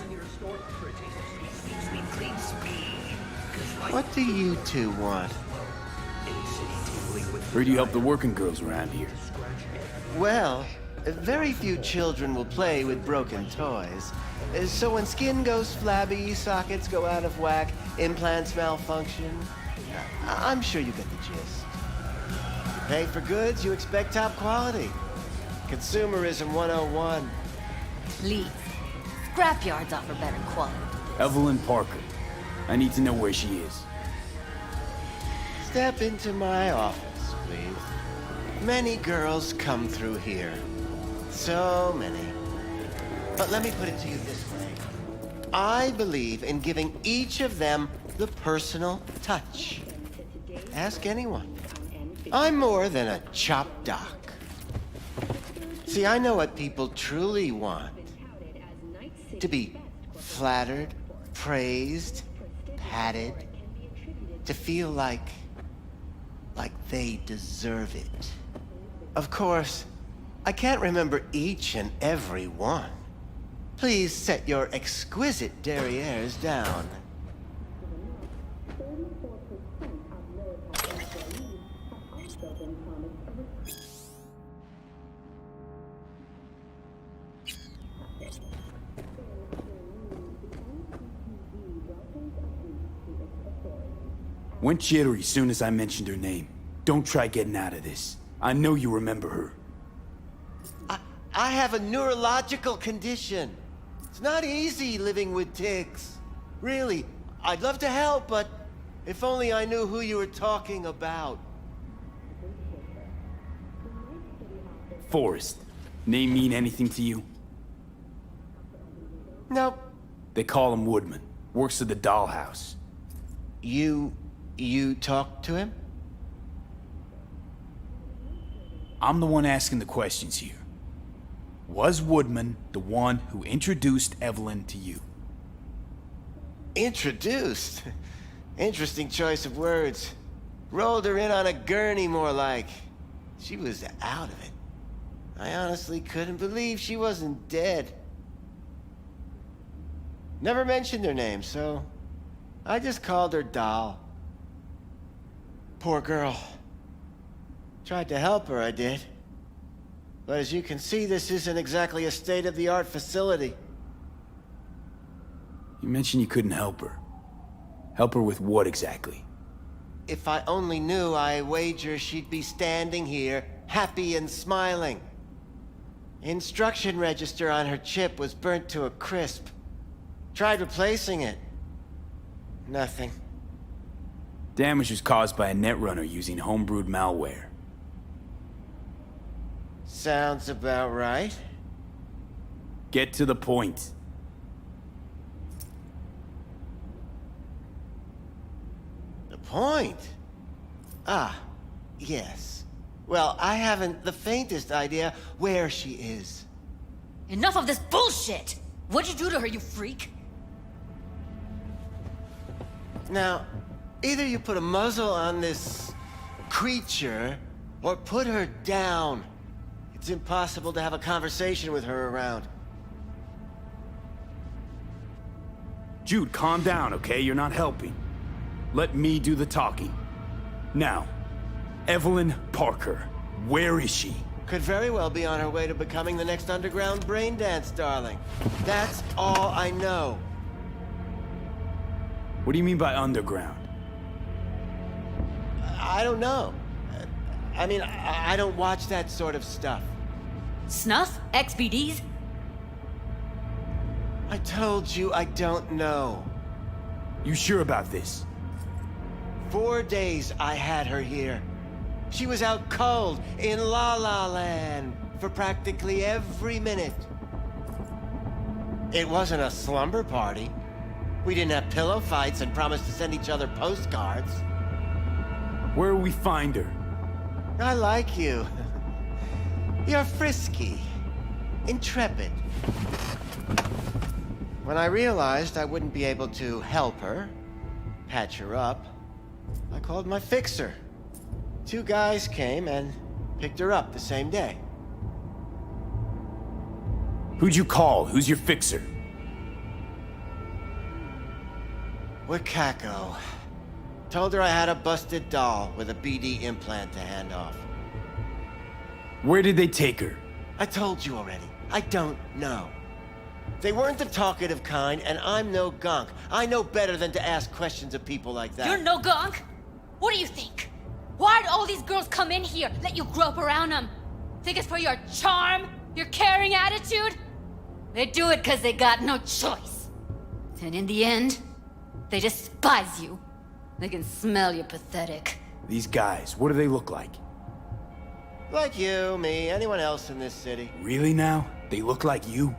What do you two want? Heard you help the working girls around here. Well, very few children will play with broken toys. So when skin goes flabby, sockets go out of whack, implants malfunction, I'm sure you get the gist. Pay for goods, you expect top quality. Consumerism 101. Please. Scrapyards offer better quality. Evelyn Parker. I need to know where she is. Step into my office, please. Many girls come through here. So many. But let me put it to you this way. I believe in giving each of them the personal touch. Ask anyone. I'm more than a chop doc. See, I know what people truly want. To be flattered, praised, patted. To feel like they deserve it. Of course, I can't remember each and every one. Please set your exquisite derrieres down. Went jittery soon as I mentioned her name. Don't try getting out of this. I know you remember her. I have a neurological condition. It's not easy living with tics. Really, I'd love to help, but if only I knew who you were talking about. Forrest. Name mean anything to you? Nope. They call him Woodman. Works at the dollhouse. You talked to him? I'm the one asking the questions here. Was Woodman the one who introduced Evelyn to you? Introduced? Interesting choice of words. Rolled her in on a gurney, more like. She was out of it. I honestly couldn't believe she wasn't dead. Never mentioned her name, so I just called her Doll. Poor girl. Tried to help her, I did. But as you can see, this isn't exactly a state-of-the-art facility. You mentioned you couldn't help her. Help her with what exactly? If I only knew, I wager she'd be standing here, happy and smiling. Instruction register on her chip was burnt to a crisp. Tried replacing it. Nothing. Damage was caused by a netrunner using homebrewed malware. Sounds about right. Get to the point. The point? Ah, yes. Well, I haven't the faintest idea where she is. Enough of this bullshit! What'd you do to her, you freak? Now, either you put a muzzle on this creature, or put her down. It's impossible to have a conversation with her around. Jude, calm down, okay? You're not helping. Let me do the talking. Now, Evelyn Parker, where is she? Could very well be on her way to becoming the next underground brain dance darling. That's all I know. What do you mean by underground? I don't know. I mean, I don't watch that sort of stuff. Snuff? XBDs? I told you I don't know. You sure about this? 4 days I had her here. She was out cold in La La Land for practically every minute. It wasn't a slumber party. We didn't have pillow fights and promised to send each other postcards. Where will we find her? I like you. You're frisky, intrepid. When I realized I wouldn't be able to help her, patch her up, I called my fixer. 2 guys came and picked her up the same day. Who'd you call? Who's your fixer? Wakako. Told her I had a busted doll with a BD implant to hand off. Where did they take her? I told you already. I don't know. They weren't the talkative kind, and I'm no gonk. I know better than to ask questions of people like that. You're no gonk? What do you think? Why'd all these girls come in here, let you grope around them? Think it's for your charm? Your caring attitude? They do it because they got no choice. And in the end, they despise you. They can smell you're pathetic. These guys, what do they look like? Like you, me, anyone else in this city. Really now? They look like you?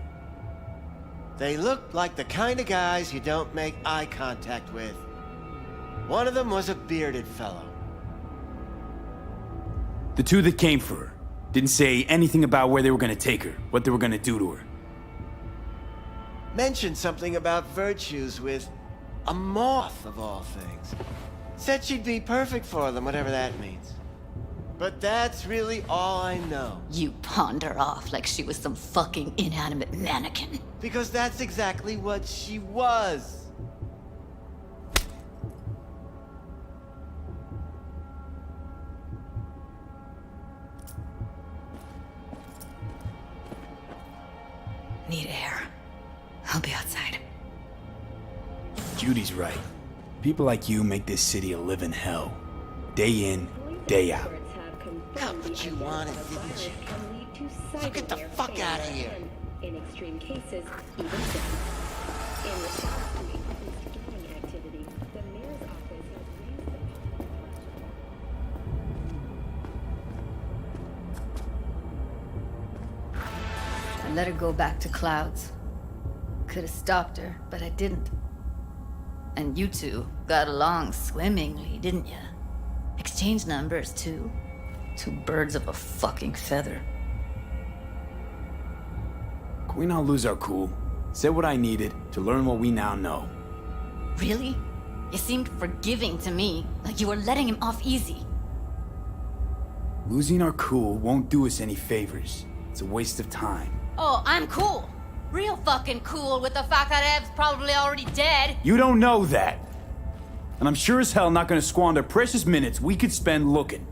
They look like the kind of guys you don't make eye contact with. One of them was a bearded fellow. The 2 that came for her didn't say anything about where they were gonna take her, what they were gonna do to her. Mentioned something about virtues with a moth, of all things. Said she'd be perfect for them, whatever that means. But that's really all I know. You pawned her off like she was some fucking inanimate mannequin. Because that's exactly what she was. Need air. I'll be outside. Judy's right. People like you make this city a living hell. Day in, day out. Got what you wanted, didn't you? So get the fuck out of here. In extreme cases, even death. In response to increased gang activity, the mayor's office has raised the... I let her go back to Clouds. Could have stopped her, but I didn't. And you 2 got along swimmingly, didn't ya? Exchanged numbers, too. 2 birds of a fucking feather. Can we not lose our cool? Said what I needed to learn what we now know. Really? You seemed forgiving to me, like you were letting him off easy. Losing our cool won't do us any favors. It's a waste of time. Oh, I'm cool. Real fucking cool with the fact that Ev's probably already dead. You don't know that. And I'm sure as hell not gonna squander precious minutes we could spend looking.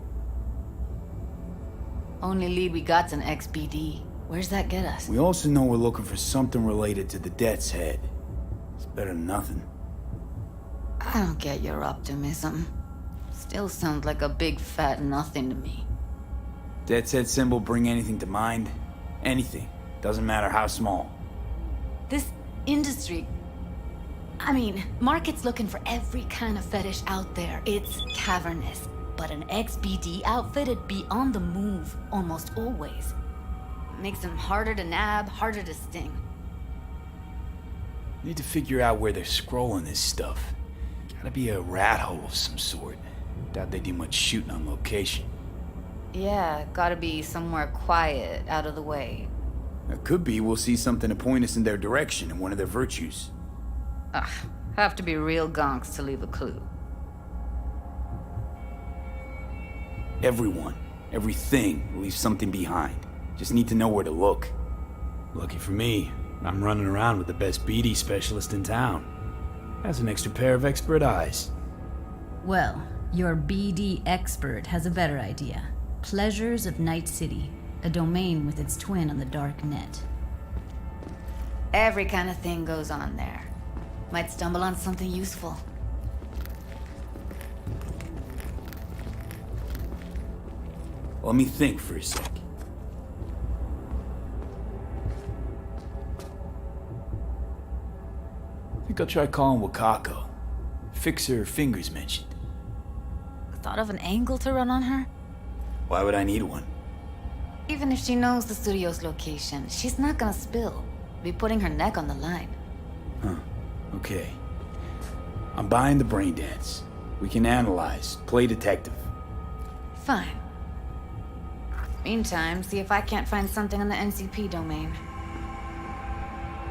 Only lead we got's an XBD. Where's that get us? We also know we're looking for something related to the Death's Head. It's better than nothing. I don't get your optimism. Still sounds like a big fat nothing to me. Death's Head symbol bring anything to mind? Anything. Doesn't matter how small. This industry... I mean, market's looking for every kind of fetish out there. It's cavernous. But an XBD outfit'd be on the move almost always. Makes them harder to nab, harder to sting. Need to figure out where they're scrolling this stuff. Gotta be a rat hole of some sort. Doubt they do much shooting on location. Yeah, gotta be somewhere quiet, out of the way. It could be we'll see something to point us in their direction in one of their virtues. Ugh, have to be real gonks to leave a clue. Everyone, everything leaves something behind. Just need to know where to look. Lucky for me, I'm running around with the best BD specialist in town. Has an extra pair of expert eyes. Well, your BD expert has a better idea. Pleasures of Night City, a domain with its twin on the dark net. Every kind of thing goes on there. Might stumble on something useful. Let me think for a sec. Think I'll try calling Wakako. Fix her fingers mentioned. Thought of an angle to run on her? Why would I need one? Even if she knows the studio's location, she's not gonna spill. Be putting her neck on the line. Huh. Okay. I'm buying the brain dance. We can analyze, play detective. Fine. Meantime, see if I can't find something on the NCP domain.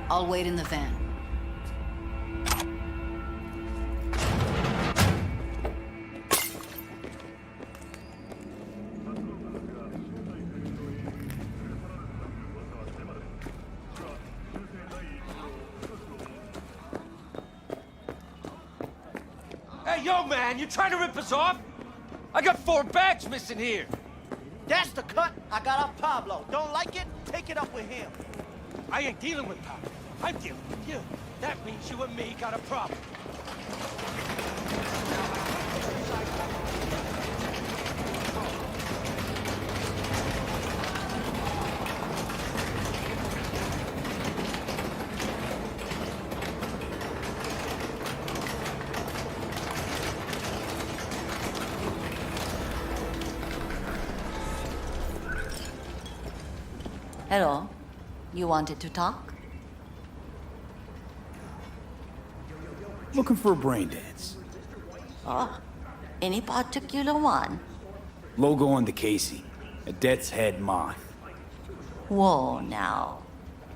I'll wait in the van. Hey, yo, man, you trying to rip us off? I got 4 bags missing here. That's the cut I got off Pablo. Don't like it? Take it up with him. I ain't dealing with Pablo. I'm dealing with you. That means you and me got a problem. Hello. You wanted to talk? Looking for a brain dance. Oh, any particular one? Logo on the casing. A Death's Head moth. Whoa, now.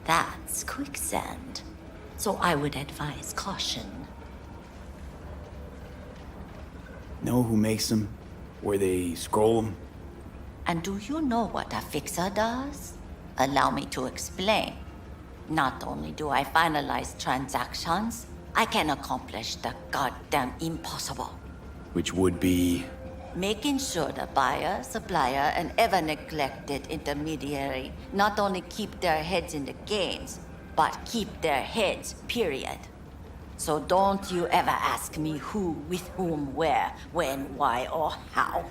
That's quicksand. So I would advise caution. Know who makes them? Where they scroll them? And do you know what a fixer does? Allow me to explain. Not only do I finalize transactions, I can accomplish the goddamn impossible. Which would be... Making sure the buyer, supplier, and ever-neglected intermediary not only keep their heads in the games, but keep their heads, period. So don't you ever ask me who, with whom, where, when, why, or how.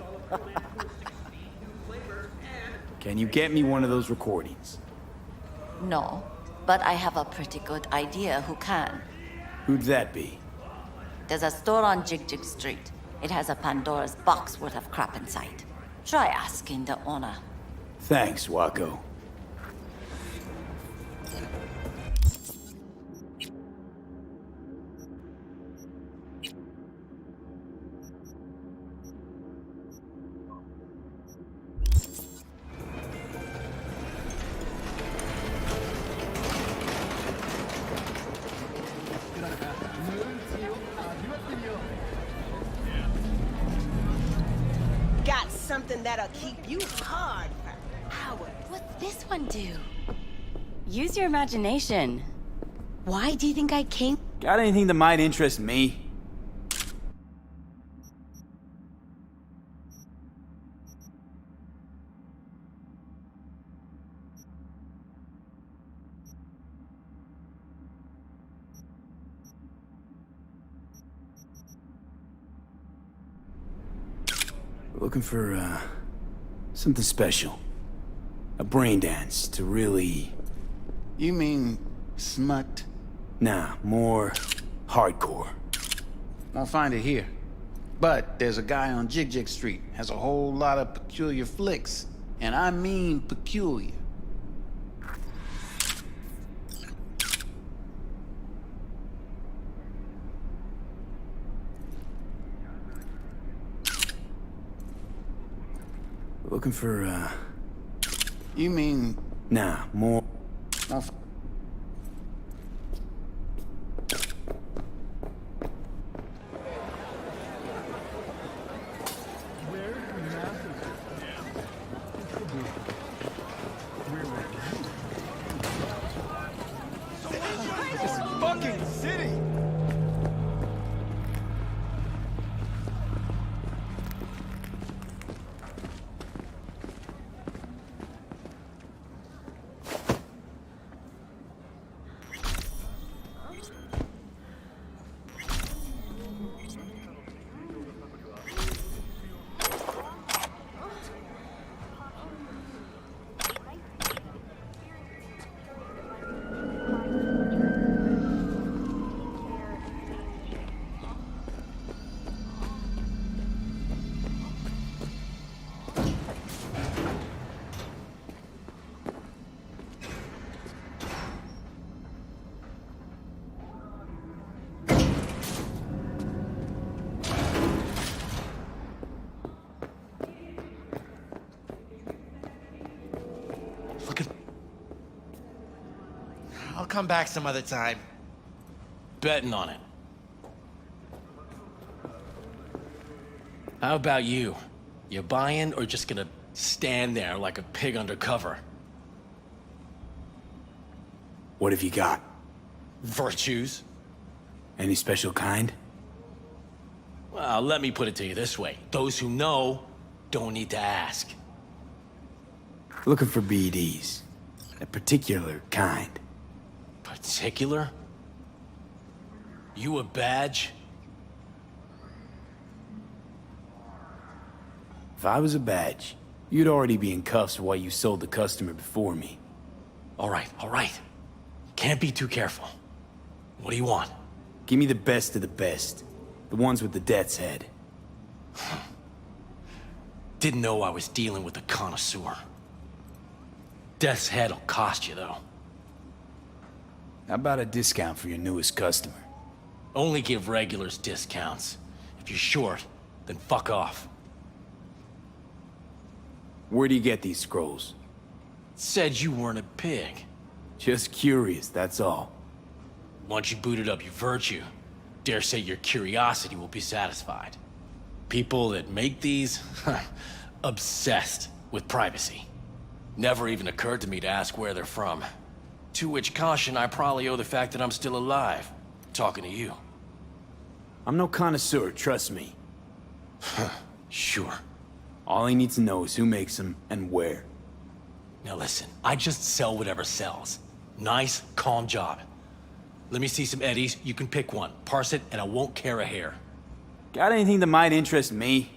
Can you get me one of those recordings? No, but I have a pretty good idea who can. Who'd that be? There's a store on Jig Jig Street. It has a Pandora's box worth of crap inside. Try asking the owner. Thanks, Wako. Got something that'll keep you hard for hours. What's this one do? Use your imagination. Why do you think I came? Got anything that might interest me? Looking for, something special. A brain dance to really... You mean smut? Nah, more hardcore. Won't find it here. But there's a guy on Jig Street, has a whole lot of peculiar flicks. And I mean peculiar. Looking for, You mean... Nah, more... Fucking city! I'll come back some other time. Betting on it. How about you? You buying or just gonna stand there like a pig undercover? What have you got? Virtues? Any special kind? Well, let me put it to you this way. Those who know don't need to ask. Looking for BDs. A particular kind. Particular? You a badge? If I was a badge, you'd already be in cuffs while you sold the customer before me. All right. Can't be too careful. What do you want? Give me the best of the best. The ones with the death's head. Didn't know I was dealing with a connoisseur. Death's head'll cost you, though. How about a discount for your newest customer? Only give regulars discounts. If you're short, then fuck off. Where do you get these scrolls? Said you weren't a pig. Just curious, that's all. Once you booted up your virtue, dare say your curiosity will be satisfied. People that make these, obsessed with privacy. Never even occurred to me to ask where they're from. To which caution I probably owe the fact that I'm still alive, talking to you. I'm no connoisseur, trust me. Sure. All I need to know is who makes them and where. Now listen, I just sell whatever sells. Nice, calm job. Let me see some eddies, you can pick one, parse it, and I won't care a hair. Got anything that might interest me?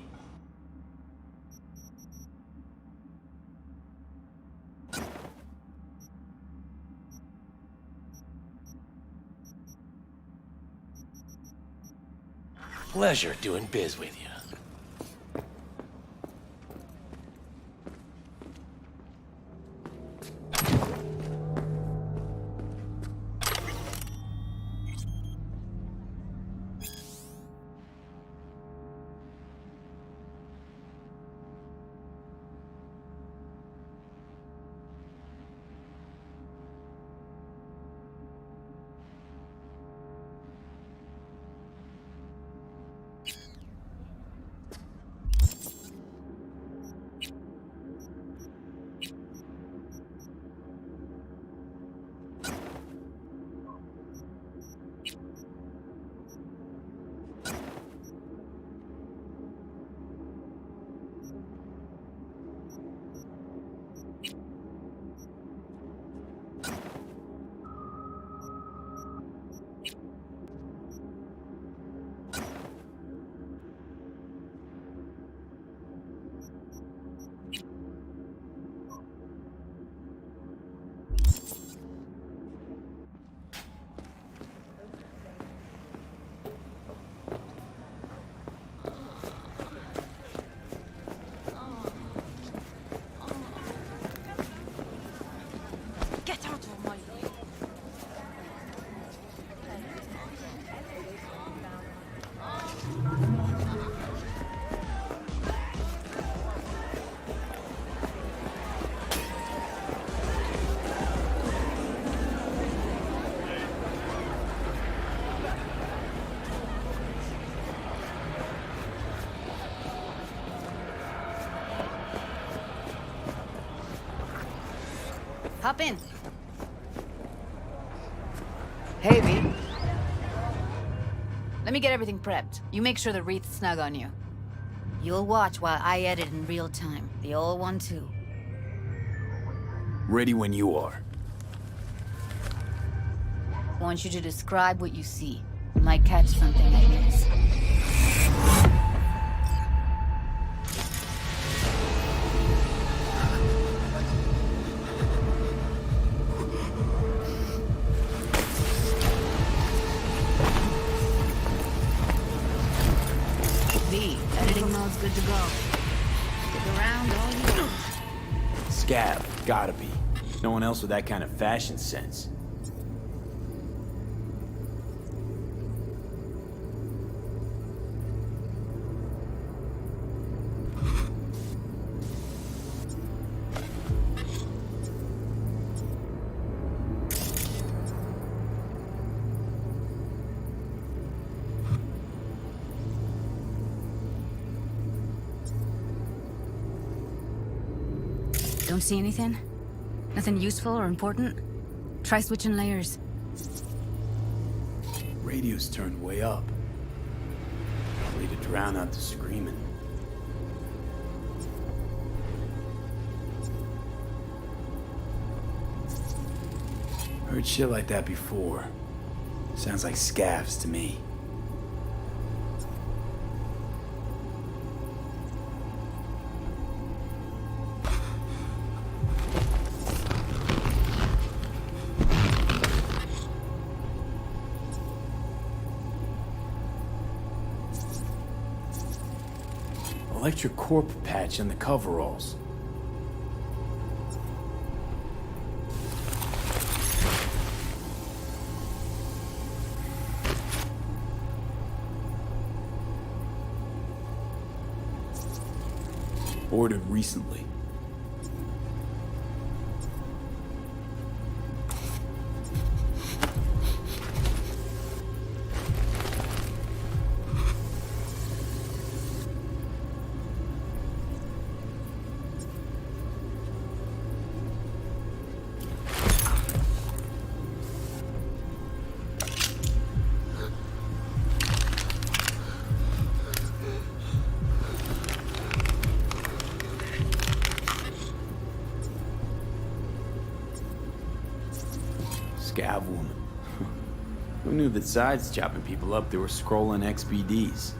Pleasure doing biz with you. Hop in. Hey, V. Let me get everything prepped. You make sure the wreath's snug on you. You'll watch while I edit in real time. The old one, too. Ready when you are. I want you to describe what you see. You might catch something I miss. V, editing mode's good to go. Stick around all you want. Scab, gotta be. No one else with that kind of fashion sense. Don't see anything? Nothing useful or important? Try switching layers. Radio's turned way up. Way to drown out the screaming. Heard shit like that before. Sounds like scavs to me. Electric corp patch on the coveralls. Ordered recently. Scav woman. Who knew that besides chopping people up, they were scrolling XBDs?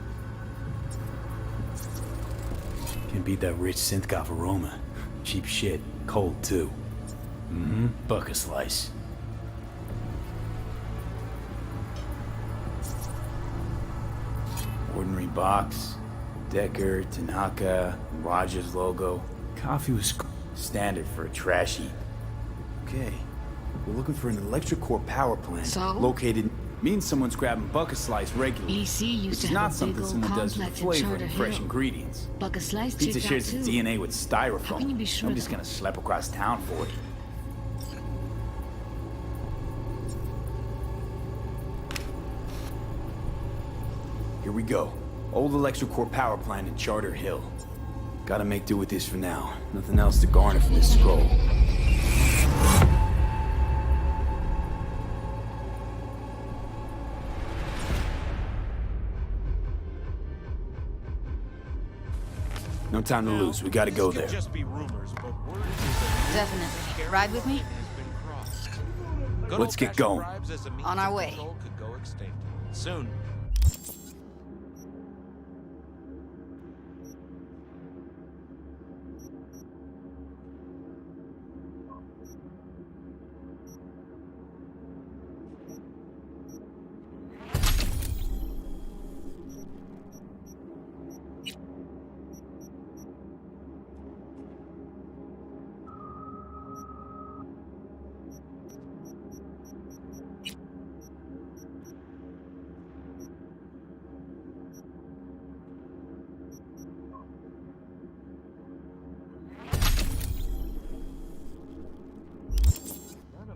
Can't beat that rich synth-goth aroma. Cheap shit. Cold, too. Mm-hmm. Buck a slice. Ordinary box. Decker, Tanaka, Rogers logo. Coffee was standard for a trash heap. Okay. We're looking for an electric core power plant located. Means someone's grabbing Buck a Slice regularly. EC used It's to not have a something big old someone does with complex in flavor Charter and fresh Hill. ingredients. Buck a Slice Pizza checked shares out its too. DNA with styrofoam. How can you be sure Nobody's though? gonna slap across town for it. Here we go. Old electric core power plant in Charter Hill. Gotta make do with this for now. Nothing else to garner from this scroll. No time to lose. We gotta go there. Just be rumors, but word is Definitely. Ride with me? Let's get going. On our way. Could go extinct soon.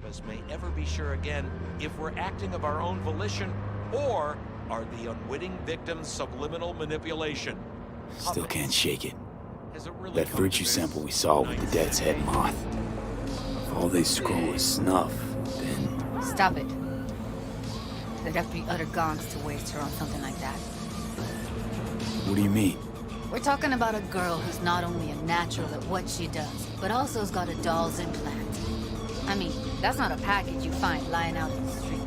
Us may ever be sure again if we're acting of our own volition or are the unwitting victims subliminal manipulation. Still can't shake it. Has it really That come virtue to this? sample we saw with the dead's head moth. If all they scroll is snuff, then... Stop it. There'd have to be utter gonks to waste her on something like that. What do you mean? We're talking about a girl who's not only a natural at what she does, but also has got a doll's implant. I mean, that's not a package you find lying out in the street.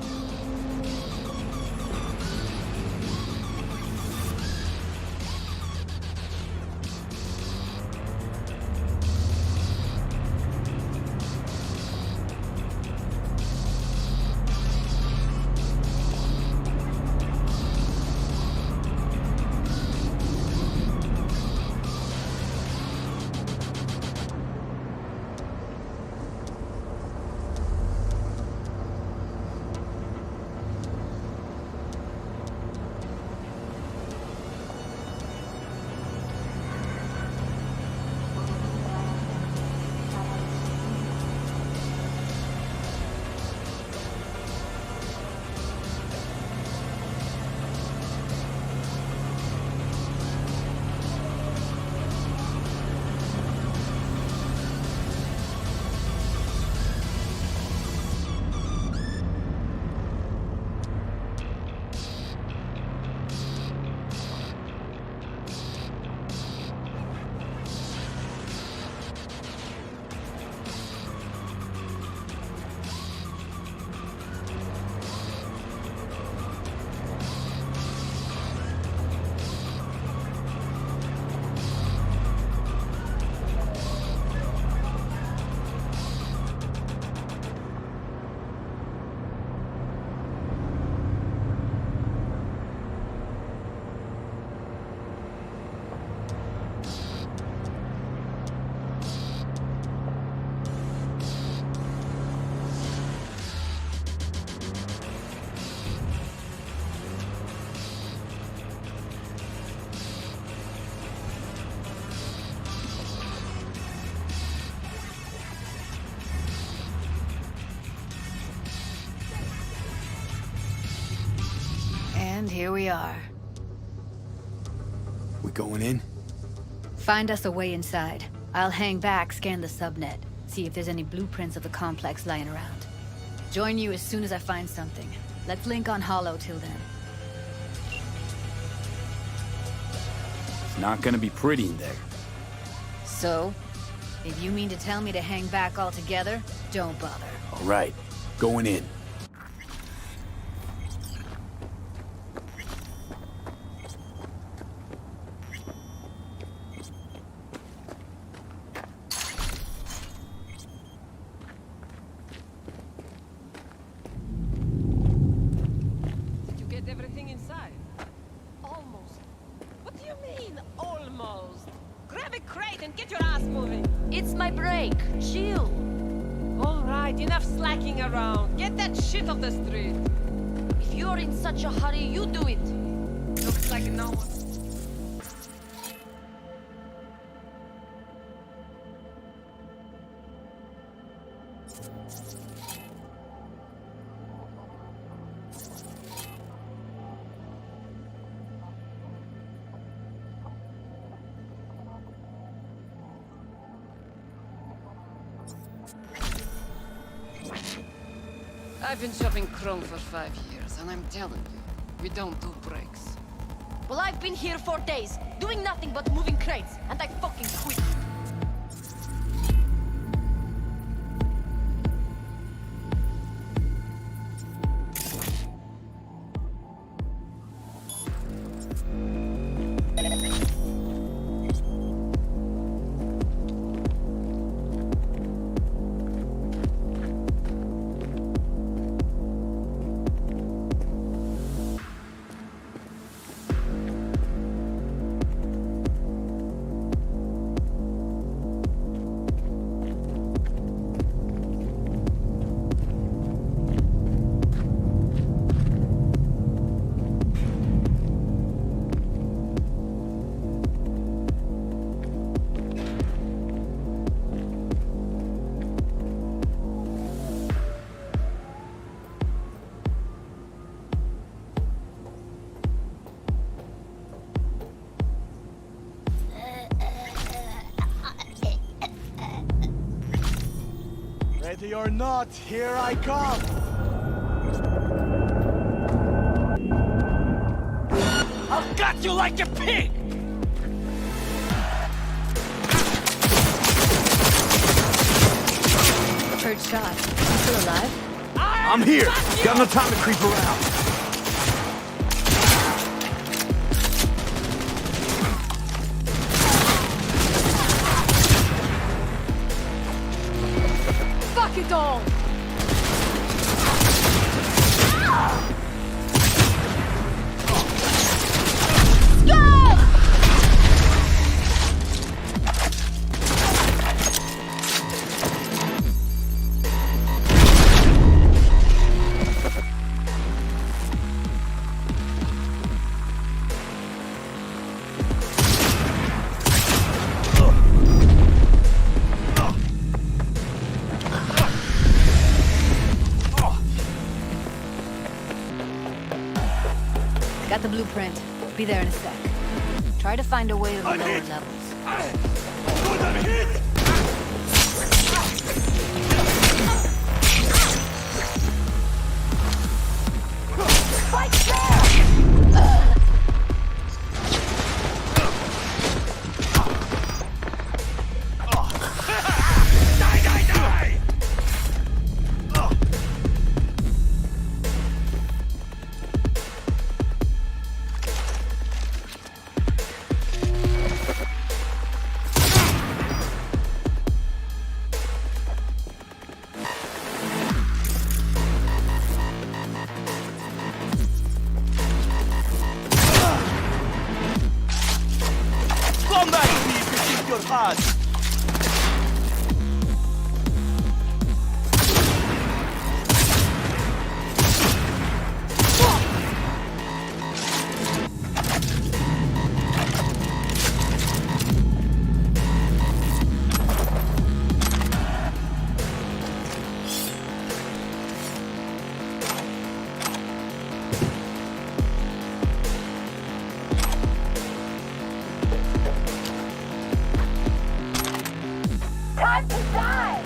And here we are. We going in? Find us a way inside. I'll hang back, scan the subnet, see if there's any blueprints of the complex lying around. Join you as soon as I find something. Let's link on Hollow till then. It's not gonna be pretty in there. So, if you mean to tell me to hang back altogether, don't bother. All right, going in. It's my break. Chill. All right, enough slacking around. Get that shit off the street. If you're in such a hurry, you do it. Looks like no one. I've been shopping Chrome for 5 years, and I'm telling you, we don't do breaks. Well, I've been here for days, doing nothing but moving crates, and I fucking quit. Ready or not, here I come. I'll gut you like a pig! Heard shot. You still alive? I'm here. Got no time to creep around. Fuck it all! Got the blueprint. Be there in a sec. Try to find a way to the lower levels. Come back to me if you think you're hard. Time to die!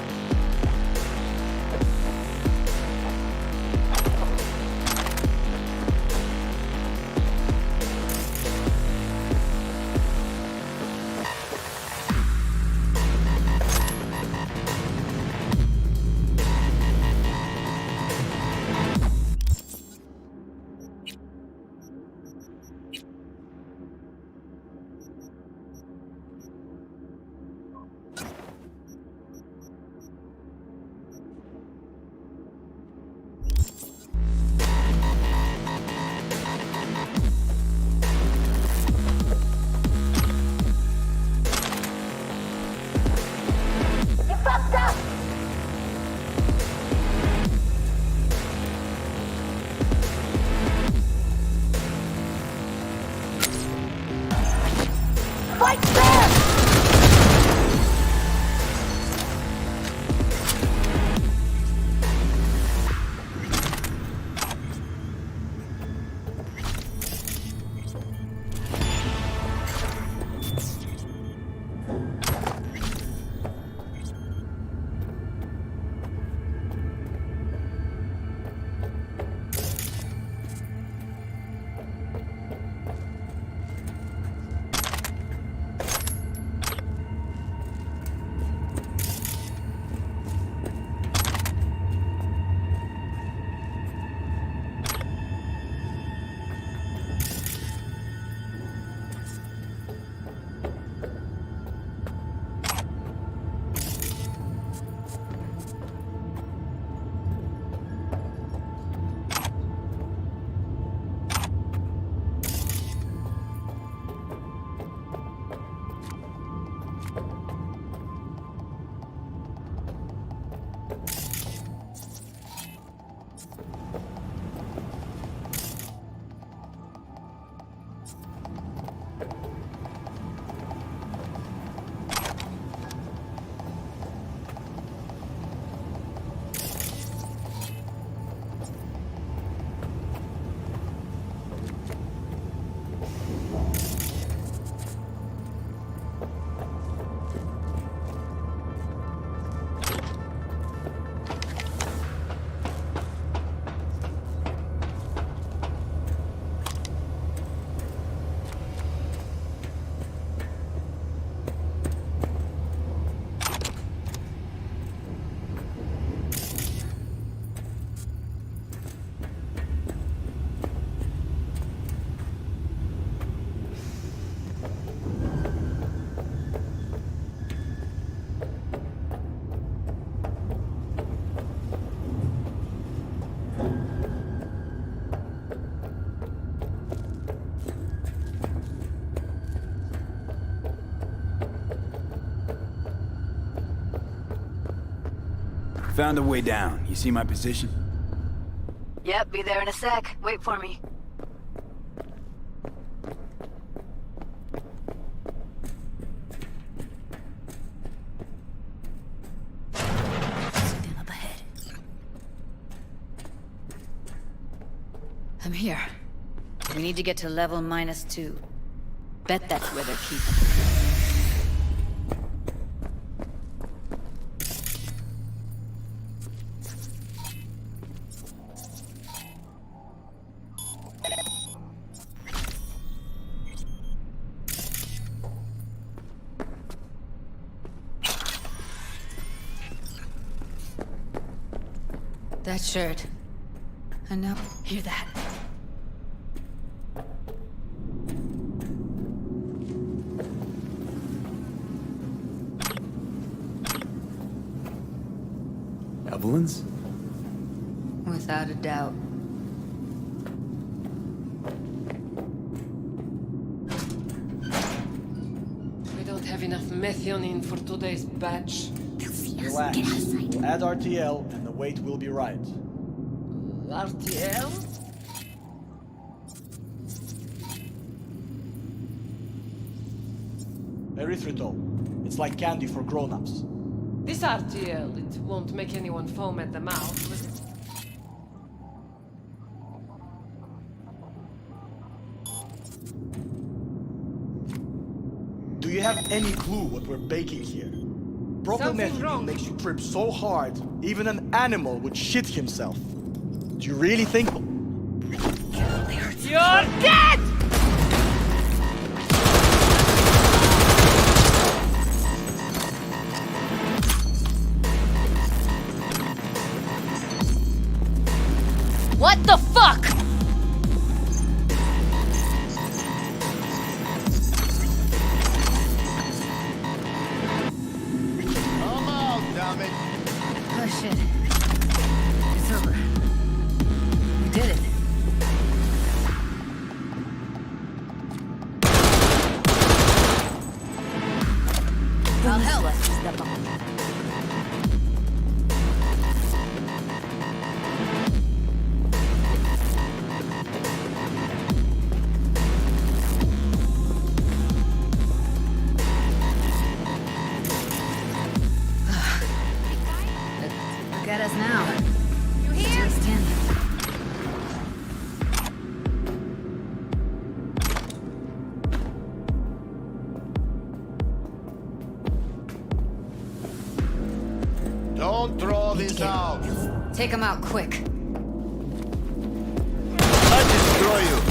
Found a way down. You see my position? Yep, be there in a sec. Wait for me. Something up ahead. I'm here. We need to get to level -2. Bet that's where they're keeping. That shirt. And now, hear that. Evelyn's? Without a doubt. We don't have enough methionine for today's batch. Relax. We'll add RTL and the weight will be right. RTL? Erythritol. It's like candy for grown-ups. This RTL, it won't make anyone foam at the mouth, will it? Do you have any clue what we're baking here? Propylmethylene makes you trip so hard, even an animal would shit himself. Do you really think... You're dead! What the fuck? Come on, damn it. Oh shit. It's over. We did it. I'll help. Step up. Look at us now. You here? Still standing. Don't throw this out. Take him out quick. I'll destroy you.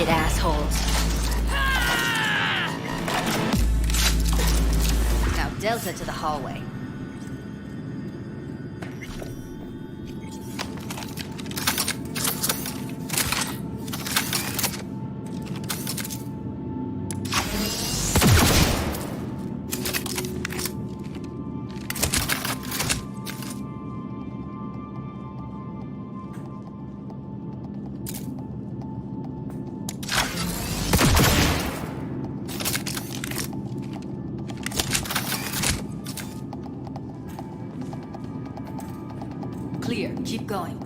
it, assholes. Now Delta to the hallway. Clear. Keep going.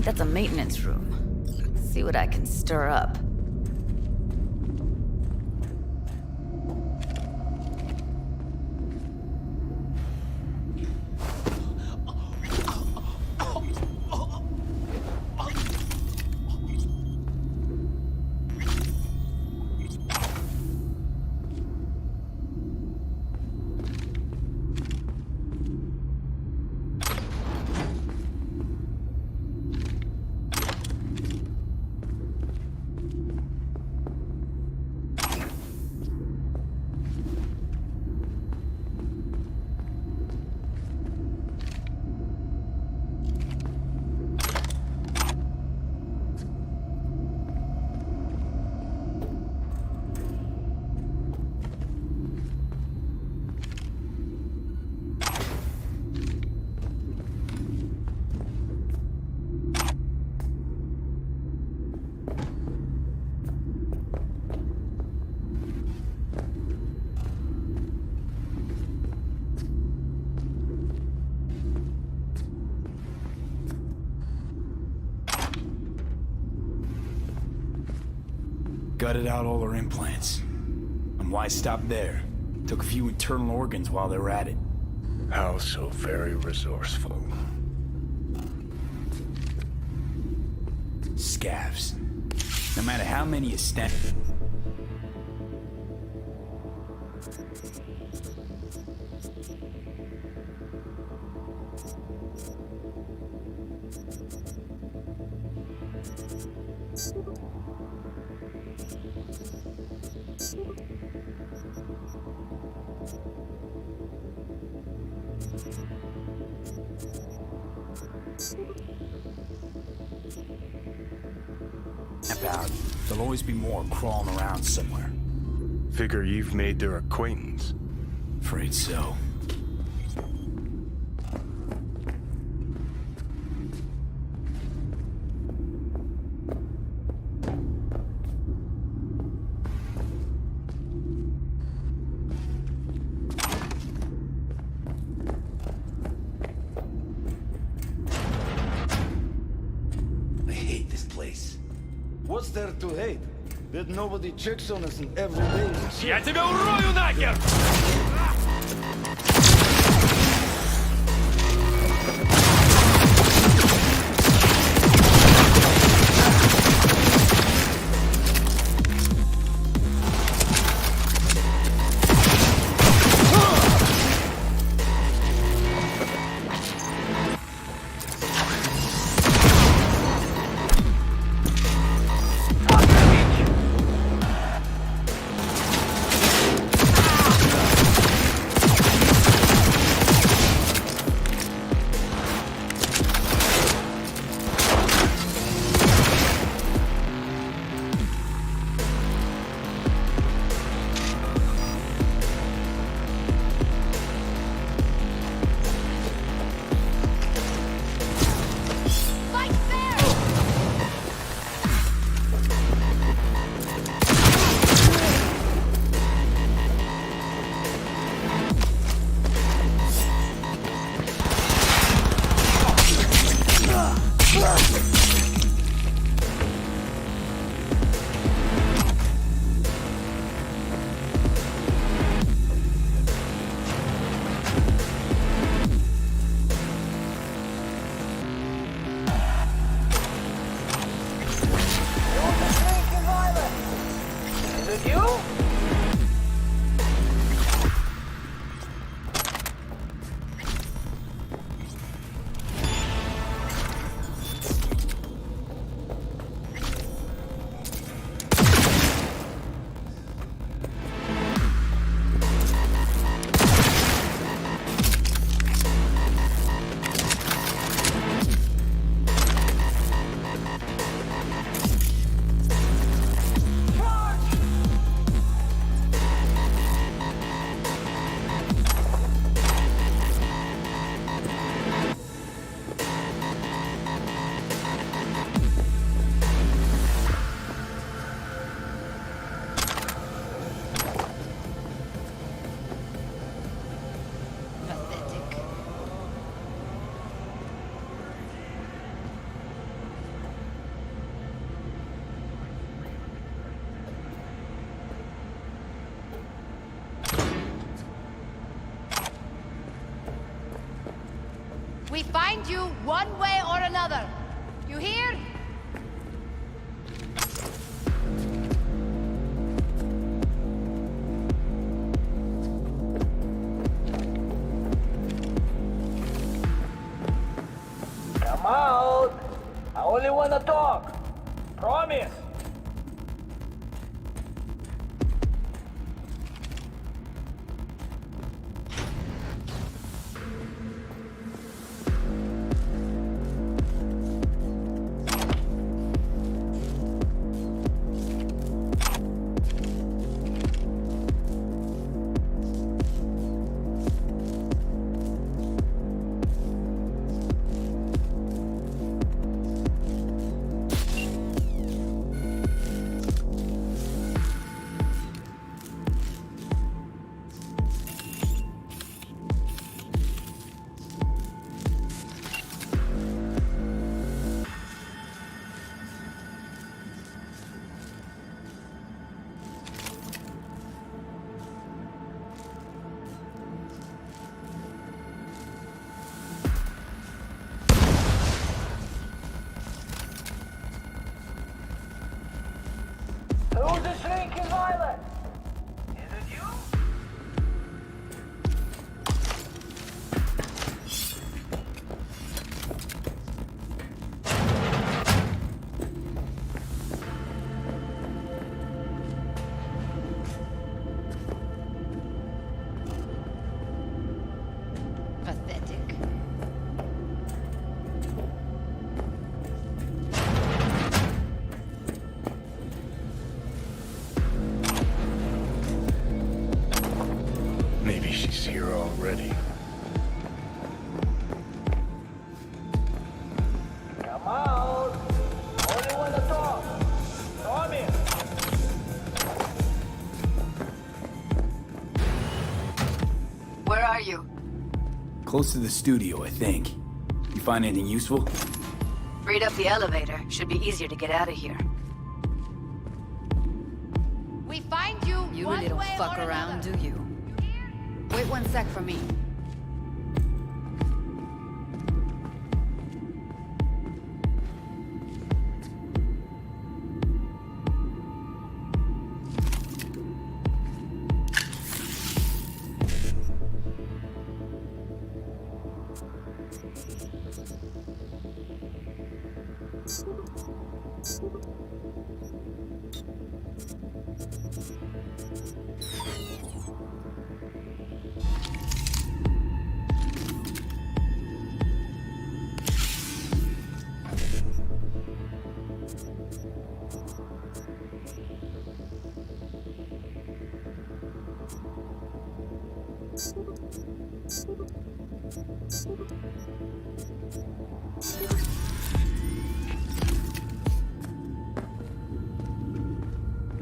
That's a maintenance room. See what I can stir up. Gutted out all her implants. And why stop there? Took a few internal organs while they were at it. How so very resourceful. Scavs. No matter how many you stand. About, there'll always be more crawling around somewhere. Figure you've made their acquaintance. Afraid so. I hate this place. What's there to hate? That nobody checks on us and every day is a shit. Я тебя урою нахер! We find you one way or another. You hear? Come out! I only wanna talk. Promise. already. Come out! Only one to talk! Come in! Where are you? Close to the studio, I think. You find anything useful? Freed up the elevator. Should be easier to get out of here. We find you. You one really don't way fuck or around, another. do you? Wait 1 sec for me.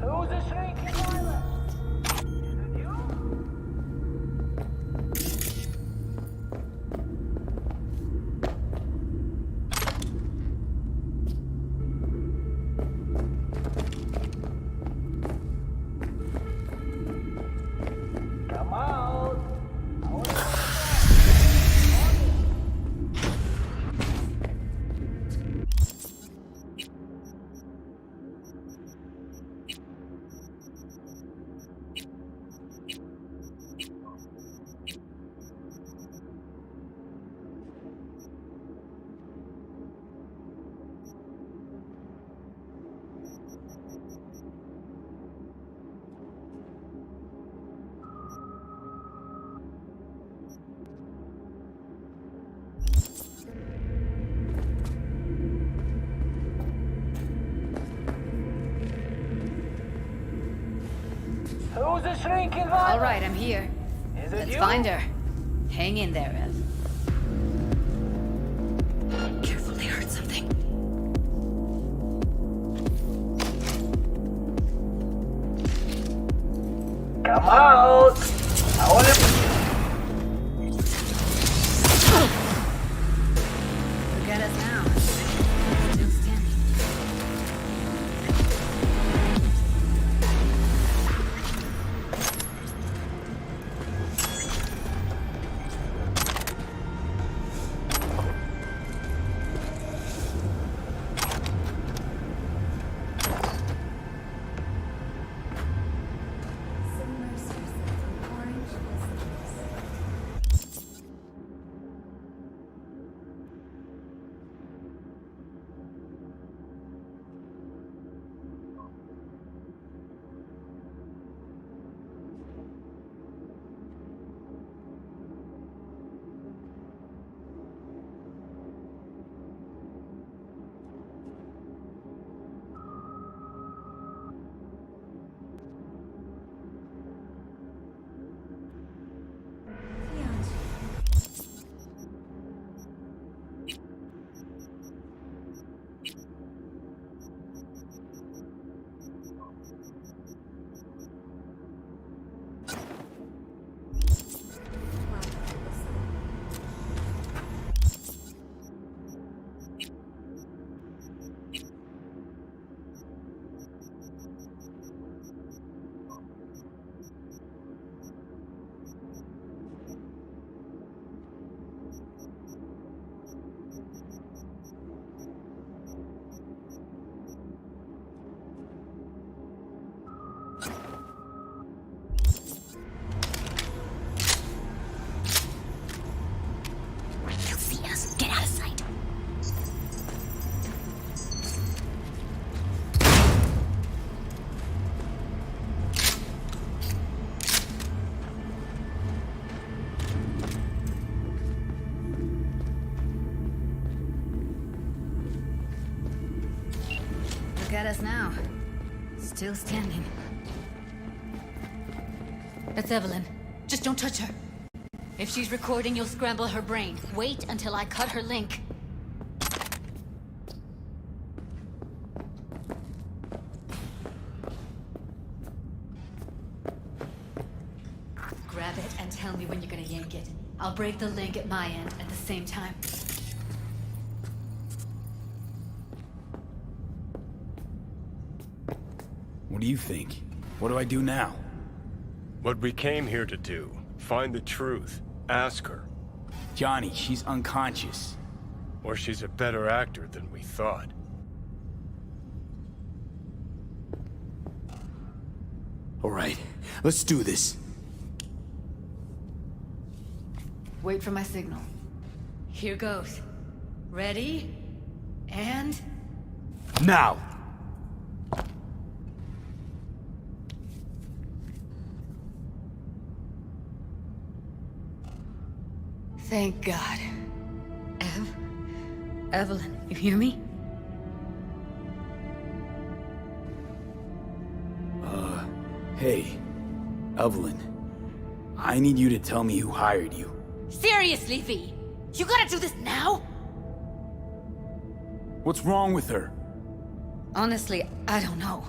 Who's the shrinking violet? Is it you? Come out! Who's the shrinking violet? All right, I'm here. Is it Let's you? find her. Hang in there, Ev. Careful, they heard something. Come out! I wanna... Look at us now. Still standing. Look at us now. Still standing. That's Evelyn. Just don't touch her. If she's recording, you'll scramble her brain. Wait until I cut her link. Grab it and tell me when you're gonna yank it. I'll break the link at my end at the same time. What do you think? What do I do now? What we came here to do. Find the truth. Ask her. Johnny, she's unconscious. Or she's a better actor than we thought. All right, let's do this. Wait for my signal. Here goes. Ready? And... Now! Thank God. Evelyn, you hear me? Hey, Evelyn. I need you to tell me who hired you. Seriously, V? You gotta do this now? What's wrong with her? Honestly, I don't know.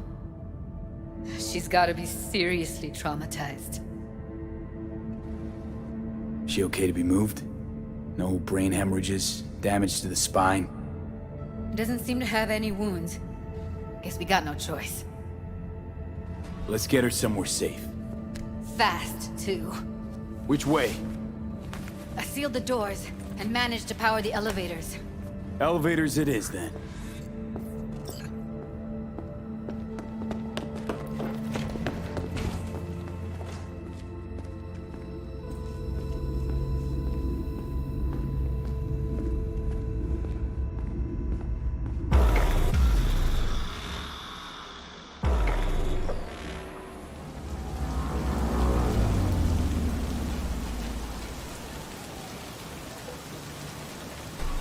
She's gotta be seriously traumatized. She okay to be moved? No brain hemorrhages, damage to the spine? Doesn't seem to have any wounds. Guess we got no choice. Let's get her somewhere safe. Fast, too. Which way? I sealed the doors and managed to power the elevators. Elevators it is, then.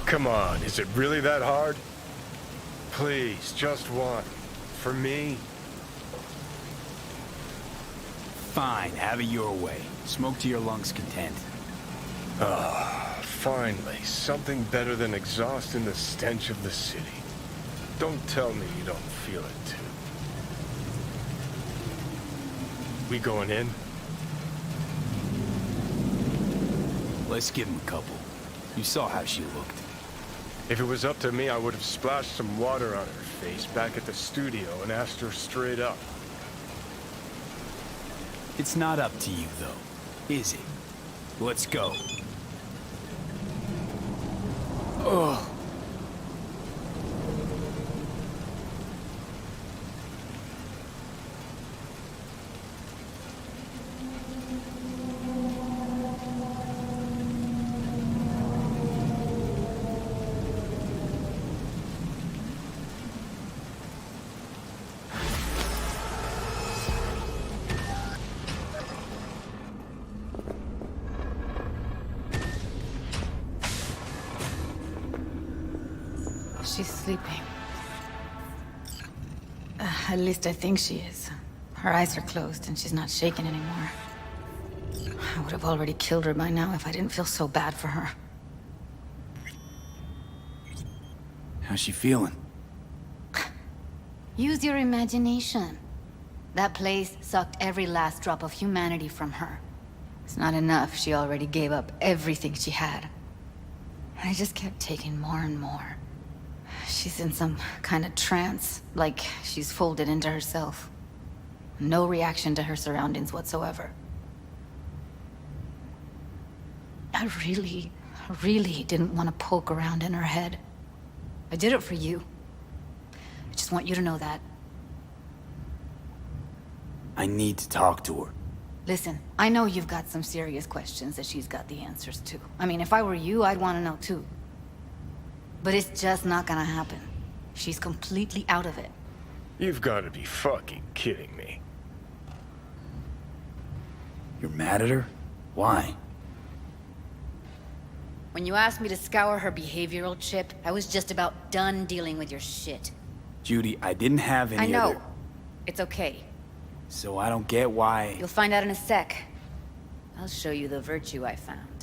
Come on, is it really that hard? Please, just one. For me? Fine, have it your way. Smoke to your lungs' content. Ah, finally, something better than exhaust in the stench of the city. Don't tell me you don't feel it, too. We going in? Let's give him a couple. You saw how she looked. If it was up to me, I would have splashed some water on her face back at the studio and asked her straight up. It's not up to you, though, is it? Let's go. Ugh. She's sleeping. At least I think she is. Her eyes are closed and she's not shaking anymore. I would have already killed her by now if I didn't feel so bad for her. How's she feeling? Use your imagination. That place sucked every last drop of humanity from her. It's not enough. She already gave up everything she had. I just kept taking more and more. She's in some kind of trance, like she's folded into herself. No reaction to her surroundings whatsoever. I really didn't want to poke around in her head. I did it for you. I just want you to know that. I need to talk to her. Listen, I know you've got some serious questions that she's got the answers to. I mean, if I were you, I'd want to know too. But it's just not gonna happen. She's completely out of it. You've got to be fucking kidding me. You're mad at her? Why? When you asked me to scour her behavioral chip, I was just about done dealing with your shit. Judy, I didn't have any I know. other... It's okay. So I don't get why... You'll find out in a sec. I'll show you the virtue I found.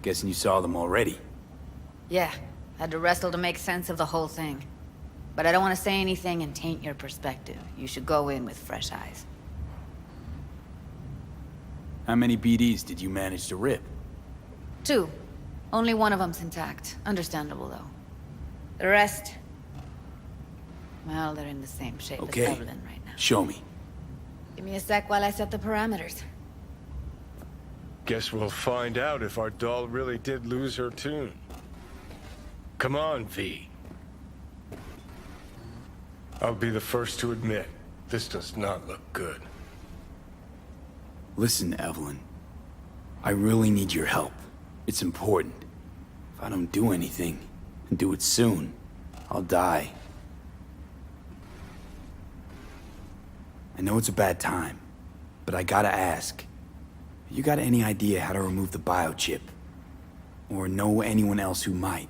Guessing you saw them already. Yeah, had to wrestle to make sense of the whole thing. But I don't want to say anything and taint your perspective. You should go in with fresh eyes. How many BDs did you manage to rip? 2. Only one of them's intact. Understandable, though. The rest... well, they're in the same shape Okay. as Evelyn right now. Show me. Give me a sec while I set the parameters. Guess we'll find out if our doll really did lose her tune. Come on, V. I'll be the first to admit, this does not look good. Listen, Evelyn. I really need your help. It's important. If I don't do anything, and do it soon, I'll die. I know it's a bad time, but I gotta ask. You got any idea how to remove the biochip? Or know anyone else who might?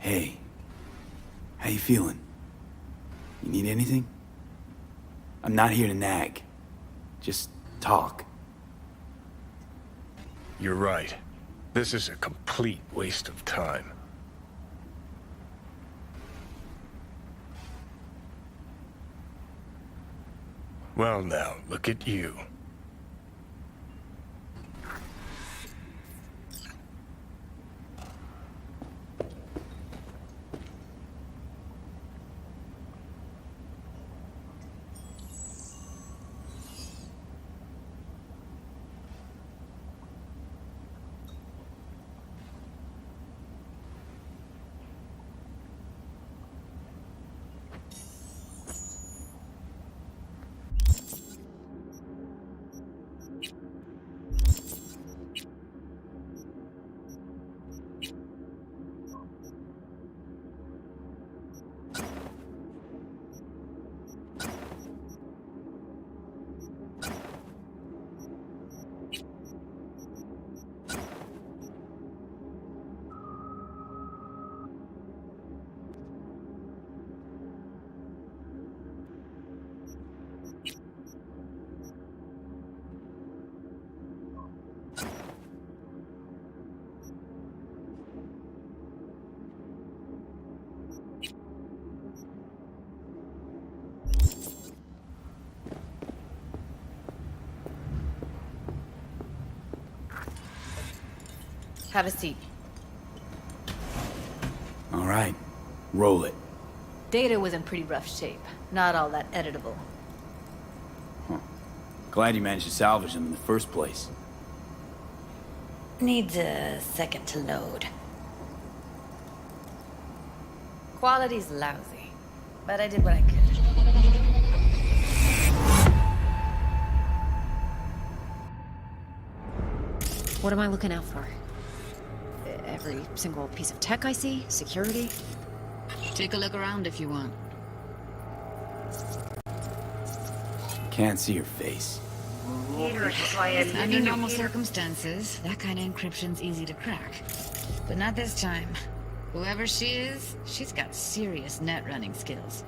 Hey, how you feeling? You need anything? I'm not here to nag. Just talk. You're right. This is a complete waste of time. Well now, look at you. Have a seat. All right, roll it. Data was in pretty rough shape. Not all that editable. Huh. Glad you managed to salvage them in the first place. Needs a second to load. Quality's lousy, but I did what I could. What am I looking out for? Every single piece of tech I see? Security? Take a look around if you want. Can't see your face. Under normal circumstances, that kind of encryption's easy to crack. But not this time. Whoever she is, she's got serious net running skills.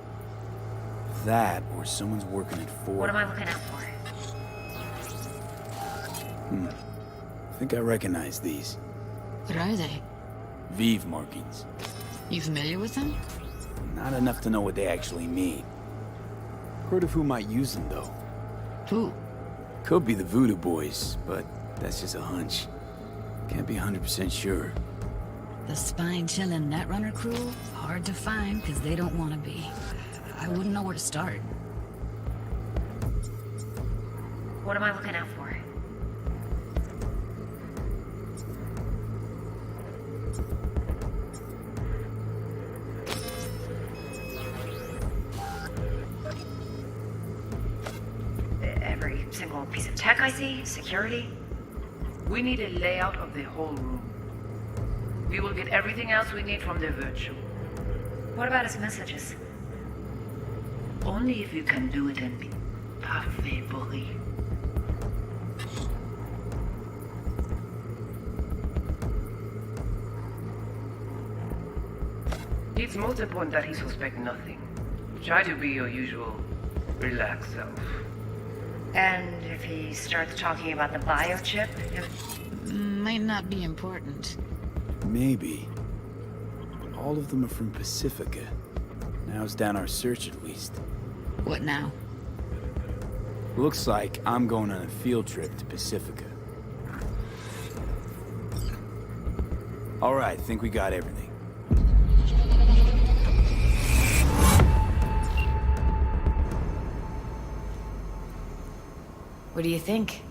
That, or someone's working at Ford. What am I looking out for? I think I recognize these. What are they? Vive markings. You familiar with them? Not enough to know what they actually mean. Heard of who might use them, though. Who? Could be the Voodoo Boys, but that's just a hunch. Can't be 100% sure. The spine-chilling Netrunner crew? Hard to find, because they don't want to be. I wouldn't know where to start. What am I looking out for? Every single piece of tech I see? Security? We need a layout of the whole room. We will get everything else we need from the virtual. What about his messages? Only if you can do it and be parfait bourré. It's most important that he suspect nothing. Try to be your usual relaxed self. And if he starts talking about the biochip, Might not be important. Maybe. All of them are from Pacifica. Narrows down our search at least. What now? Looks like I'm going on a field trip to Pacifica. All right, think we got everything. What do you think?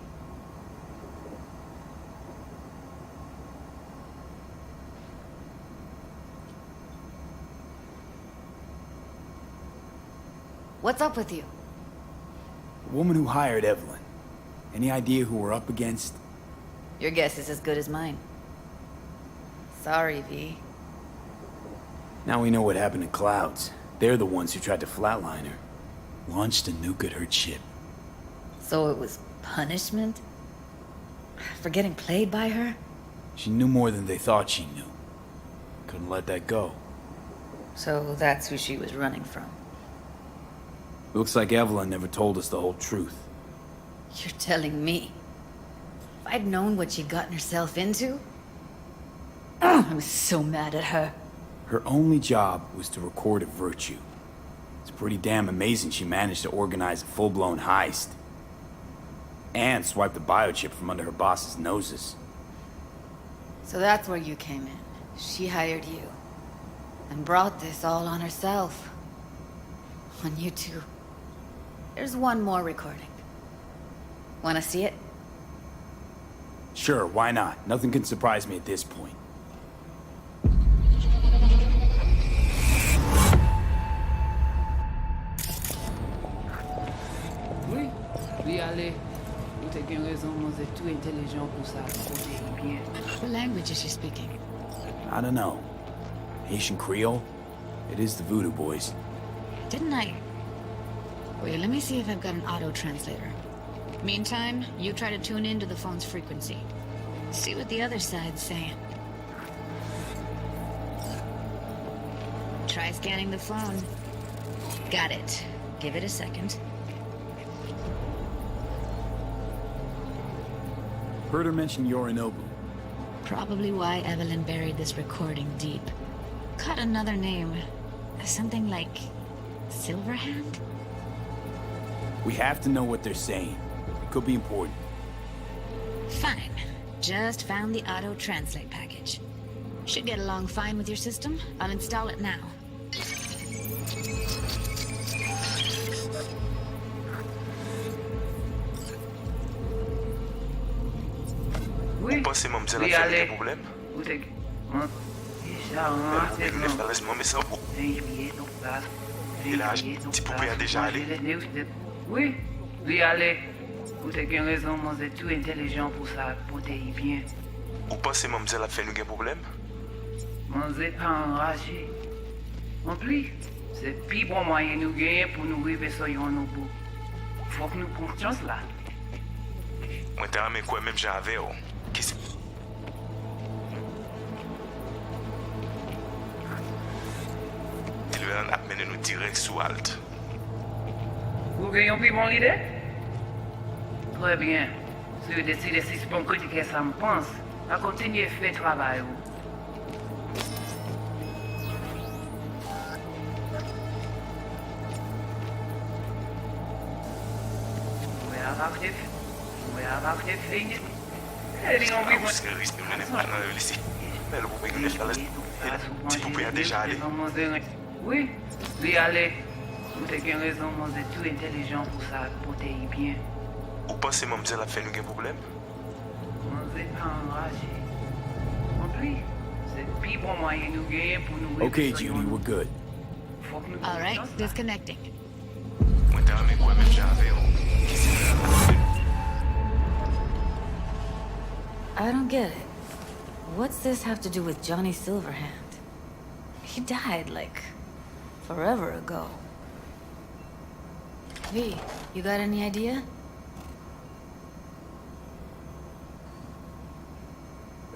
What's up with you? The woman who hired Evelyn. Any idea who we're up against? Your guess is as good as mine. Sorry, V. Now we know what happened to Clouds. They're the ones who tried to flatline her. Launched a nuke at her ship. So it was punishment? For getting played by her? She knew more than they thought she knew. Couldn't let that go. So that's who she was running from. Looks like Evelyn never told us the whole truth. You're telling me? If I'd known what she'd gotten herself into, I'm so mad at her. Her only job was to record a virtue. It's pretty damn amazing she managed to organize a full-blown heist. And swipe the biochip from under her boss's noses. So that's where you came in. She hired you. And brought this all on herself. On you two. There's one more recording. Wanna see it? Sure, why not? Nothing can surprise me at this point. Oui, oui, allez. Vous avez raison, vous êtes tout intelligent pour ça. Bien. What language is she speaking? I don't know. Haitian Creole? It is the Voodoo Boys. Didn't I? Wait, let me see if I've got an auto-translator. Meantime, you try to tune into the phone's frequency. See what the other side's saying. Try scanning the phone. Got it. Give it a second. Heard her mention Yorinobu. Probably why Evelyn buried this recording deep. Caught another name. Something like... Silverhand? We have to know what they're saying. It could be important. Fine. Just found the auto-translate package. Should get along fine with your system. I'll install it now. Vous pensez mademoiselle a fait des problèmes? Laisse-moi mais ça vous. Et là, petit poupée a déjà allé. Oui, oui, allez. Vous avez raison, vous êtes tout intelligent pour ça, pour te y bien. Vous pensez mademoiselle a fait nous un problème? Vous n'êtes pas enragé. En plus, c'est le plus bon moyen de nous gagner pour nous arriver sur nos bouts. Faut que nous prenions chance là. Moi, t'as aimé quoi même j'avais, oh. Qu'est-ce que... Il va amener nous direct sous halte. Vous gagnez plus mon idée? Très bien. Si vous décidez si c'est bon côté que ça me pense, à continuer à faire le travail. Petit poupée a déjà allé. Oui, oui, allez. Vous avez raison, vous êtes tout intelligent pour ça, pour te y bien. Vous pensez mademoiselle a fait nous un problème? Vous n'êtes pas enragé. En plus, c'est le plus bon moyen de nous gagner pour nous... Okay, Judy, we're good. All right, disconnecting. Moi, t'as aimé quoi même j'avais, oh. I don't get it. What's this have to do with Johnny Silverhand? He died, like, forever ago. V, you got any idea?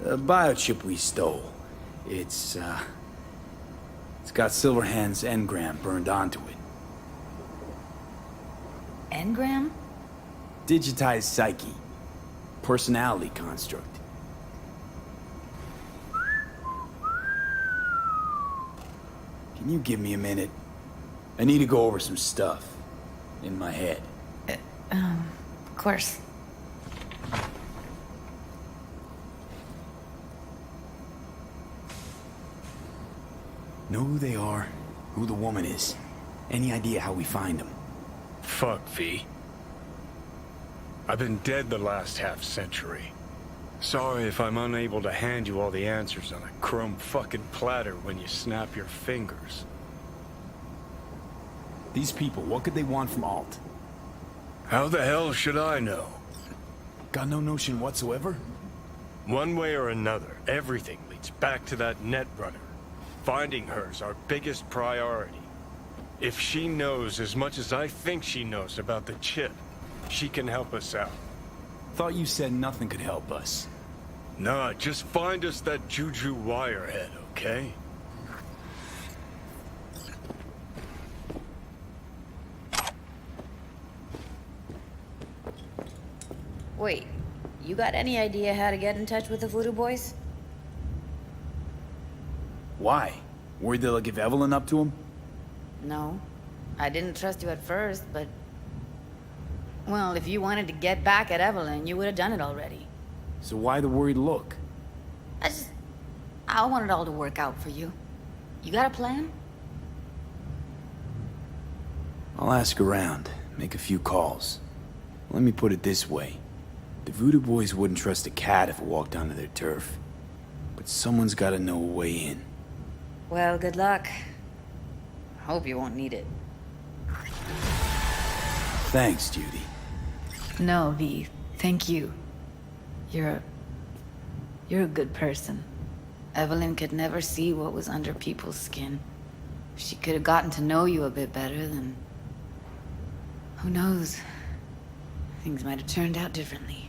The biochip we stole. It's got Silverhand's engram burned onto it. Engram? Digitized psyche. Personality construct. Can you give me a minute? I need to go over some stuff. In my head. Of course. Know who they are, who the woman is. Any idea how we find them? Fuck, V. I've been dead the last half-century. Sorry if I'm unable to hand you all the answers on a chrome fucking platter when you snap your fingers. These people, what could they want from Alt? How the hell should I know? Got no notion whatsoever? One way or another, everything leads back to that netrunner. Finding her's our biggest priority. If she knows as much as I think she knows about the chip, she can help us out. Thought you said nothing could help us. Nah, just find us that Juju wirehead, okay? Wait, you got any idea how to get in touch with the Voodoo Boys? Why? Worried they'll give Evelyn up to him? No. I didn't trust you at first, but... Well, if you wanted to get back at Evelyn, you would have done it already. So why the worried look? I want it all to work out for you. You got a plan? I'll ask around, make a few calls. Let me put it this way. The Voodoo Boys wouldn't trust a cat if it walked onto their turf. But someone's gotta know a way in. Well, good luck. Hope you won't need it. Thanks, Judy. No, V. Thank you. You're a good person. Evelyn could never see what was under people's skin. If she could have gotten to know you a bit better, then... Who knows? Things might have turned out differently.